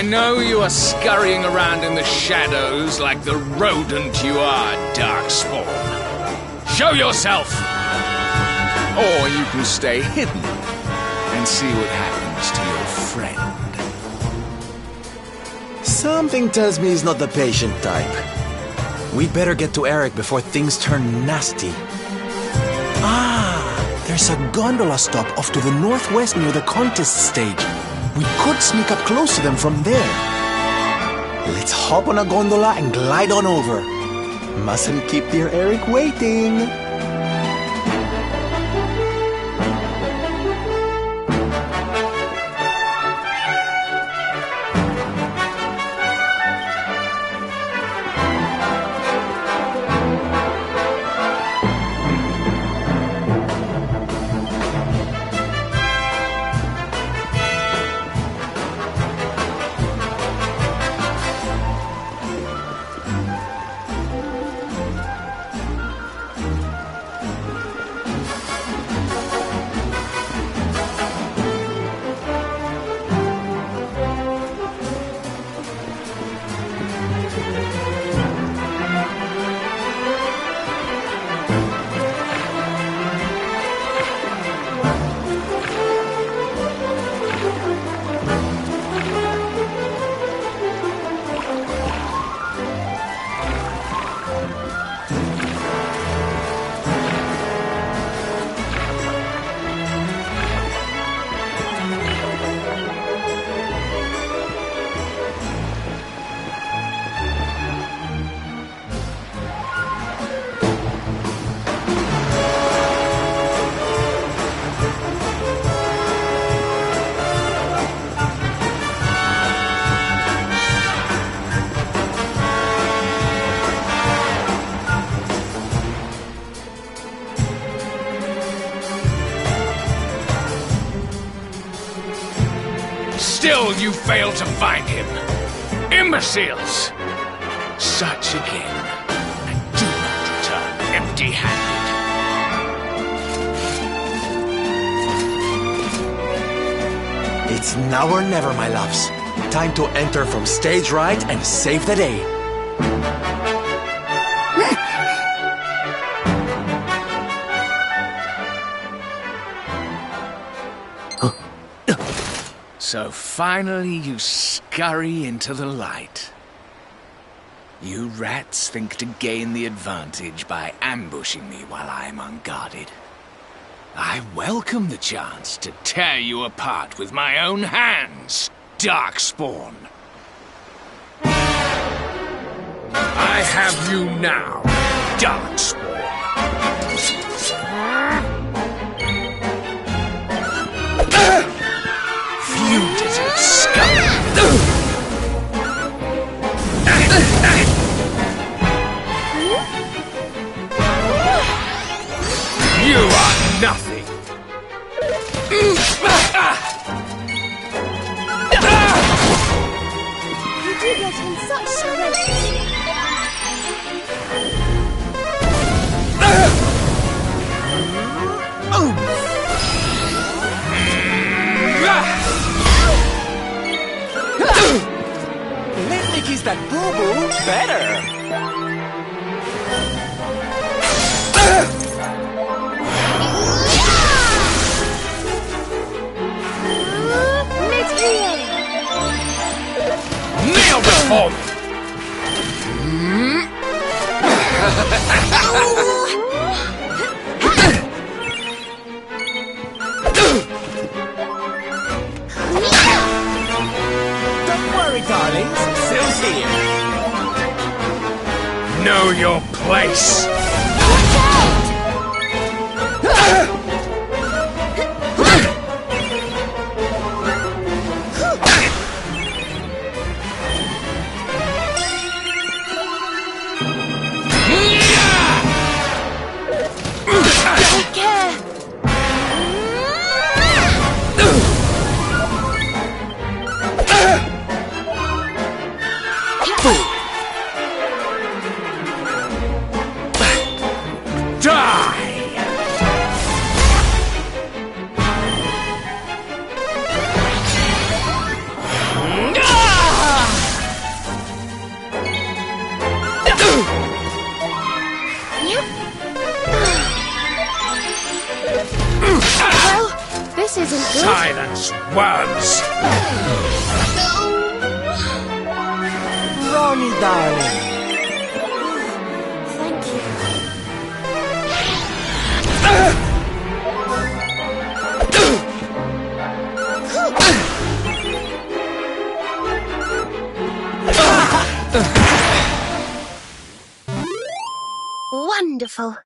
I know you are scurrying around in the shadows like the rodent you are, Darkspawn. Show yourself! Or you can stay hidden and see what happens to your friend. Something tells me he's not the patient type. We'd better get to Eric before things turn nasty. Ah, there's a gondola stop off to the northwest near the contest stage. We could sneak up close to them from there. Let's hop on a gondola and glide on over. Mustn't keep dear Eric waiting. still you fail to find him. Imbeciles! Search again, and do not return empty-handed. It's now or never, my loves. Time to enter from stage right and save the day. So finally you scurry into the light. You rats think to gain the advantage by ambushing me while I'm unguarded. I welcome the chance to tear you apart with my own hands, Darkspawn. I have you now, Darkspawn. Fugitive scum! You are nothing! You do get in such strength. Let me kiss that boo-boo better. Nail this home! Don't worry, darlings. Sill's here. Know your place! Take care. This isn't good. Silence, worms! Ronnie, darling. Thank you. Wonderful.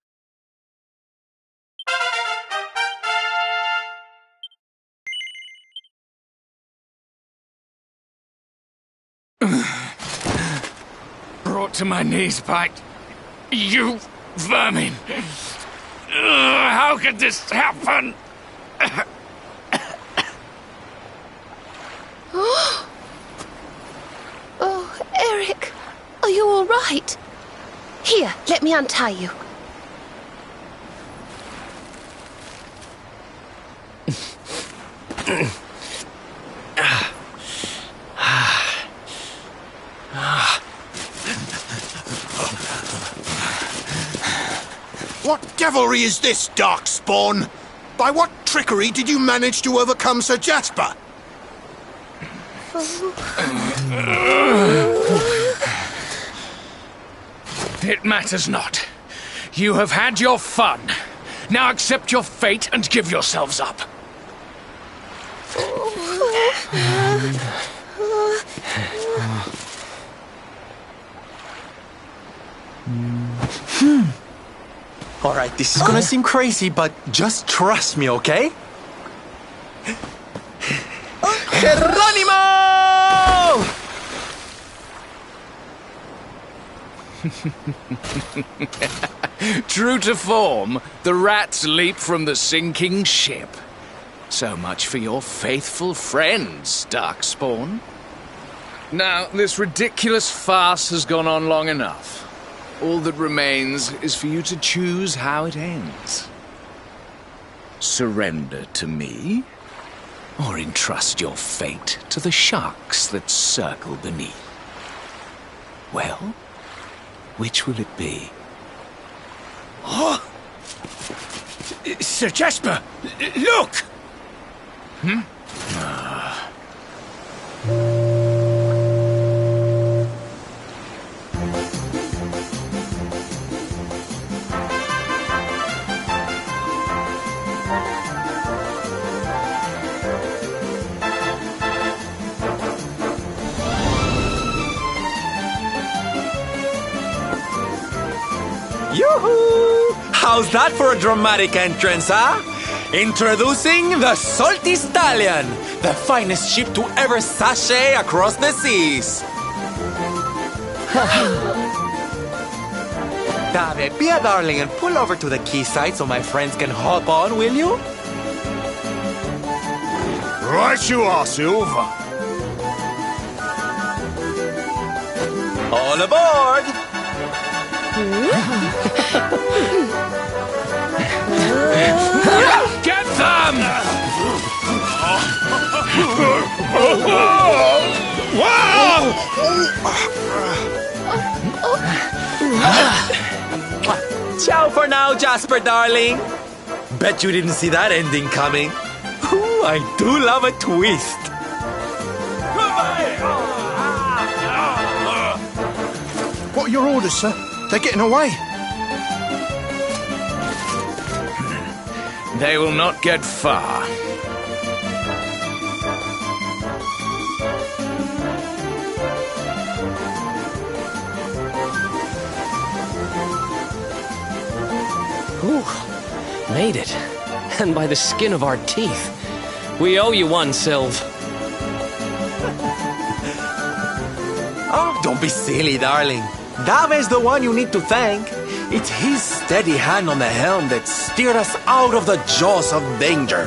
Brought to my knees by you vermin. How could this happen? Oh, Eric, are you all right? Here, let me untie you. What devilry is this, Darkspawn? By what trickery did you manage to overcome Sir Jasper? It matters not. You have had your fun. Now accept your fate and give yourselves up. All right, this is gonna seem crazy, but just trust me, okay? Geronimo! True to form, the rats leap from the sinking ship. So much for your faithful friends, Darkspawn. Now, this ridiculous farce has gone on long enough. All that remains is for you to choose how it ends. Surrender to me, or entrust your fate to the sharks that circle beneath. Well, which will it be? Oh! Sir Jasper, look! Hmm? Yoo-hoo! How's that for a dramatic entrance, huh? Introducing the Salty Stallion, the finest ship to ever sashay across the seas. Dave, be a darling and pull over to the quayside so my friends can hop on, will you? Right you are, Silver. All aboard! Get them! Ciao for now, Jasper, darling. Bet you didn't see that ending coming. Ooh, I do love a twist. What are your orders, sir? They're getting away. They will not get far. Ooh, made it. And by the skin of our teeth. We owe you one, Sylv. Oh, don't be silly, darling. Dave's the one you need to thank. It's his steady hand on the helm that steered us out of the jaws of danger.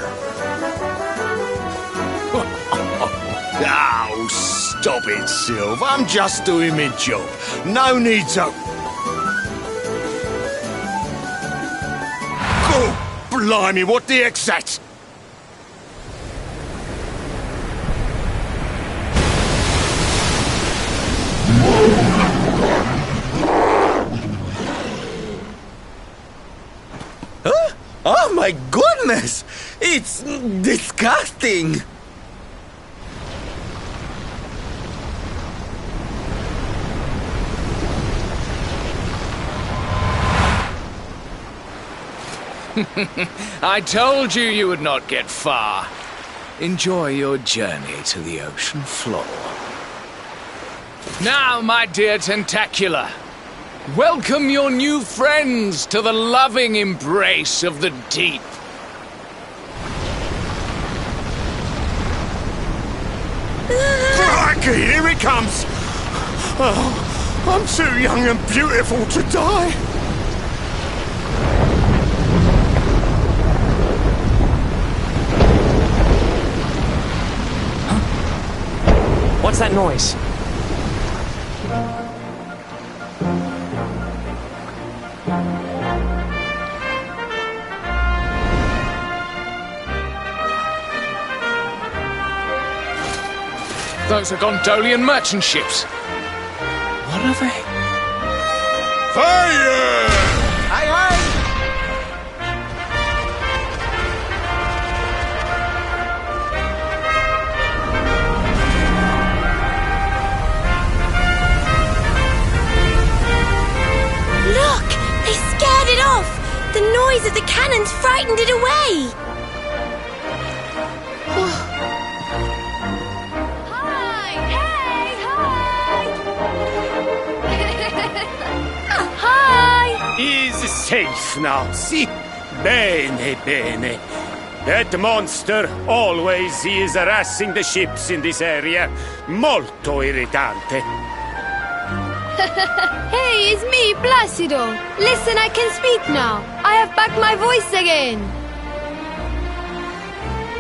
Oh, stop it, Silver. I'm just doing my job. No need to... Oh, blimey, what the heck's that? Huh? Oh my goodness! It's disgusting! I told you you would not get far. Enjoy your journey to the ocean floor. Now, my dear Tentacular, welcome your new friends to the loving embrace of the deep. Crikey, here it comes! Oh, I'm too young and beautiful to die. What's that noise? Those are Gondolian merchant ships. What are they? Fire! Aye, aye! Look! They scared it off! The noise of the cannons frightened it away! Hi! Hey! Hi! Hi! Is safe now, see? Bene, bene. That monster always is harassing the ships in this area. Molto irritante. Hey, it's me, Placido. Listen, I can speak now. I have back my voice again.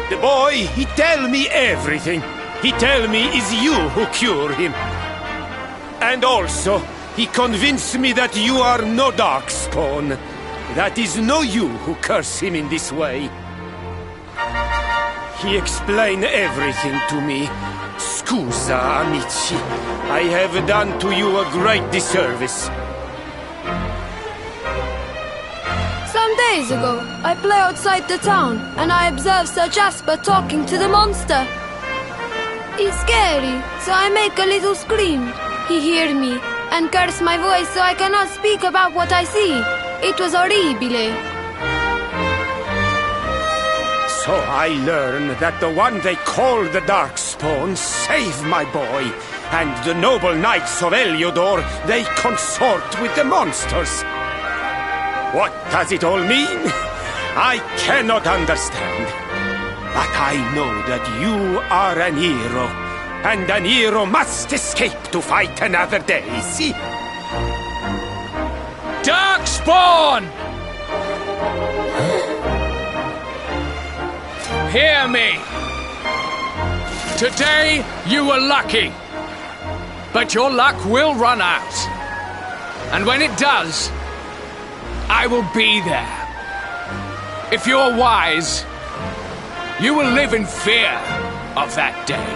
The boy, he tell me everything. He tell me it's you who cure him. And also, he convinced me that you are no darkspawn. That is no you who curse him in this way. He explained everything to me. Scusa, amici. I have done to you a great disservice. Some days ago, I play outside the town, and I observe Sir Jasper talking to the monster. It's scary, so I make a little scream. He hear me, and curse my voice so I cannot speak about what I see. It was horribile. So I learn that the one they call the Darkspawn saved my boy, and the noble knights of Heliodor, they consort with the monsters. What does it all mean? I cannot understand. But I know that you are an hero, and an hero must escape to fight another day, see? Darkspawn! Hear me! Today, you were lucky. But your luck will run out. And when it does, I will be there. If you're wise, you will live in fear of that day.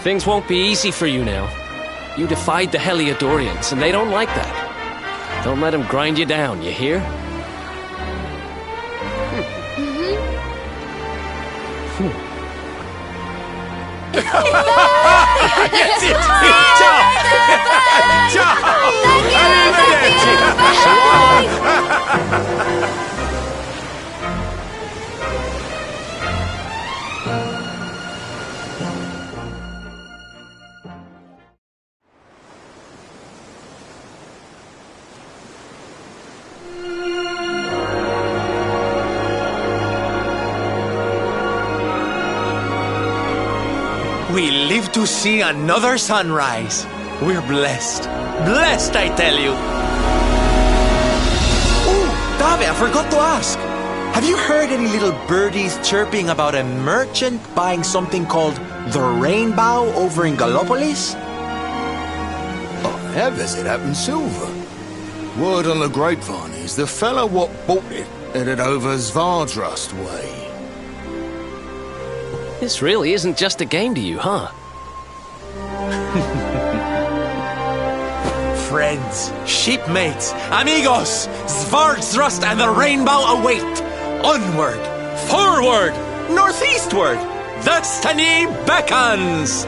Things won't be easy for you now. You defied the Heliodorians, and they don't like that. Don't let them grind you down, you hear? That's it! Ciao! Ciao! Arrivederci! We live to see another sunrise. We're blessed. Blessed, I tell you. Oh, Dave, I forgot to ask. Have you heard any little birdies chirping about a merchant buying something called the Rainbow over in Gallopolis? I have, as it happens, silver. Word on the grapevine is the fella what bought it headed over Svardrust way. This really isn't just a game to you, huh? Friends, shipmates, amigos, Svardrust and the Rainbow await. Onward, forward, northeastward. Destiny beckons.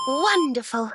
Wonderful.